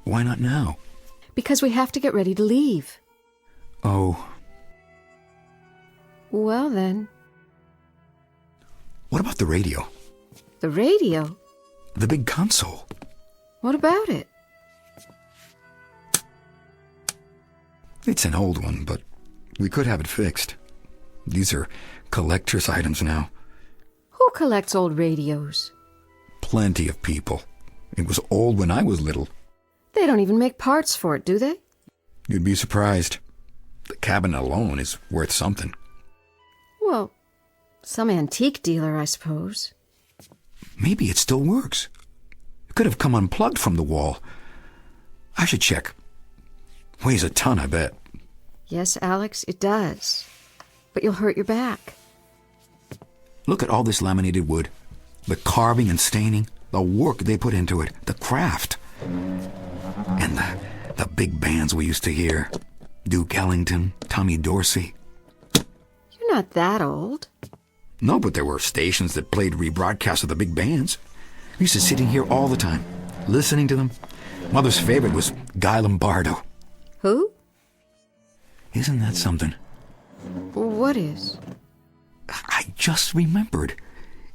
Why not now? Because we have to get ready to leave. Oh. Well, then. What about the radio? The radio? The big console. What about it? It's an old one, but we could have it fixed. These are collector's items now. Who collects old radios? Plenty of people. It was old when I was little. They don't even make parts for it, do they? You'd be surprised. The cabinet alone is worth something. Well, some antique dealer, I suppose. Maybe it still works. It could have come unplugged from the wall. I should check. Weighs a ton, I bet. Yes, Alex, it does. But you'll hurt your back. Look at all this laminated wood. The carving and staining, the work they put into it, the craft. And the big bands we used to hear. Duke Ellington, Tommy Dorsey. You're not that old. No, but there were stations that played rebroadcasts of the big bands. We used to sit in here all the time, listening to them. Mother's favorite was Guy Lombardo. Who? Isn't that something? What is? I just remembered.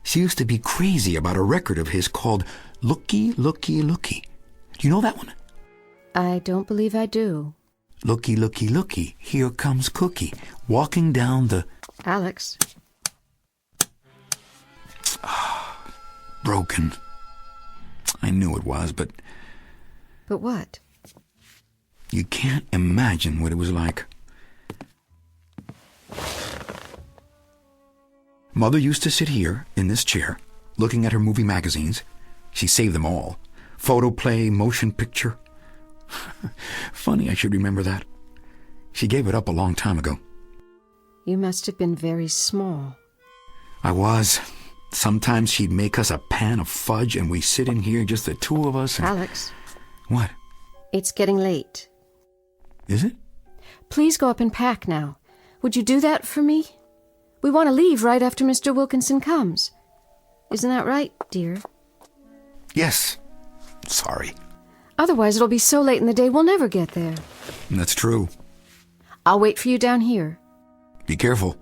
She used to be crazy about a record of his called Looky, Looky, Looky. Do you know that one? I don't believe I do. Looky, looky, looky, here comes Cookie, walking down the... Alex. Broken. I knew it was, but... But what? You can't imagine what it was like. Mother used to sit here, in this chair, looking at her movie magazines. She saved them all. Photoplay, motion picture. Funny I should remember that. She gave it up a long time ago. You must have been very small. I was. Sometimes she'd make us a pan of fudge and we sit in here, just the two of us. And... Alex. What? It's getting late. Is it? Please go up and pack now. Would you do that for me? We want to leave right after Mr. Wilkinson comes. Isn't that right, dear? Yes. Sorry. Otherwise it'll be so late in the day we'll never get there. That's true. I'll wait for you down here. Be careful.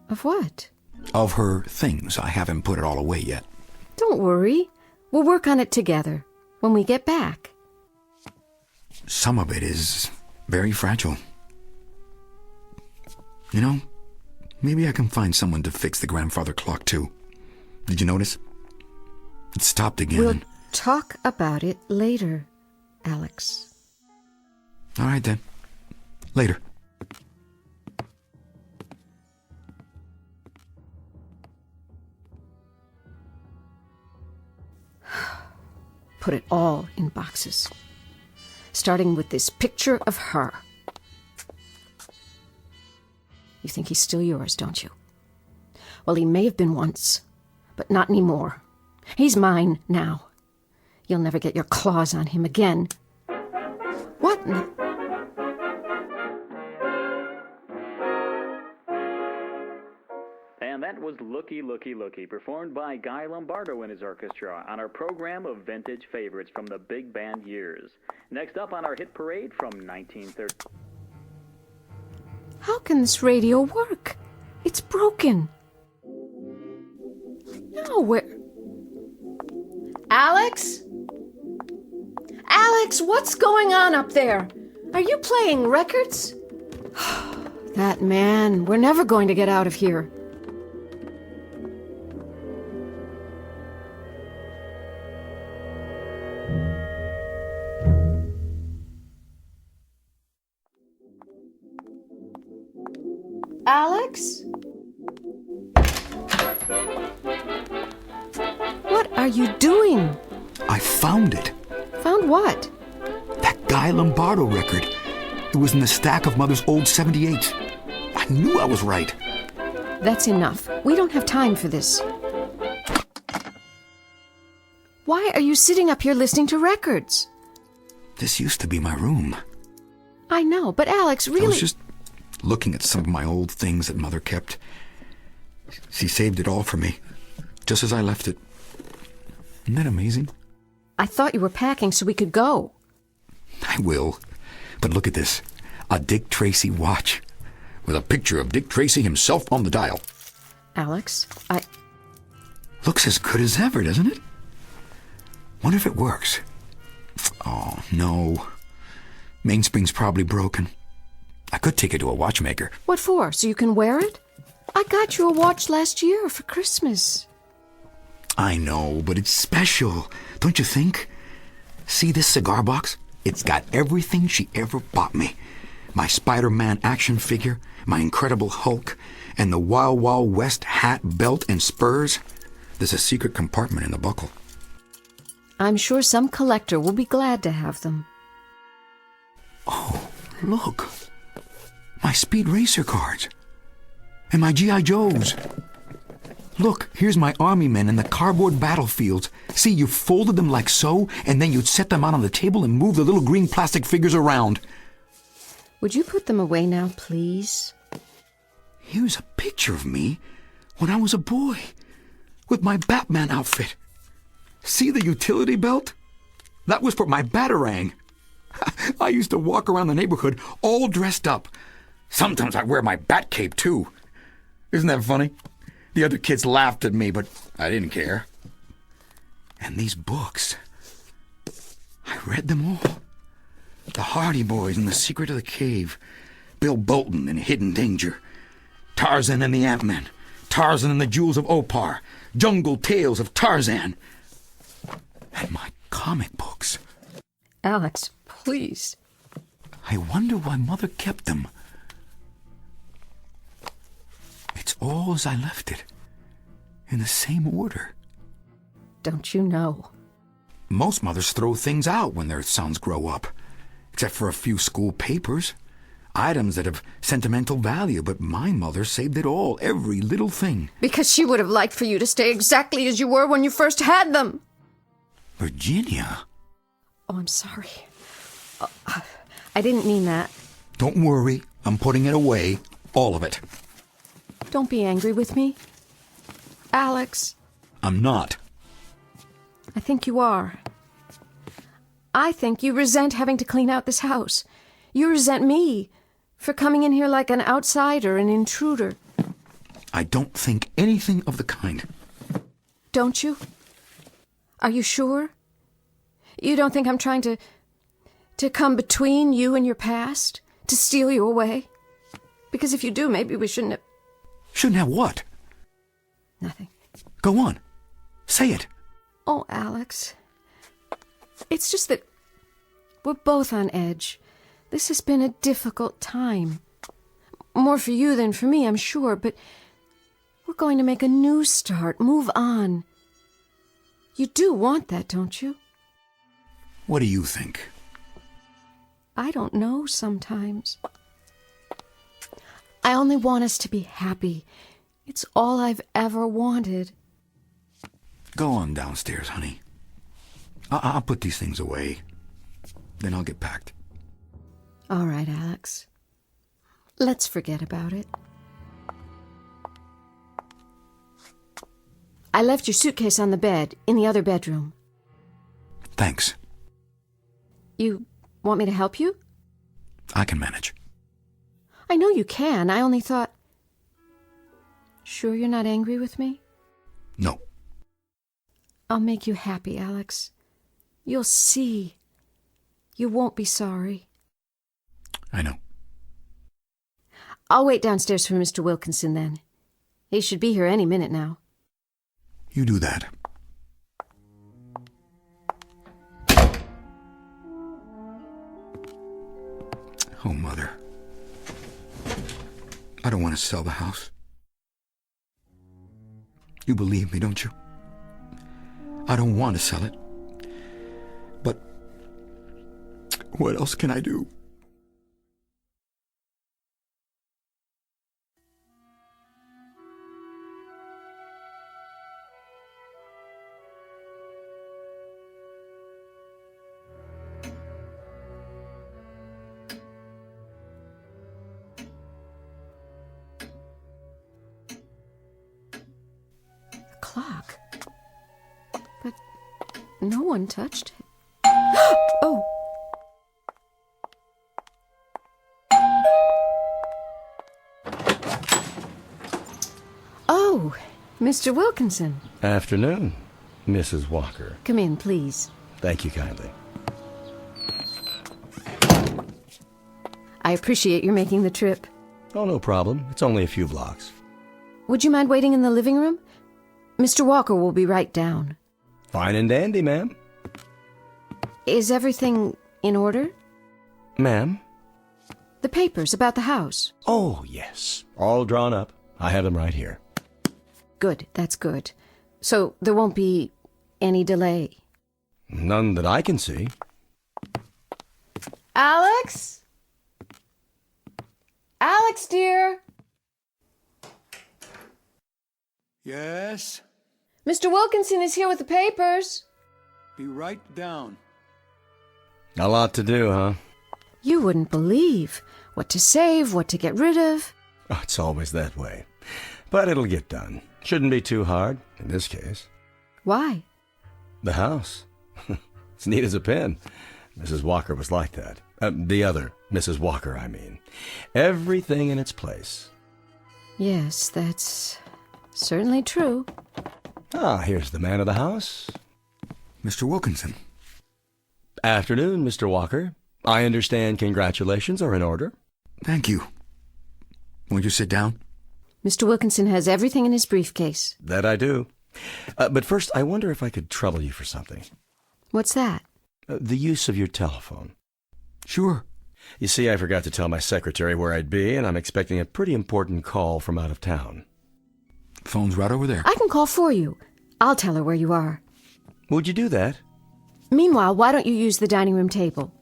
Of what? Of her things. I haven't put it all away yet. Don't worry. We'll work on it together when we get back. Some of it is very fragile. You know, maybe I can find someone to fix the grandfather clock too. Did you notice? It stopped again. We'll talk about it later, Alex. All right then. Later. Put it all in boxes. Starting with this picture of her. You think he's still yours, don't you? Well, he may have been once, but not anymore. He's mine now. You'll never get your claws on him again. What in the... And that was Looky, Looky, Looky, performed by Guy Lombardo and his orchestra on our program of vintage favorites from the big band years. Next up on our hit parade from 1930. How can this radio work? It's broken. No, where... Alex? Alex, what's going on up there? Are you playing records? That man, we're never going to get out of here. Alex? What are you doing? I found it. Found what? That Guy Lombardo record. It was in the stack of Mother's old 78s. I knew I was right. That's enough. We don't have time for this. Why are you sitting up here listening to records? This used to be my room. I know, but Alex, really... I was just looking at some of my old things that Mother kept. She saved it all for me. just as I left it. Isn't that amazing? I thought you were packing so we could go. I will. But look at this. A Dick Tracy watch. With a picture of Dick Tracy himself on the dial. Alex, Looks as good as ever, doesn't it? Wonder if it works. Oh, no. Mainspring's probably broken. I could take it to a watchmaker. What for? So you can wear it? I got you a watch last year for Christmas. I know, but it's special, don't you think? See this cigar box? It's got everything she ever bought me. My Spider-Man action figure, my Incredible Hulk, and the Wild Wild West hat, belt, and spurs. There's a secret compartment in the buckle. I'm sure some collector will be glad to have them. Oh, look. My Speed Racer cards. And my G.I. Joes. Look, here's my army men in the cardboard battlefields. See, you folded them like so, and then you'd set them out on the table and move the little green plastic figures around. Would you put them away now, please? Here's a picture of me when I was a boy, with my Batman outfit. See the utility belt? That was for my Batarang. I used to walk around the neighborhood all dressed up. Sometimes I'd wear my bat cape, too. Isn't that funny? The other kids laughed at me, but I didn't care. And these books, I read them all. The Hardy Boys and the Secret of the Cave, Bill Bolton and Hidden Danger, Tarzan and the Ant-Man, Tarzan and the Jewels of Opar, Jungle Tales of Tarzan, and my comic books. Alex, please. I wonder why Mother kept them. It's all as I left it, in the same order. Don't you know? Most mothers throw things out when their sons grow up, except for a few school papers, items that have sentimental value, but my mother saved it all, every little thing. Because she would have liked for you to stay exactly as you were when you first had them. Virginia? Oh, I'm sorry. I didn't mean that. Don't worry, I'm putting it away, all of it. Don't be angry with me. Alex. I'm not. I think you are. I think you resent having to clean out this house. You resent me for coming in here like an outsider, an intruder. I don't think anything of the kind. Don't you? Are you sure? You don't think I'm trying to come between you and your past? To steal you away? Because if you do, maybe we shouldn't have... Shouldn't have what? Nothing. Go on. Say it. Oh, Alex. It's just that we're both on edge. This has been a difficult time. More for you than for me, I'm sure, but we're going to make a new start, move on. You do want that, don't you? What do you think? I don't know sometimes. I only want us to be happy. It's all I've ever wanted. Go on downstairs, honey. I'll put these things away. Then I'll get packed. All right, Alex. Let's forget about it. I left your suitcase on the bed in the other bedroom. Thanks. You want me to help you? I can manage. I know you can. I only thought... Sure you're not angry with me? No. I'll make you happy, Alex. You'll see. You won't be sorry. I know. I'll wait downstairs for Mr. Wilkinson then. He should be here any minute now. You do that. Oh, Mother. I don't want to sell the house. You believe me, don't you? I don't want to sell it. But what else can I do? clock. But no one touched it. Oh! Oh, Mr. Wilkinson. Afternoon, Mrs. Walker. Come in, please. Thank you kindly. I appreciate your making the trip. Oh, no problem. It's only a few blocks. Would you mind waiting in the living room? Mr. Walker will be right down. Fine and dandy, ma'am. Is everything in order? Ma'am? The papers about the house. Oh, yes. All drawn up. I have them right here. Good, that's good. So there won't be any delay. None that I can see. Alex? Alex, dear? Yes? Mr. Wilkinson is here with the papers. Be right down. A lot to do, huh? You wouldn't believe what to save, what to get rid of. Oh, it's always that way. But it'll get done. Shouldn't be too hard, in this case. Why? The house. It's neat as a pin. Mrs. Walker was like that. The other Mrs. Walker, I mean. Everything in its place. Yes, that's certainly true. Ah, here's the man of the house. Mr. Wilkinson. Afternoon, Mr. Walker. I understand congratulations are in order. Thank you. Won't you sit down? Mr. Wilkinson has everything in his briefcase. That I do. But first, I wonder if I could trouble you for something. What's that? The use of your telephone. Sure. You see, I forgot to tell my secretary where I'd be, and I'm expecting a pretty important call from out of town. Phone's right over there. I can call for you. I'll tell her where you are. Would you do that? Meanwhile, why don't you use the dining room table?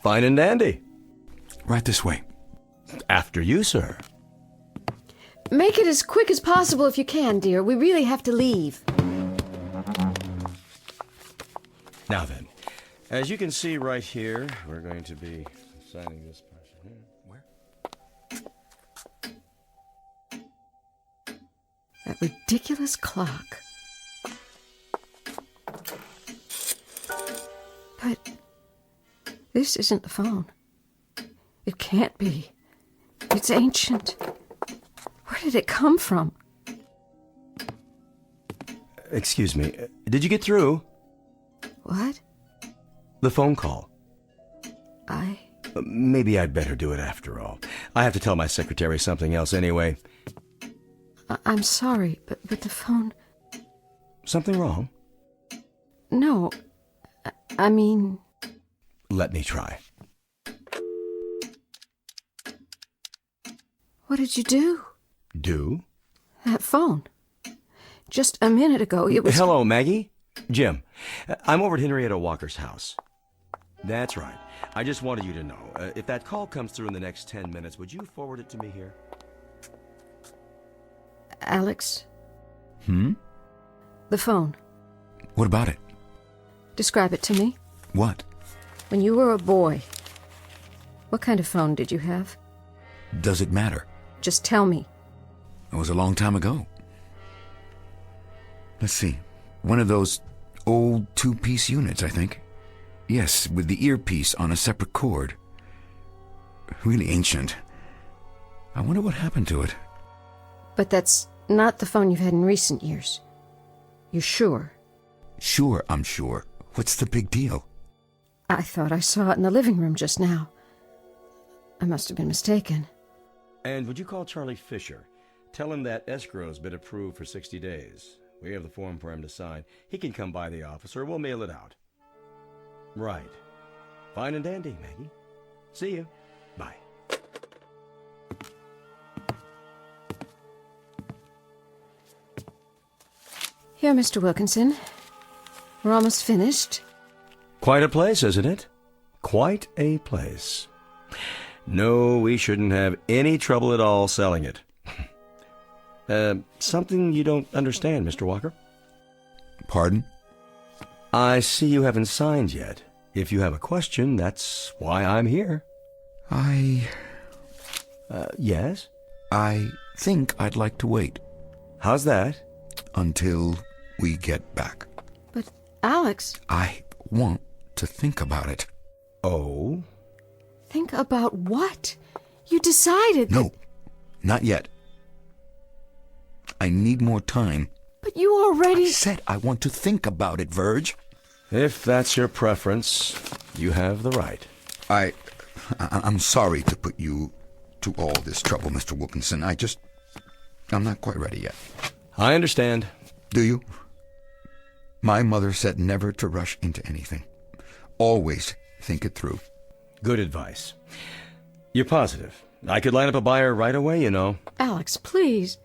Fine and dandy. Right this way. After you, sir. Make it as quick as possible if you can, dear. We really have to leave. Now then, as you can see right here, we're going to be signing this person here. Where? That ridiculous clock. But this isn't the phone. It can't be. It's ancient. Where did it come from? Excuse me, did you get through? What? The phone call. I... Maybe I'd better do it after all. I have to tell my secretary something else anyway. I'm sorry, but the phone... Something wrong? No. I mean... Let me try. What did you do? Do? That phone. Just a minute ago, it was... Hello, Maggie? Jim. I'm over at Henrietta Walker's house. That's right. I just wanted you to know. If that call comes through in the next 10 minutes, would you forward it to me here? Alex? Hmm? The phone. What about it? Describe it to me. What? When you were a boy, what kind of phone did you have? Does it matter? Just tell me. It was a long time ago. Let's see. One of those old two-piece units, I think. Yes, with the earpiece on a separate cord. Really ancient. I wonder what happened to it. But that's not the phone you've had in recent years. You're sure? Sure, I'm sure. What's the big deal? I thought I saw it in the living room just now. I must have been mistaken. And would you call Charlie Fisher? Tell him that escrow's been approved for 60 days. We have the form for him to sign. He can come by the office or we'll mail it out. Right. Fine and dandy, Maggie. See you. Bye. Here, Mr. Wilkinson. We're almost finished. Quite a place, isn't it? Quite a place. No, we shouldn't have any trouble at all selling it. Something you don't understand, Mr. Walker? Pardon? I see you haven't signed yet. If you have a question, that's why I'm here. Yes? I think I'd like to wait. How's that? until we get back. But, Alex... I want to think about it. Oh? Think about what? You decided that... No, not yet. I need more time. But you already... I said I want to think about it, Verge. If that's your preference, you have the right. I'm sorry to put you to all this trouble, Mr. Wilkinson. I'm not quite ready yet. I understand. Do you? My mother said never to rush into anything. Always think it through. Good advice. You're positive? I could line up a buyer right away, you know. Alex, please.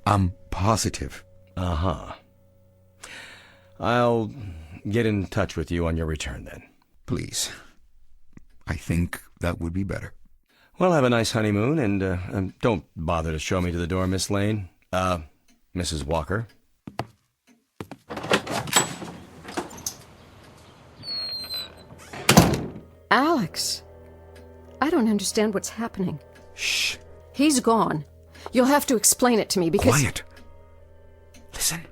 I'm positive. Uh-huh. I'll get in touch with you on your return, then. Please. I think that would be better. Well, have a nice honeymoon, and don't bother to show me to the door, Miss Lane. Mrs. Walker. Alex, I don't understand what's happening. Shh. He's gone. You'll have to explain it to me because... Quiet. Listen.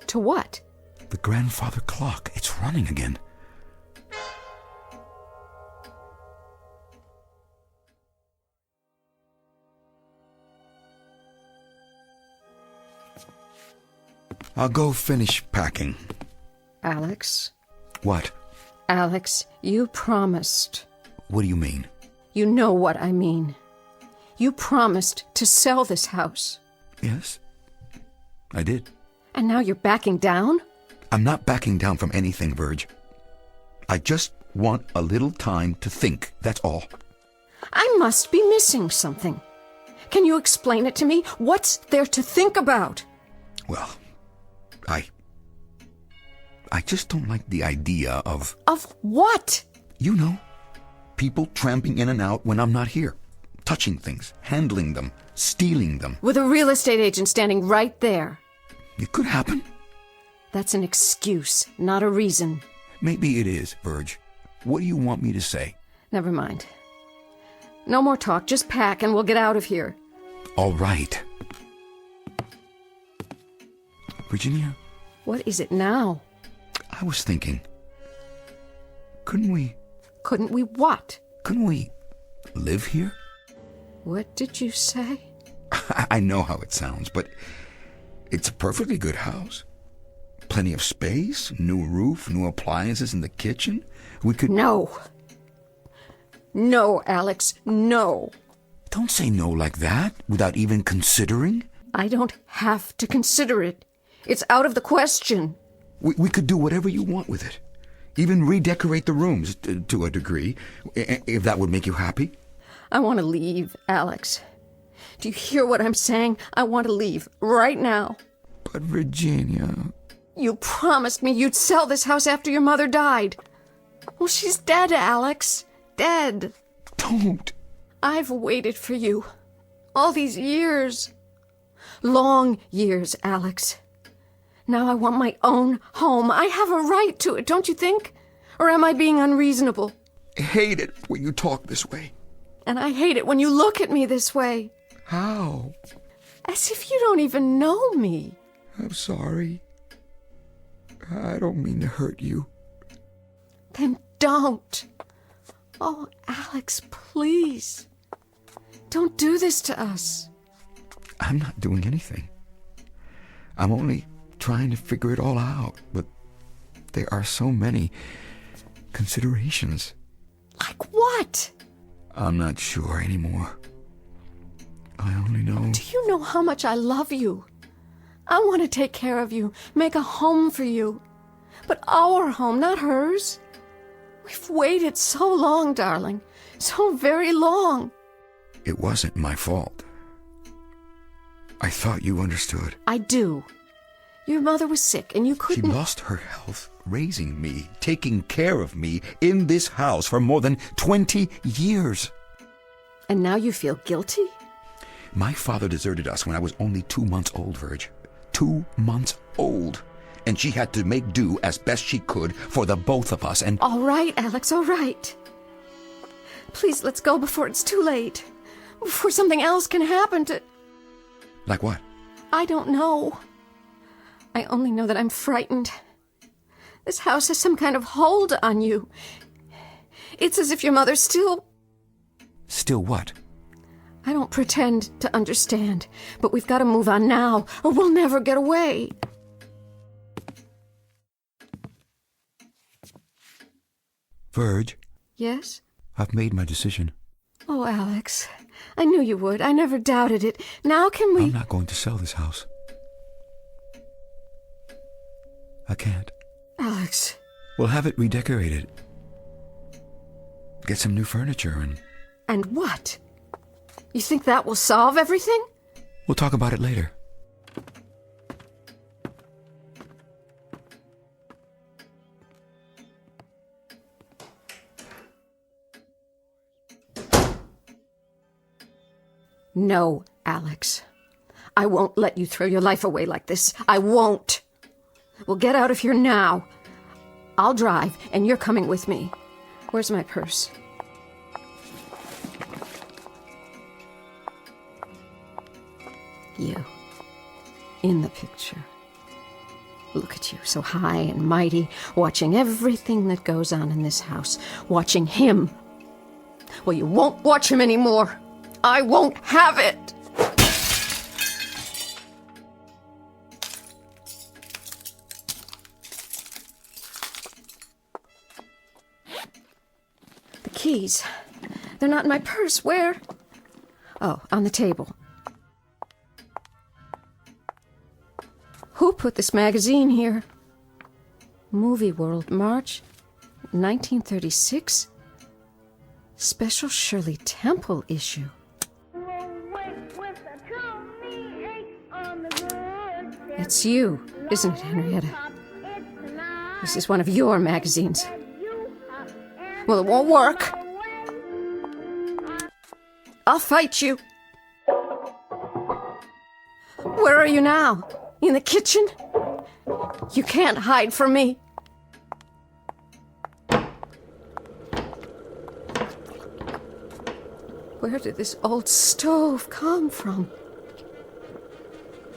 To what? The grandfather clock. It's running again. I'll go finish packing. Alex? What? Alex, you promised. What do you mean? You know what I mean. You promised to sell this house. Yes, I did. And now you're backing down? I'm not backing down from anything, Verge. I just want a little time to think, that's all. I must be missing something. Can you explain it to me? What's there to think about? Well, I just don't like the idea of... Of what? You know, people tramping in and out when I'm not here. Touching things, handling them, stealing them. With a real estate agent standing right there. It could happen. That's an excuse, not a reason. Maybe it is, Verge. What do you want me to say? Never mind. No more talk, just pack and we'll get out of here. All right. Virginia? What is it now? I was thinking, couldn't we... Couldn't we what? Couldn't we live here? What did you say? I know how it sounds, but it's a perfectly good house. Plenty of space, new roof, new appliances in the kitchen. We could... No. No, Alex, no. Don't say no like that without even considering. I don't have to consider it. It's out of the question. We could do whatever you want with it. Even redecorate the rooms to a degree, if that would make you happy. I want to leave, Alex. Do you hear what I'm saying? I want to leave right now. But Virginia... You promised me you'd sell this house after your mother died. Well, she's dead, Alex. Dead. Don't. I've waited for you. All these years. Long years, Alex. Now I want my own home. I have a right to it, don't you think? Or am I being unreasonable? I hate it when you talk this way. And I hate it when you look at me this way. How? As if you don't even know me. I'm sorry. I don't mean to hurt you. Then don't. Oh, Alex, please. Don't do this to us. I'm not doing anything. I'm only trying to figure it all out, but there are so many considerations. Like what? I'm not sure anymore. I only know... Do you know how much I love you? I want to take care of you, make a home for you. But our home, not hers. We've waited so long, darling. So very long. It wasn't my fault. I thought you understood. I do. Your mother was sick and you couldn't... She lost her health raising me, taking care of me in this house for more than 20 years. And now you feel guilty? My father deserted us when I was only 2 months old, Virg. 2 months old. And she had to make do as best she could for the both of us, and... All right, Alex, all right. Please, let's go before it's too late. Before something else can happen to... Like what? I don't know. I only know that I'm frightened. This house has some kind of hold on you. It's as if your mother still... Still what? I don't pretend to understand, but we've got to move on now, or we'll never get away. Verge, Yes? I've made my decision. Oh, Alex, I knew you would. I never doubted it. Now can we... I'm not going to sell this house. I can't. Alex. We'll have it redecorated. Get some new furniture and... And what? You think that will solve everything? We'll talk about it later. No, Alex. I won't let you throw your life away like this. I won't. We'll get out of here now. I'll drive, and you're coming with me. Where's my purse? You. In the picture. Look at you, so high and mighty, watching everything that goes on in this house. Watching him. Well, you won't watch him anymore. I won't have it! The keys. They're not in my purse. Where? Oh, on the table. Who put this magazine here? Movie World, March 1936? Special Shirley Temple issue. It's you, isn't it, Henrietta? This is one of your magazines. Well, it won't work. I'll fight you. Where are you now? In the kitchen? You can't hide from me. Where did this old stove come from?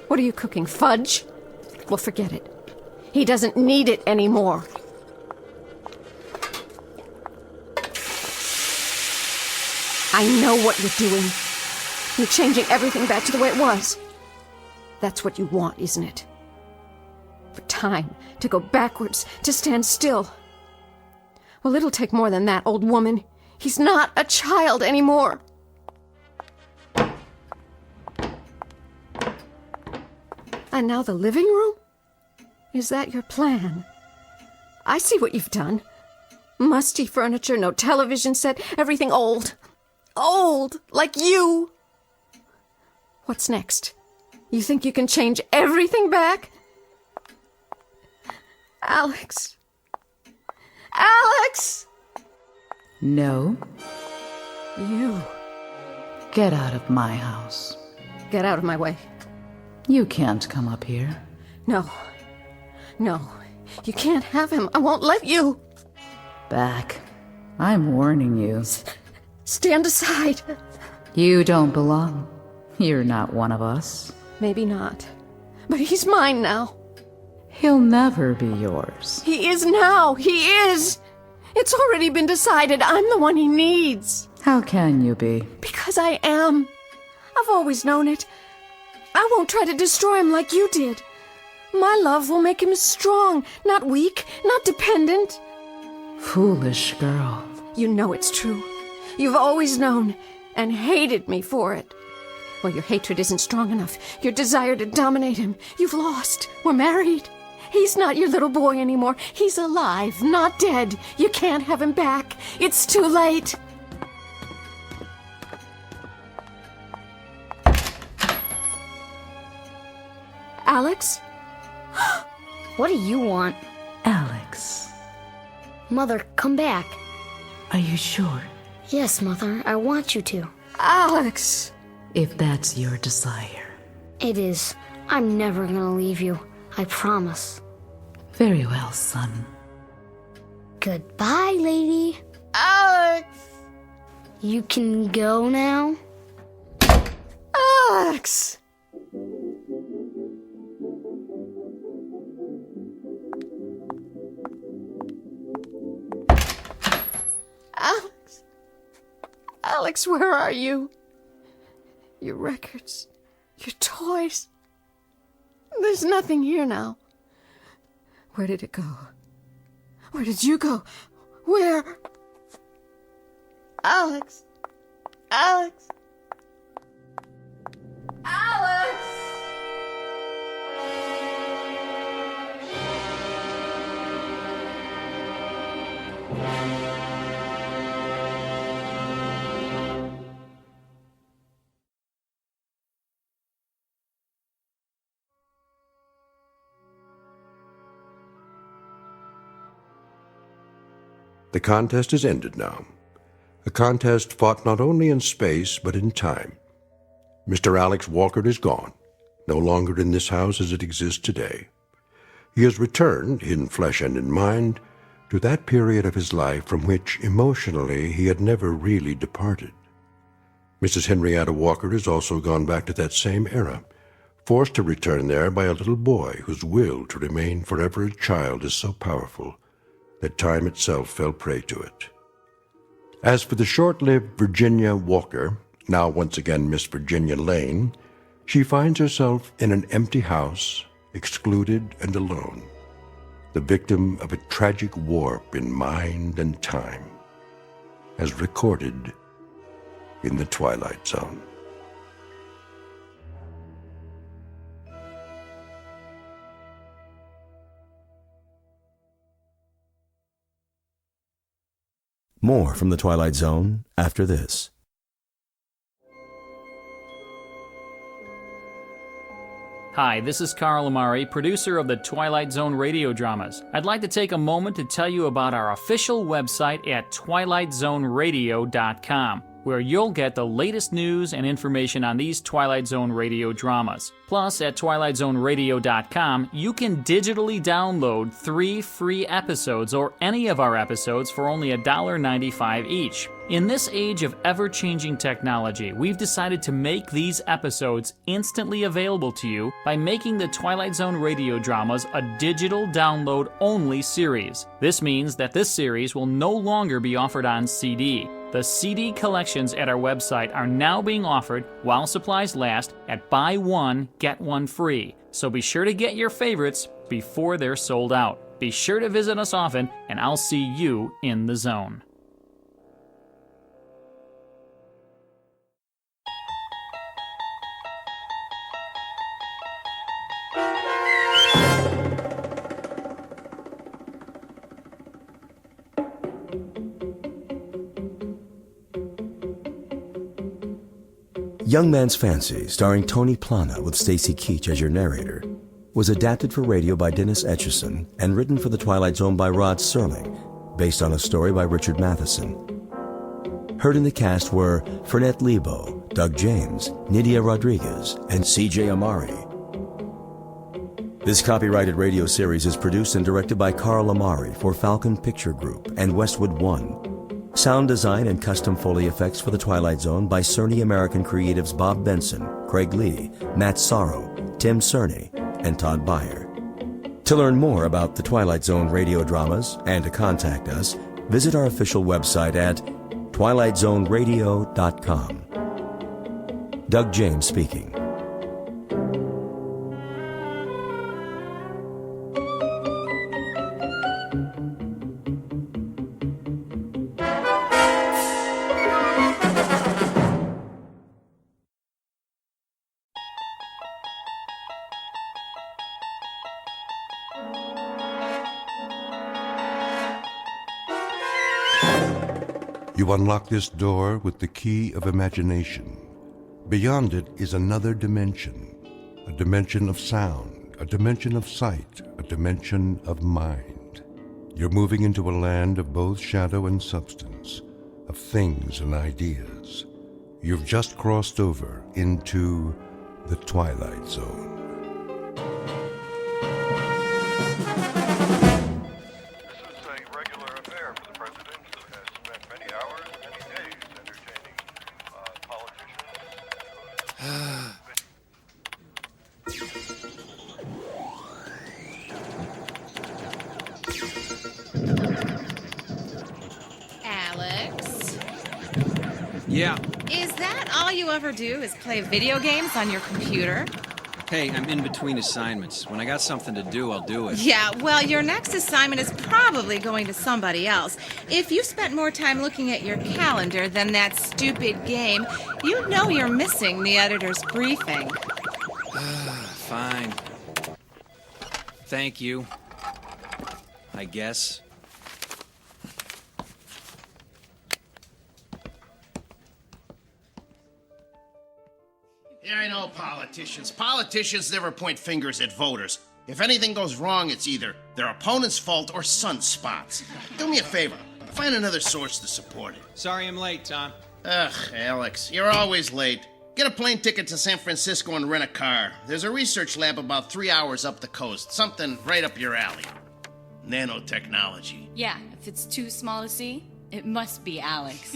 What are you cooking, fudge? Well, forget it. He doesn't need it anymore. I know what you're doing. You're changing everything back to the way it was. That's what you want, isn't it? For time to go backwards, to stand still. Well, it'll take more than that, old woman. He's not a child anymore. And now the living room? Is that your plan? I see what you've done. Musty furniture, no television set, everything old. Old, like you. What's next? You think you can change everything back? Alex. Alex! No. You. Get out of my house. Get out of my way. You can't come up here. No. No. You can't have him. I won't let you. Back. I'm warning you. Stand aside. You don't belong. You're not one of us. Maybe not. But he's mine now. He'll never be yours. He is now. He is. It's already been decided. I'm the one he needs. How can you be? Because I am. I've always known it. I won't try to destroy him like you did. My love will make him strong, not weak, not dependent. Foolish girl. You know it's true. You've always known and hated me for it. Well, your hatred isn't strong enough. Your desire to dominate him. You've lost. We're married. He's not your little boy anymore. He's alive, not dead. You can't have him back. It's too late. Alex? What do you want? Alex. Mother, come back. Are you sure? Yes, Mother, I want you to. Alex! If that's your desire. It is. I'm never gonna leave you. I promise. Very well, son. Goodbye, lady. Alex! You can go now? Alex! Alex, where are you? Your records, your toys. There's nothing here now. Where did it go? Where did you go? Where? Alex! Alex! Alex! The contest is ended now. A contest fought not only in space, but in time. Mr. Alex Walker is gone, no longer in this house as it exists today. He has returned, in flesh and in mind, to that period of his life from which, emotionally, he had never really departed. Mrs. Henrietta Walker has also gone back to that same era, forced to return there by a little boy whose will to remain forever a child is so powerful that time itself fell prey to it. As for the short-lived Virginia Walker, now once again Miss Virginia Lane, she finds herself in an empty house, excluded and alone, the victim of a tragic warp in mind and time, as recorded in the Twilight Zone. More from the Twilight Zone after this. Hi, this is Carl Amari, producer of the Twilight Zone radio dramas. I'd like to take a moment to tell you about our official website at twilightzoneradio.com, where you'll get the latest news and information on these Twilight Zone radio dramas. Plus, at twilightzoneradio.com, you can digitally download 3 free episodes or any of our episodes for only $1.95 each. In this age of ever-changing technology, we've decided to make these episodes instantly available to you by making the Twilight Zone radio dramas a digital download-only series. This means that this series will no longer be offered on CD. The CD collections at our website are now being offered, while supplies last, at buy one, get one free. So be sure to get your favorites before they're sold out. Be sure to visit us often, and I'll see you in the zone. Young Man's Fancy, starring Tony Plana with Stacy Keach as your narrator, was adapted for radio by Dennis Etchison and written for the Twilight Zone by Rod Serling, based on a story by Richard Matheson. Heard in the cast were Fernette Lebo, Doug James, Nydia Rodriguez, and C.J. Amari. This copyrighted radio series is produced and directed by Carl Amari for Falcon Picture Group and Westwood One. Sound design and custom Foley effects for The Twilight Zone by Cerny American Creatives Bob Benson, Craig Lee, Matt Sorrow, Tim Cerny, and Todd Beyer. To learn more about The Twilight Zone radio dramas and to contact us, visit our official website at twilightzoneradio.com. Doug James speaking. You unlock this door with the key of imagination. Beyond it is another dimension, a dimension of sound, a dimension of sight, a dimension of mind. You're moving into a land of both shadow and substance, of things and ideas. You've just crossed over into the Twilight Zone. Yeah. Is that all you ever do, is play video games on your computer? Hey, I'm in between assignments. When I got something to do, I'll do it. Yeah, well, your next assignment is probably going to somebody else. If you spent more time looking at your calendar than that stupid game, you know you're missing the editor's briefing. Fine. Thank you. I guess. Yeah, I know politicians. Politicians never point fingers at voters. If anything goes wrong, it's either their opponent's fault or sunspots. Do me a favor. Find another source to support it. Sorry I'm late, Tom. Ugh, Alex, you're always late. Get a plane ticket to San Francisco and rent a car. There's a research lab about 3 hours up the coast. Something right up your alley. Nanotechnology. Yeah, if it's too small to see, it must be Alex.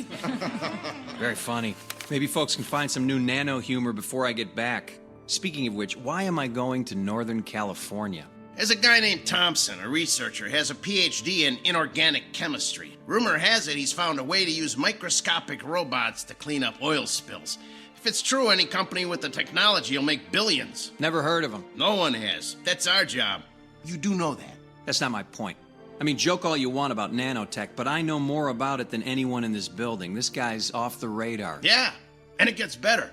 Very funny. Maybe folks can find some new nano humor before I get back. Speaking of which, why am I going to Northern California? There's a guy named Thompson, a researcher, has a PhD in inorganic chemistry. Rumor has it he's found a way to use microscopic robots to clean up oil spills. If it's true, any company with the technology will make billions. Never heard of him. No one has. That's our job. You do know that. That's not my point. I mean, joke all you want about nanotech, but I know more about it than anyone in this building. This guy's off the radar. Yeah, and it gets better.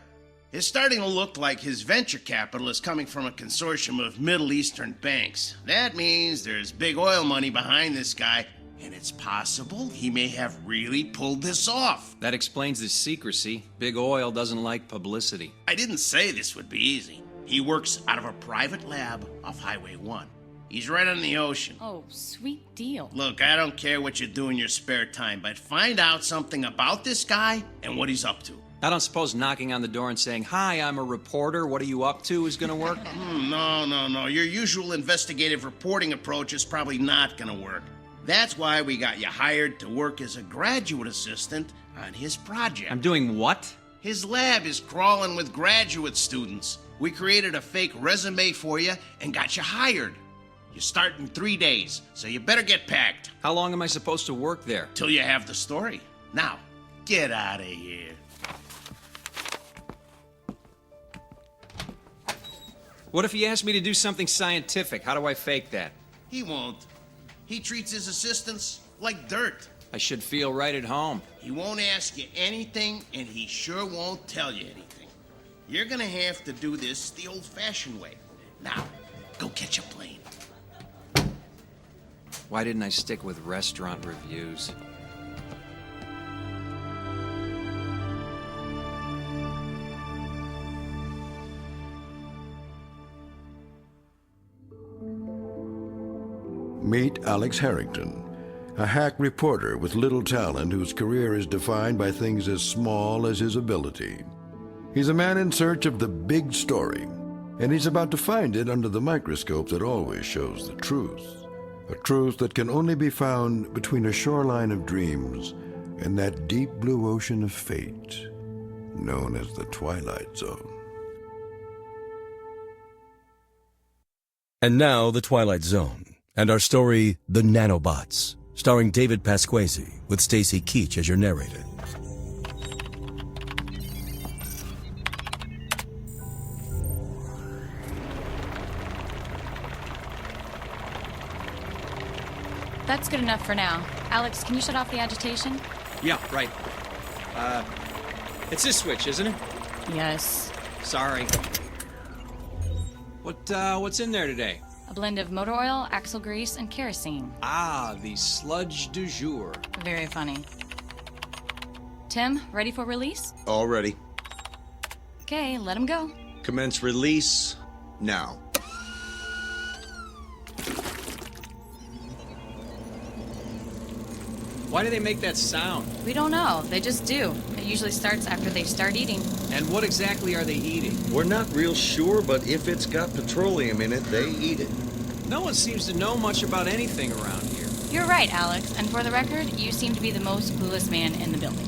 It's starting to look like his venture capital is coming from a consortium of Middle Eastern banks. That means there's big oil money behind this guy, and it's possible he may have really pulled this off. That explains the secrecy. Big oil doesn't like publicity. I didn't say this would be easy. He works out of a private lab off Highway 1. He's right on the ocean. Oh, sweet deal. Look, I don't care what you do in your spare time, but find out something about this guy and what he's up to. I don't suppose knocking on the door and saying, "Hi, I'm a reporter, what are you up to?" is gonna work? No. Your usual investigative reporting approach is probably not gonna work. That's why we got you hired to work as a graduate assistant on his project. I'm doing what? His lab is crawling with graduate students. We created a fake resume for you and got you hired. You start in 3 days, so you better get packed. How long am I supposed to work there? Till you have the story. Now, get out of here. What if he asked me to do something scientific? How do I fake that? He won't. He treats his assistants like dirt. I should feel right at home. He won't ask you anything, and he sure won't tell you anything. You're gonna have to do this the old-fashioned way. Now, go catch a plane. Why didn't I stick with restaurant reviews? Meet Alex Harrington, a hack reporter with little talent whose career is defined by things as small as his ability. He's a man in search of the big story, and he's about to find it under the microscope that always shows the truth. A truth that can only be found between a shoreline of dreams and that deep blue ocean of fate known as the Twilight Zone. And now, The Twilight Zone, and our story, The Nanobots, starring David Pasquesi, with Stacy Keach as your narrator. That's good enough for now. Alex, can you shut off the agitation? Yeah, right. It's this switch, isn't it? Yes. Sorry. What's in there today? A blend of motor oil, axle grease, and kerosene. Ah, the sludge du jour. Very funny. Tim, ready for release? All ready. Okay, let him go. Commence release now. Why do they make that sound? We don't know. They just do. It usually starts after they start eating. And what exactly are they eating? We're not real sure, but if it's got petroleum in it, they eat it. No one seems to know much about anything around here. You're right, Alex. And for the record, you seem to be the most clueless man in the building.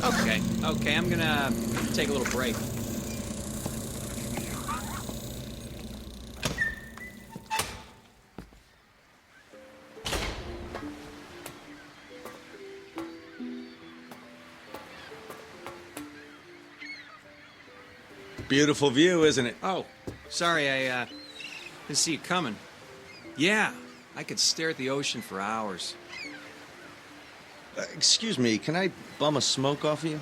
Okay, I'm gonna take a little break. Beautiful view, isn't it? Oh, sorry, I didn't see you coming. Yeah, I could stare at the ocean for hours. Excuse me, can I bum a smoke off of you?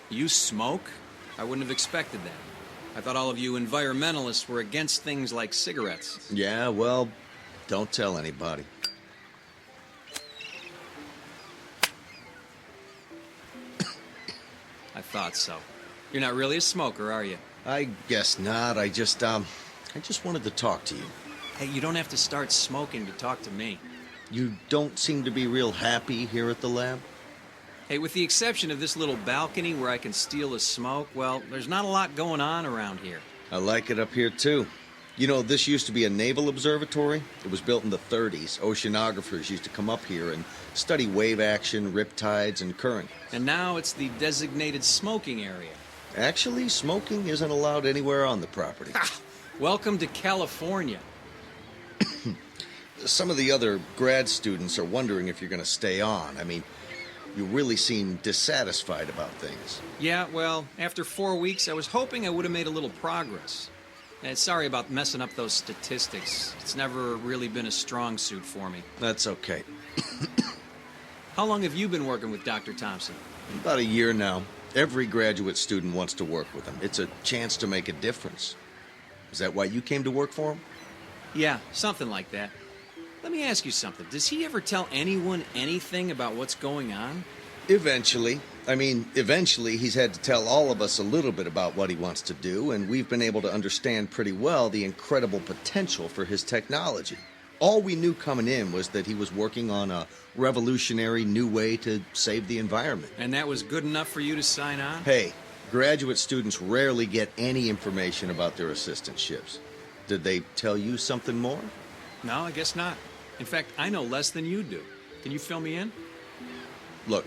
You smoke? I wouldn't have expected that. I thought all of you environmentalists were against things like cigarettes. Yeah, well, don't tell anybody. I thought so. You're not really a smoker, are you? I guess not. I just wanted to talk to you. Hey, you don't have to start smoking to talk to me. You don't seem to be real happy here at the lab? Hey, with the exception of this little balcony where I can steal a smoke, well, there's not a lot going on around here. I like it up here, too. You know, this used to be a naval observatory. It was built in the 30s. Oceanographers used to come up here and study wave action, riptides, and current. And now it's the designated smoking area. Actually, smoking isn't allowed anywhere on the property. Ha! Welcome to California. Some of the other grad students are wondering if you're going to stay on. I mean, you really seem dissatisfied about things. Yeah, well, after 4 weeks, I was hoping I would have made a little progress. And sorry about messing up those statistics. It's never really been a strong suit for me. That's okay. How long have you been working with Dr. Thompson? About a year now. Every graduate student wants to work with him. It's a chance to make a difference. Is that why you came to work for him? Yeah, something like that. Let me ask you something. Does he ever tell anyone anything about what's going on? Eventually. Eventually he's had to tell all of us a little bit about what he wants to do, and we've been able to understand pretty well the incredible potential for his technology. All we knew coming in was that he was working on a revolutionary new way to save the environment. And that was good enough for you to sign on? Hey, graduate students rarely get any information about their assistantships. Did they tell you something more? No, I guess not. In fact, I know less than you do. Can you fill me in? Look,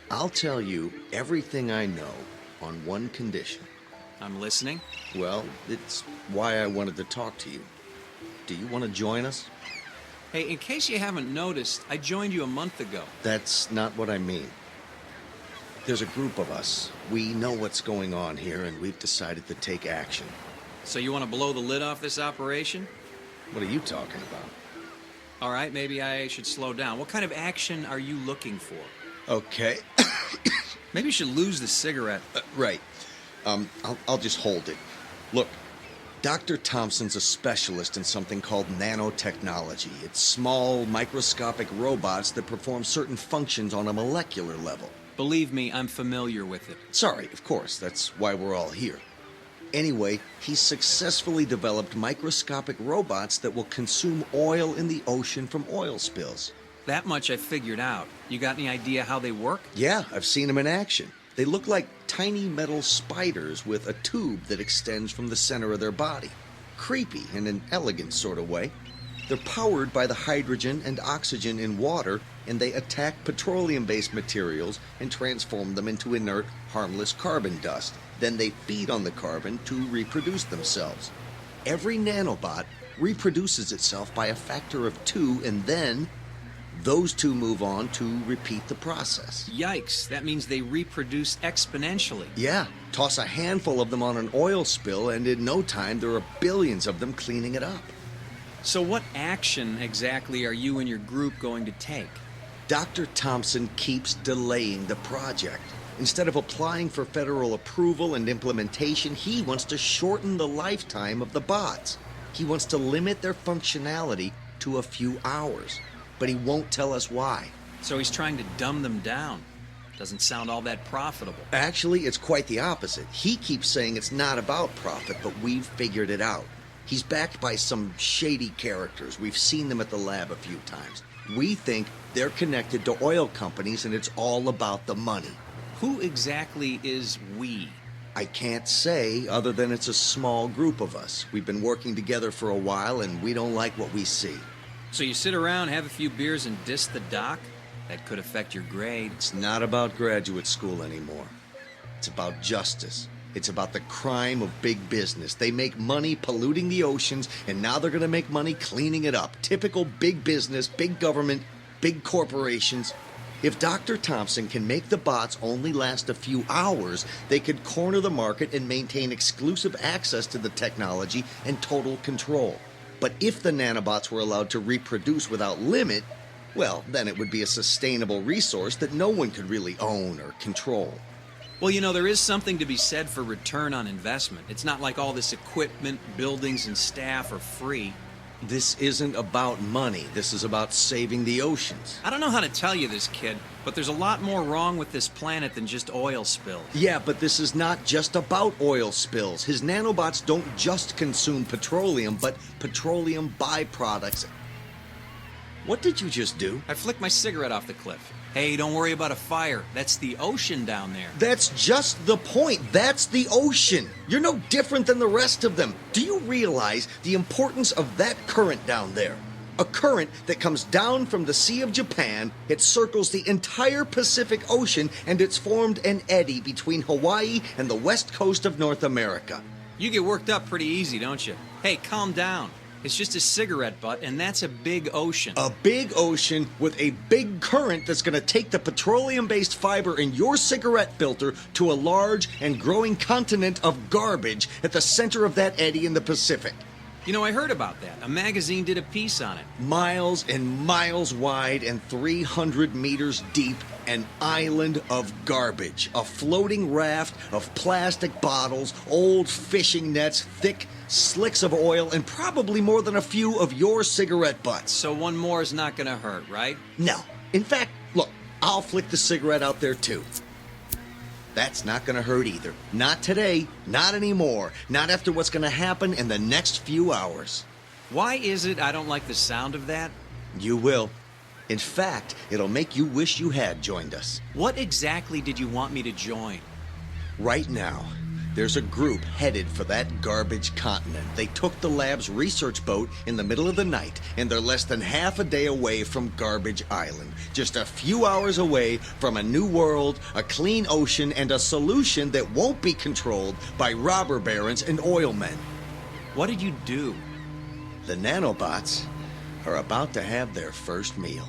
I'll tell you everything I know on one condition. I'm listening. Well, it's why I wanted to talk to you. Do you want to join us? Hey, in case you haven't noticed, I joined you a month ago. That's not what I mean. There's a group of us. We know what's going on here, and we've decided to take action. So you want to blow the lid off this operation? What are you talking about? All right, maybe I should slow down. What kind of action are you looking for? Okay. Maybe you should lose the cigarette. Right. I'll just hold it. Look, Dr. Thompson's a specialist in something called nanotechnology. It's small, microscopic robots that perform certain functions on a molecular level. Believe me, I'm familiar with it. Sorry, of course. That's why we're all here. Anyway, he's successfully developed microscopic robots that will consume oil in the ocean from oil spills. That much I figured out. You got any idea how they work? Yeah, I've seen them in action. They look like tiny metal spiders with a tube that extends from the center of their body. Creepy in an elegant sort of way. They're powered by the hydrogen and oxygen in water, and they attack petroleum-based materials and transform them into inert, harmless carbon dust. Then they feed on the carbon to reproduce themselves. Every nanobot reproduces itself by a factor of 2, and then those two move on to repeat the process. Yikes, that means they reproduce exponentially. Yeah, toss a handful of them on an oil spill, and in no time there are billions of them cleaning it up. So what action exactly are you and your group going to take? Dr. Thompson keeps delaying the project. Instead of applying for federal approval and implementation, he wants to shorten the lifetime of the bots. He wants to limit their functionality to a few hours, but he won't tell us why. So he's trying to dumb them down. Doesn't sound all that profitable. Actually, it's quite the opposite. He keeps saying it's not about profit, but we've figured it out. He's backed by some shady characters. We've seen them at the lab a few times. We think they're connected to oil companies, and it's all about the money. Who exactly is we? I can't say, other than it's a small group of us. We've been working together for a while, and we don't like what we see. So you sit around, have a few beers, and diss the doc? That could affect your grade. It's not about graduate school anymore. It's about justice. It's about the crime of big business. They make money polluting the oceans, and now they're going to make money cleaning it up. Typical big business, big government, big corporations. If Dr. Thompson can make the bots only last a few hours, they could corner the market and maintain exclusive access to the technology and total control. But if the nanobots were allowed to reproduce without limit, well, then it would be a sustainable resource that no one could really own or control. Well, you know, there is something to be said for return on investment. It's not like all this equipment, buildings, and staff are free. This isn't about money. This is about saving the oceans. I don't know how to tell you this, kid, but there's a lot more wrong with this planet than just oil spills. Yeah, but this is not just about oil spills. His nanobots don't just consume petroleum, but petroleum byproducts. What did you just do? I flicked my cigarette off the cliff. Hey, don't worry about a fire. That's the ocean down there. That's just the point. That's the ocean. You're no different than the rest of them. Do you realize the importance of that current down there? A current that comes down from the Sea of Japan, it circles the entire Pacific Ocean, and it's formed an eddy between Hawaii and the west coast of North America. You get worked up pretty easy, don't you? Hey, calm down. It's just a cigarette butt, and that's a big ocean. A big ocean with a big current that's going to take the petroleum-based fiber in your cigarette filter to a large and growing continent of garbage at the center of that eddy in the Pacific. You know, I heard about that. A magazine did a piece on it. Miles and miles wide and 300 meters deep, an island of garbage. A floating raft of plastic bottles, old fishing nets, thick slicks of oil, and probably more than a few of your cigarette butts. So one more is not gonna hurt, right? No. In fact, look, I'll flick the cigarette out there too. That's not gonna hurt either. Not today, not anymore, not after what's gonna happen in the next few hours. Why is it I don't like the sound of that? You will. In fact, it'll make you wish you had joined us. What exactly did you want me to join? Right now, there's a group headed for that garbage continent. They took the lab's research boat in the middle of the night, and they're less than half a day away from Garbage Island. Just a few hours away from a new world, a clean ocean, and a solution that won't be controlled by robber barons and oil men. What did you do? The nanobots are about to have their first meal.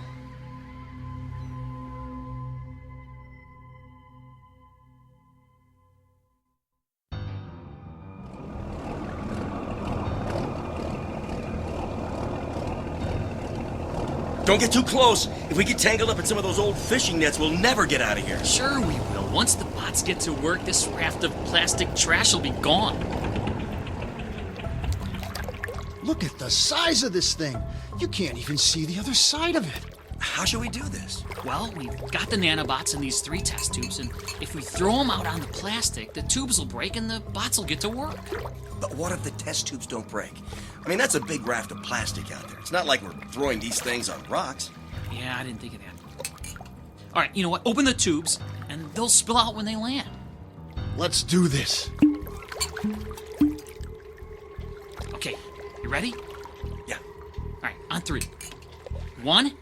Don't get too close. If we get tangled up in some of those old fishing nets, we'll never get out of here. Sure we will. Once the bots get to work, this raft of plastic trash will be gone. Look at the size of this thing. You can't even see the other side of it. How should we do this? Well, we've got the nanobots in these 3 test tubes, and if we throw them out on the plastic, the tubes will break and the bots will get to work. But what if the test tubes don't break? I mean, that's a big raft of plastic out there. It's not like we're throwing these things on rocks. Yeah, I didn't think of that. All right, you know what? Open the tubes, and they'll spill out when they land. Let's do this. Okay, you ready? Yeah. All right, on 3. 1,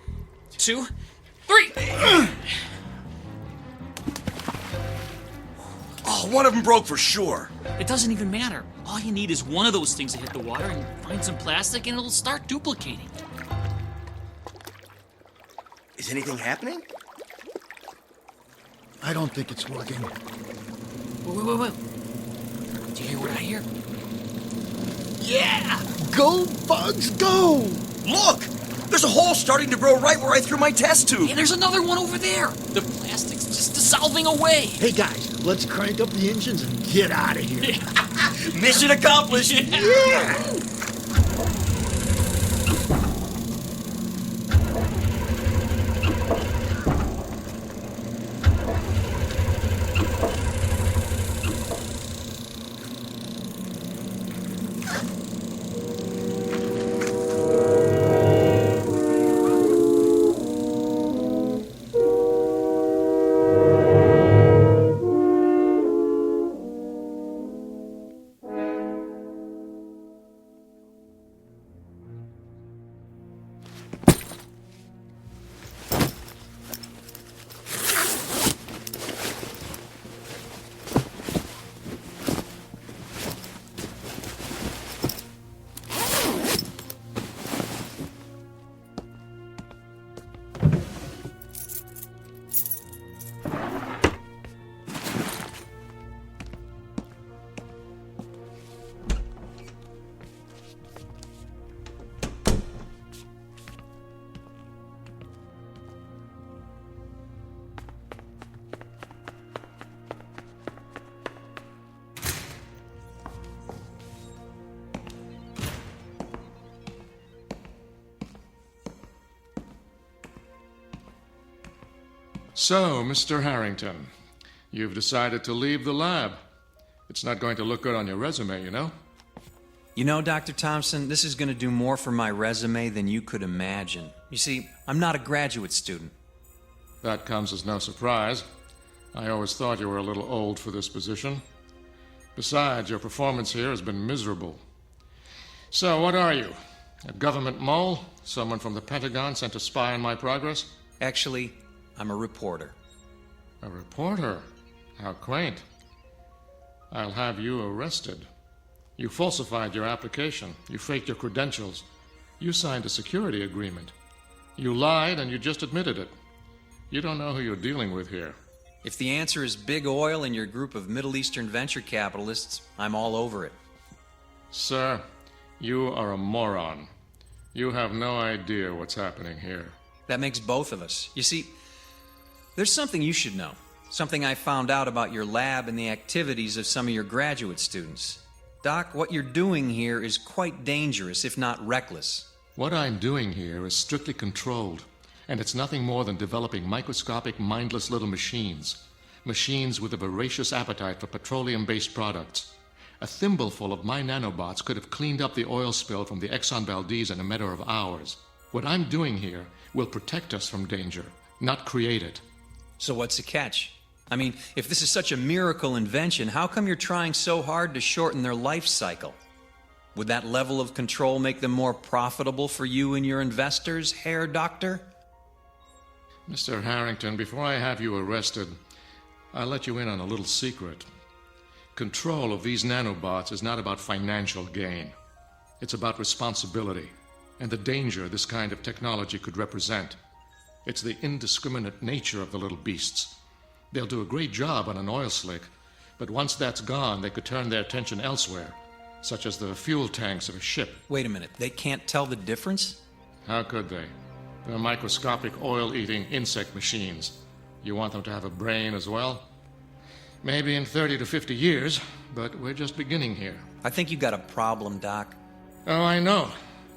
2, 3! Oh, one of them broke for sure. It doesn't even matter. All you need is one of those things to hit the water and find some plastic, and it'll start duplicating. Is anything happening? I don't think it's working. Wait. Do you hear what I hear? Yeah! Go, bugs, go! Look! There's a hole starting to grow right where I threw my test tube. Yeah, there's another one over there. The plastic's just dissolving away. Hey, guys, let's crank up the engines and get out of here. Mission accomplished. Yeah! So, Mr. Harrington, you've decided to leave the lab. It's not going to look good on your resume, you know? You know, Dr. Thompson, this is going to do more for my resume than you could imagine. You see, I'm not a graduate student. That comes as no surprise. I always thought you were a little old for this position. Besides, your performance here has been miserable. So, what are you? A government mole? Someone from the Pentagon sent to spy on my progress? Actually, I'm a reporter. A reporter? How quaint. I'll have you arrested. You falsified your application. You faked your credentials. You signed a security agreement. You lied and you just admitted it. You don't know who you're dealing with here. If the answer is big oil and your group of Middle Eastern venture capitalists, I'm all over it. Sir, you are a moron. You have no idea what's happening here. That makes both of us. You see, there's something you should know. Something I found out about your lab and the activities of some of your graduate students. Doc, what you're doing here is quite dangerous, if not reckless. What I'm doing here is strictly controlled, and it's nothing more than developing microscopic, mindless little machines. Machines with a voracious appetite for petroleum-based products. A thimbleful of my nanobots could have cleaned up the oil spill from the Exxon Valdez in a matter of hours. What I'm doing here will protect us from danger, not create it. So what's the catch? I mean, if this is such a miracle invention, how come you're trying so hard to shorten their life cycle? Would that level of control make them more profitable for you and your investors, Herr Doctor? Mr. Harrington, before I have you arrested, I'll let you in on a little secret. Control of these nanobots is not about financial gain. It's about responsibility and the danger this kind of technology could represent. It's the indiscriminate nature of the little beasts. They'll do a great job on an oil slick, but once that's gone, they could turn their attention elsewhere, such as the fuel tanks of a ship. Wait a minute, they can't tell the difference? How could they? They're microscopic oil-eating insect machines. You want them to have a brain as well? Maybe in 30 to 50 years, but we're just beginning here. I think you got a problem, Doc. Oh, I know.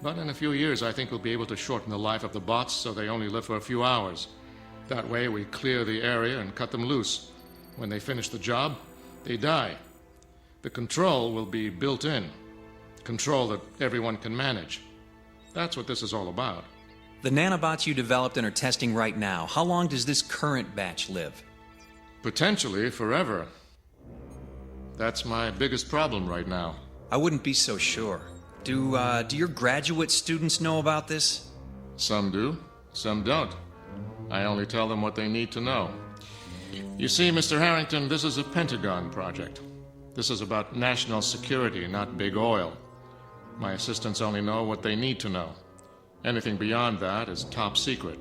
But in a few years, I think we'll be able to shorten the life of the bots so they only live for a few hours. That way, we clear the area and cut them loose. When they finish the job, they die. The control will be built in. Control that everyone can manage. That's what this is all about. The nanobots you developed and are testing right now, how long does this current batch live? Potentially forever. That's my biggest problem right now. I wouldn't be so sure. Do your graduate students know about this? Some do, some don't. I only tell them what they need to know. You see, Mr. Harrington, this is a Pentagon project. This is about national security, not big oil. My assistants only know what they need to know. Anything beyond that is top secret.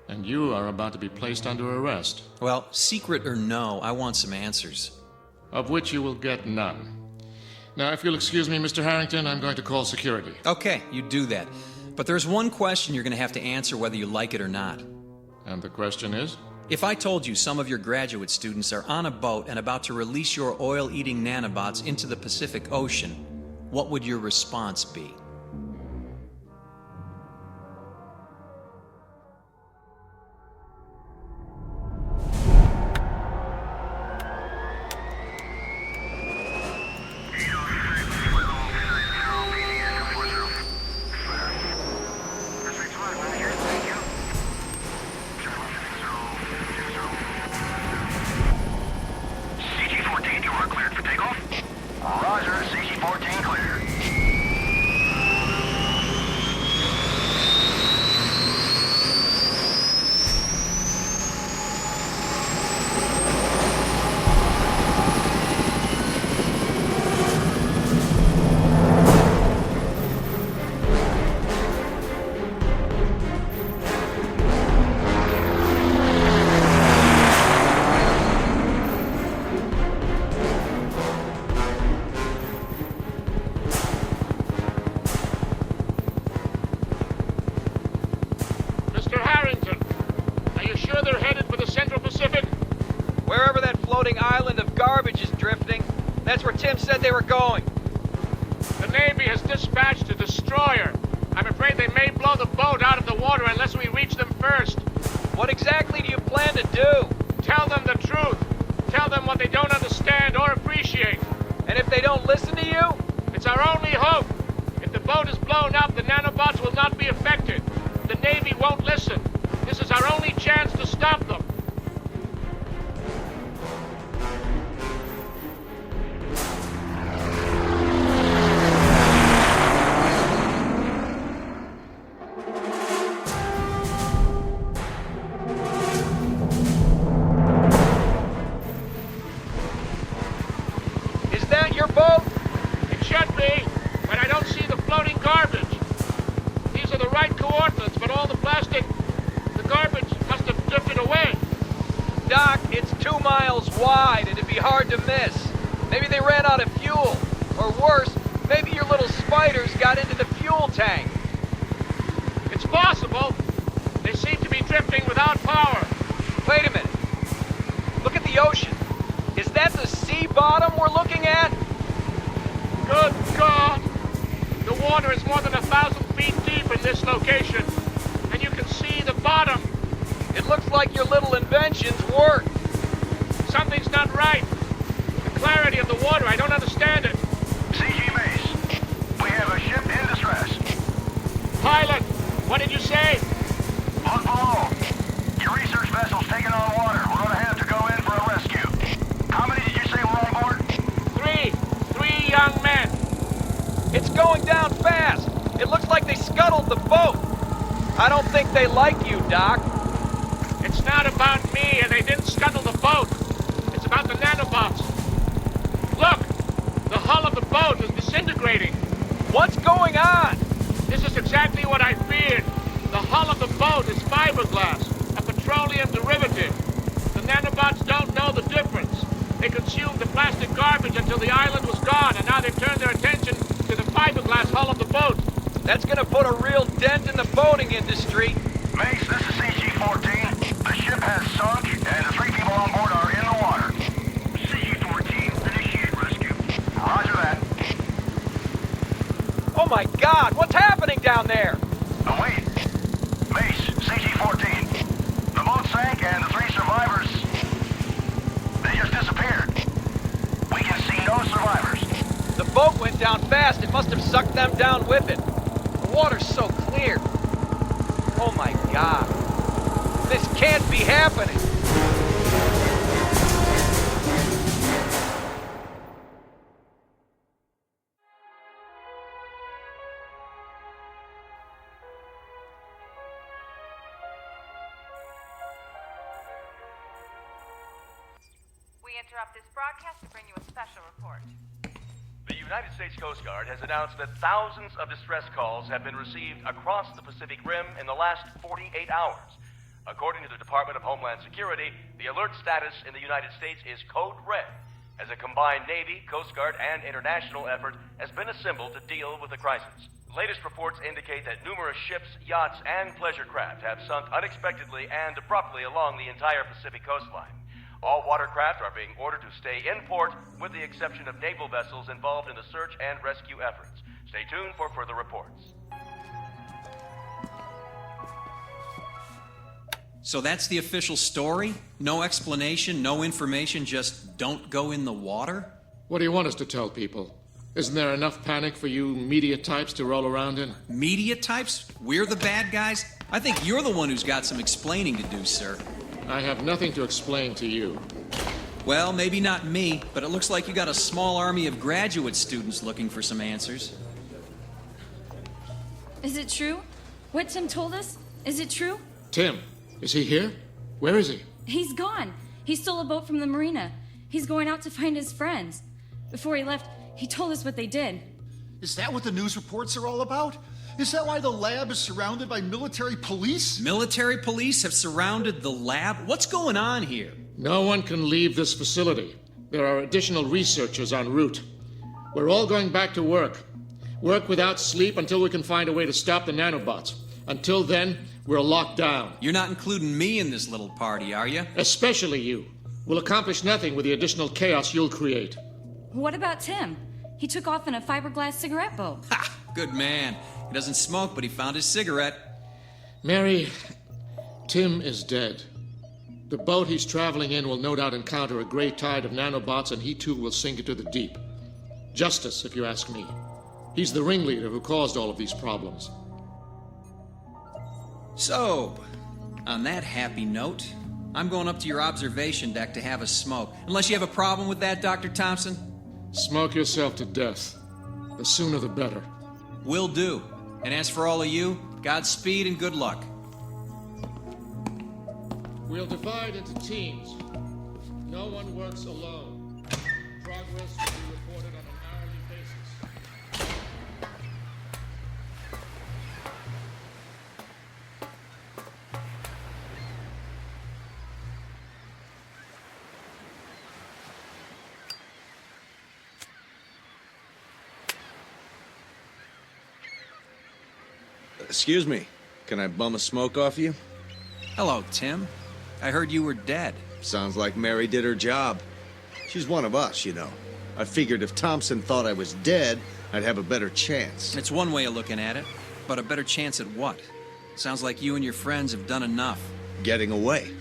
And you are about to be placed under arrest. Well, secret or no, I want some answers. Of which you will get none. Now, if you'll excuse me, Mr. Harrington, I'm going to call security. Okay, you do that. But there's one question you're going to have to answer whether you like it or not. And the question is? If I told you some of your graduate students are on a boat and about to release your oil-eating nanobots into the Pacific Ocean, what would your response be? Island of garbage is drifting. That's where Tim said they were going. The Navy has dispatched a destroyer. I'm afraid they may blow the boat out of the water unless we reach them first. What exactly do you plan to do? Tell them the truth. Tell them what they don't understand or appreciate. And if they don't listen to you? It's our only hope. If the boat is blown up, the nanobots will not be affected. The Navy won't listen. This is our only chance to stop them. Is that your boat? It should be, but I don't see the floating garbage. These are the right coordinates, but all the garbage must have drifted away. Doc, it's 2 miles wide. It'd be hard to miss. Maybe they ran out of fuel. Or worse, maybe your little spiders got into the fuel tank. It's possible. They seem to be drifting without power. Wait a minute. Look at the ocean. Is that the sea bottom we're looking at? Good God! The water is more than 1,000 feet deep in this location, and you can see the bottom. It looks like your little inventions work. Something's not right. The clarity of the water, I don't understand it. CG Base, we have a ship in distress. Pilot, what did you say? Look below. Your research vessel's taking on water. We're gonna have to go in for a rescue. How many did you say were on board? 3 young men. It's going down fast. It looks like they scuttled the boat. I don't think they like you, Doc. It's not about me, and they didn't scuttle the boat. It's about the nanobots. Look, the hull of the boat is disintegrating. What's going on? This is exactly what I feared. The hull of the boat is fiberglass, a petroleum derivative. The nanobots don't know the difference. They consumed the plastic garbage until the island was gone, and now they've turned their attention to the fiberglass hull of the boat. That's gonna put a real dent in the boating industry. Mace, this is CG-14. The ship has sunk, and the 3 people on board are in the water. CG-14, initiate rescue. Roger that. Oh my God, what's happening down there? Oh, wait. Mace, CG-14. The boat sank, and the 3 survivors, they just disappeared. We can see no survivors. The boat went down fast. It must have sucked them down with it. The water's so clear. Oh my God. This can't be happening. We interrupt this broadcast to bring you a special report. The United States Coast Guard has announced that thousands of distress calls have been received across the Pacific Rim in the last 48 hours. According to the Department of Homeland Security, the alert status in the United States is code red, as a combined Navy, Coast Guard, and international effort has been assembled to deal with the crisis. Latest reports indicate that numerous ships, yachts, and pleasure craft have sunk unexpectedly and abruptly along the entire Pacific coastline. All watercraft are being ordered to stay in port, with the exception of naval vessels involved in the search and rescue efforts. Stay tuned for further reports. So that's the official story? No explanation, no information, just don't go in the water? What do you want us to tell people? Isn't there enough panic for you media types to roll around in? Media types? We're the bad guys? I think you're the one who's got some explaining to do, sir. I have nothing to explain to you. Well, maybe not me, but it looks like you got a small army of graduate students looking for some answers. Is it true? What Tim told us? Is it true? Tim, is he here? Where is he? He's gone. He stole a boat from the marina. He's going out to find his friends. Before he left, he told us what they did. Is that what the news reports are all about? Is that why the lab is surrounded by military police? Military police have surrounded the lab? What's going on here? No one can leave this facility. There are additional researchers en route. We're all going back to work. Work without sleep until we can find a way to stop the nanobots. Until then, we're locked down. You're not including me in this little party, are you? Especially you. We'll accomplish nothing with the additional chaos you'll create. What about Tim? He took off in a fiberglass cigarette boat. Ha! Good man. He doesn't smoke, but he found his cigarette. Mary, Tim is dead. The boat he's traveling in will no doubt encounter a great tide of nanobots, and he too will sink into the deep. Justice, if you ask me. He's the ringleader who caused all of these problems. So, on that happy note, I'm going up to your observation deck to have a smoke. Unless you have a problem with that, Dr. Thompson? Smoke yourself to death. The sooner the better. Will do. And as for all of you, Godspeed and good luck. We'll divide into teams. No one works alone. Progress will be reported on an hourly basis. Excuse me. Can I bum a smoke off you? Hello, Tim. I heard you were dead. Sounds like Mary did her job. She's one of us, you know. I figured if Thompson thought I was dead, I'd have a better chance. It's one way of looking at it, but a better chance at what? Sounds like you and your friends have done enough. Getting away.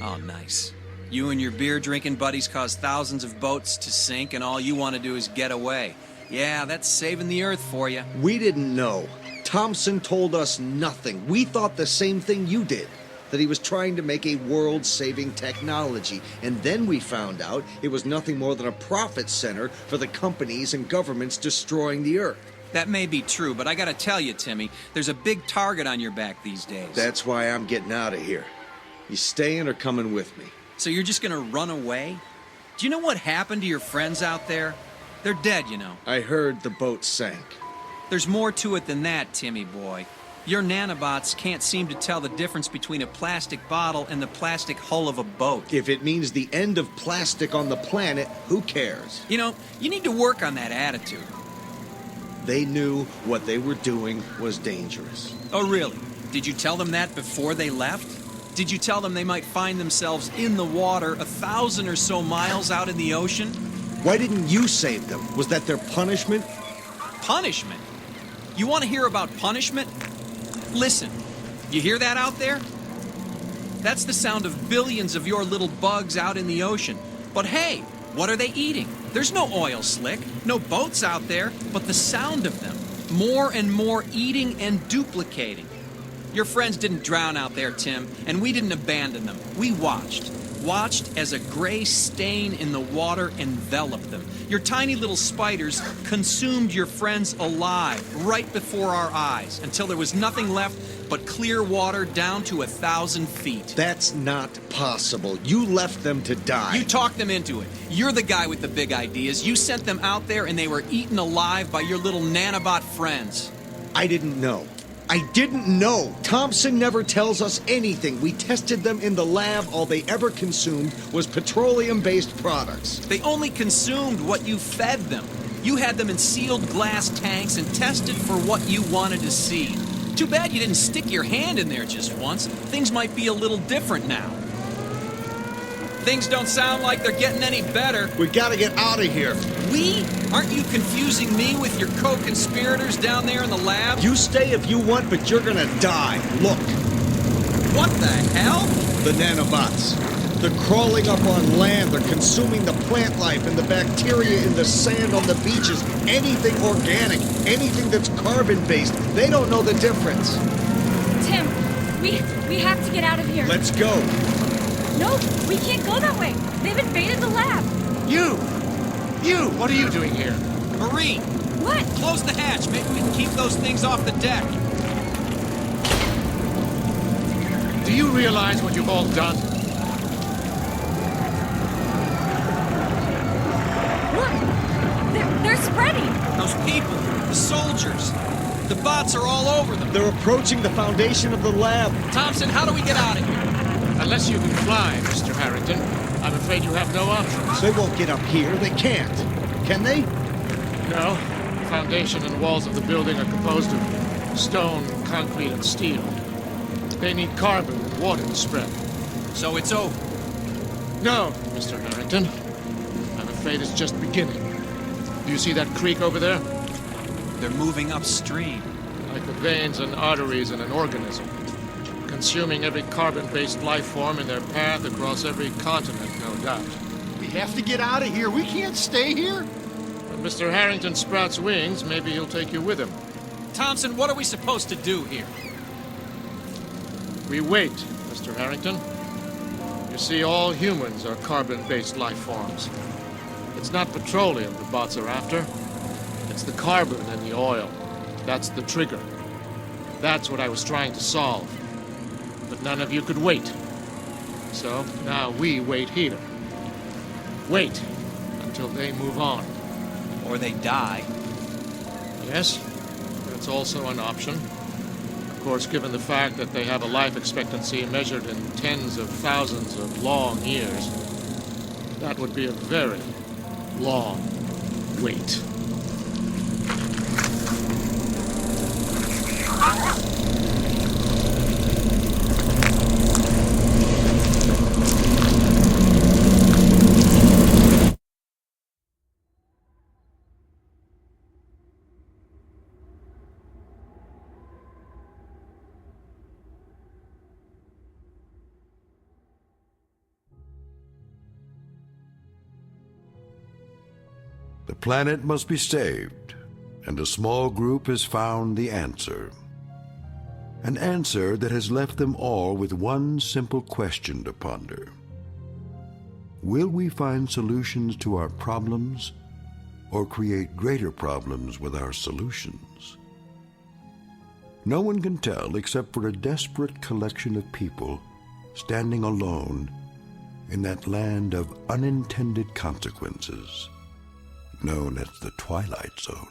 Oh, nice. You and your beer-drinking buddies caused thousands of boats to sink, and all you want to do is get away. Yeah, that's saving the Earth for you. We didn't know. Thompson told us nothing. We thought the same thing you did, that he was trying to make a world-saving technology. And then we found out it was nothing more than a profit center for the companies and governments destroying the Earth. That may be true, but I gotta tell you, Timmy, there's a big target on your back these days. That's why I'm getting out of here. You staying or coming with me? So you're just gonna run away? Do you know what happened to your friends out there? They're dead, you know. I heard the boat sank. There's more to it than that, Timmy boy. Your nanobots can't seem to tell the difference between a plastic bottle and the plastic hull of a boat. If it means the end of plastic on the planet, who cares? You know, you need to work on that attitude. They knew what they were doing was dangerous. Oh, really? Did you tell them that before they left? Did you tell them they might find themselves in the water 1,000 or so miles out in the ocean? Why didn't you save them? Was that their punishment? Punishment? You want to hear about punishment? Listen, you hear that out there? That's the sound of billions of your little bugs out in the ocean. But hey, what are they eating? There's no oil slick, no boats out there, but the sound of them. More and more eating and duplicating. Your friends didn't drown out there, Tim, and we didn't abandon them. We watched as a gray stain in the water enveloped them. Your tiny little spiders consumed your friends alive right before our eyes until there was nothing left but clear water down to 1,000 feet. That's not possible. You left them to die. You talked them into it. You're the guy with the big ideas. You sent them out there and they were eaten alive by your little nanobot friends. I didn't know. I didn't know. Thompson never tells us anything. We tested them in the lab. All they ever consumed was petroleum-based products. They only consumed what you fed them. You had them in sealed glass tanks and tested for what you wanted to see. Too bad you didn't stick your hand in there just once. Things might be a little different now. Things don't sound like they're getting any better. We gotta get out of here. We? Aren't you confusing me with your co-conspirators down there in the lab? You stay if you want, but you're gonna die. Look. What the hell? The nanobots. They're crawling up on land. They're consuming the plant life and the bacteria in the sand on the beaches. Anything organic, anything that's carbon-based. They don't know the difference. Tim, we have to get out of here. Let's go. No, we can't go that way. They've invaded the lab. You! What are you doing here? Marine! What? Close the hatch. Maybe we can keep those things off the deck. Do you realize what you've all done? Look! They're spreading! Those people, the soldiers, the bots are all over them. They're approaching the foundation of the lab. Thompson, how do we get out of here? Unless you can fly, Mr. Harrington, I'm afraid you have no options. They won't get up here. They can't. Can they? No. The foundation and walls of the building are composed of stone, concrete, and steel. They need carbon and water to spread. So it's over? No, Mr. Harrington. I'm afraid it's just beginning. Do you see that creek over there? They're moving upstream. Like the veins and arteries in an organism. consuming every carbon-based life form in their path across every continent, no doubt. We have to get out of here. We can't stay here. When Mr. Harrington sprouts wings, maybe he'll take you with him. Thompson, what are we supposed to do here? We wait, Mr. Harrington. You see, all humans are carbon-based life forms. It's not petroleum the bots are after. It's the carbon and the oil. That's the trigger. That's what I was trying to solve. But none of you could wait. So now we wait here. Wait until they move on. Or they die. Yes, that's also an option. Of course, given the fact that they have a life expectancy measured in tens of thousands of long years, that would be a very long wait. The planet must be saved, and a small group has found the answer. An answer that has left them all with one simple question to ponder. Will we find solutions to our problems, or create greater problems with our solutions? No one can tell except for a desperate collection of people standing alone in that land of unintended consequences, known as the Twilight Zone.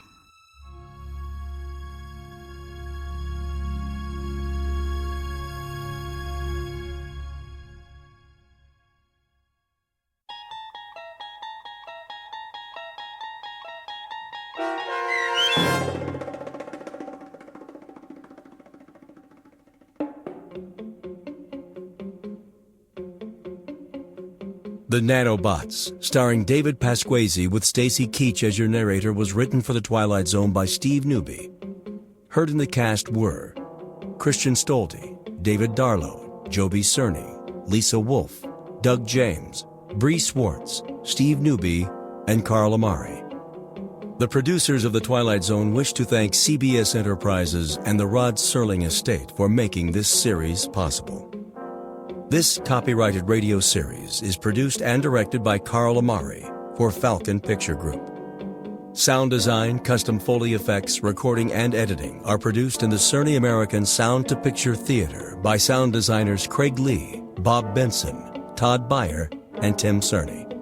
The Nanobots, starring David Pasquesi with Stacy Keach as your narrator, was written for The Twilight Zone by Steve Newby. Heard in the cast were Christian Stolte, David Darlow, Joby Cerny, Lisa Wolfe, Doug James, Bree Swartz, Steve Newby, and Carl Amari. The producers of The Twilight Zone wish to thank CBS Enterprises and the Rod Serling Estate for making this series possible. This copyrighted radio series is produced and directed by Carl Amari for Falcon Picture Group. Sound design, custom Foley effects, recording, and editing are produced in the Cerny American Sound to Picture Theater by sound designers Craig Lee, Bob Benson, Todd Beyer, and Tim Cerny.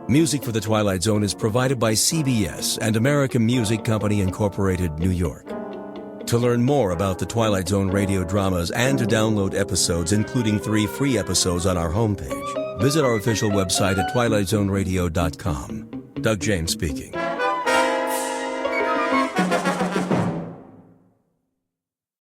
Music for The Twilight Zone is provided by CBS and American Music Company Incorporated, New York. To learn more about the Twilight Zone radio dramas and to download episodes, including 3 free episodes on our homepage, visit our official website at twilightzoneradio.com. Doug James speaking.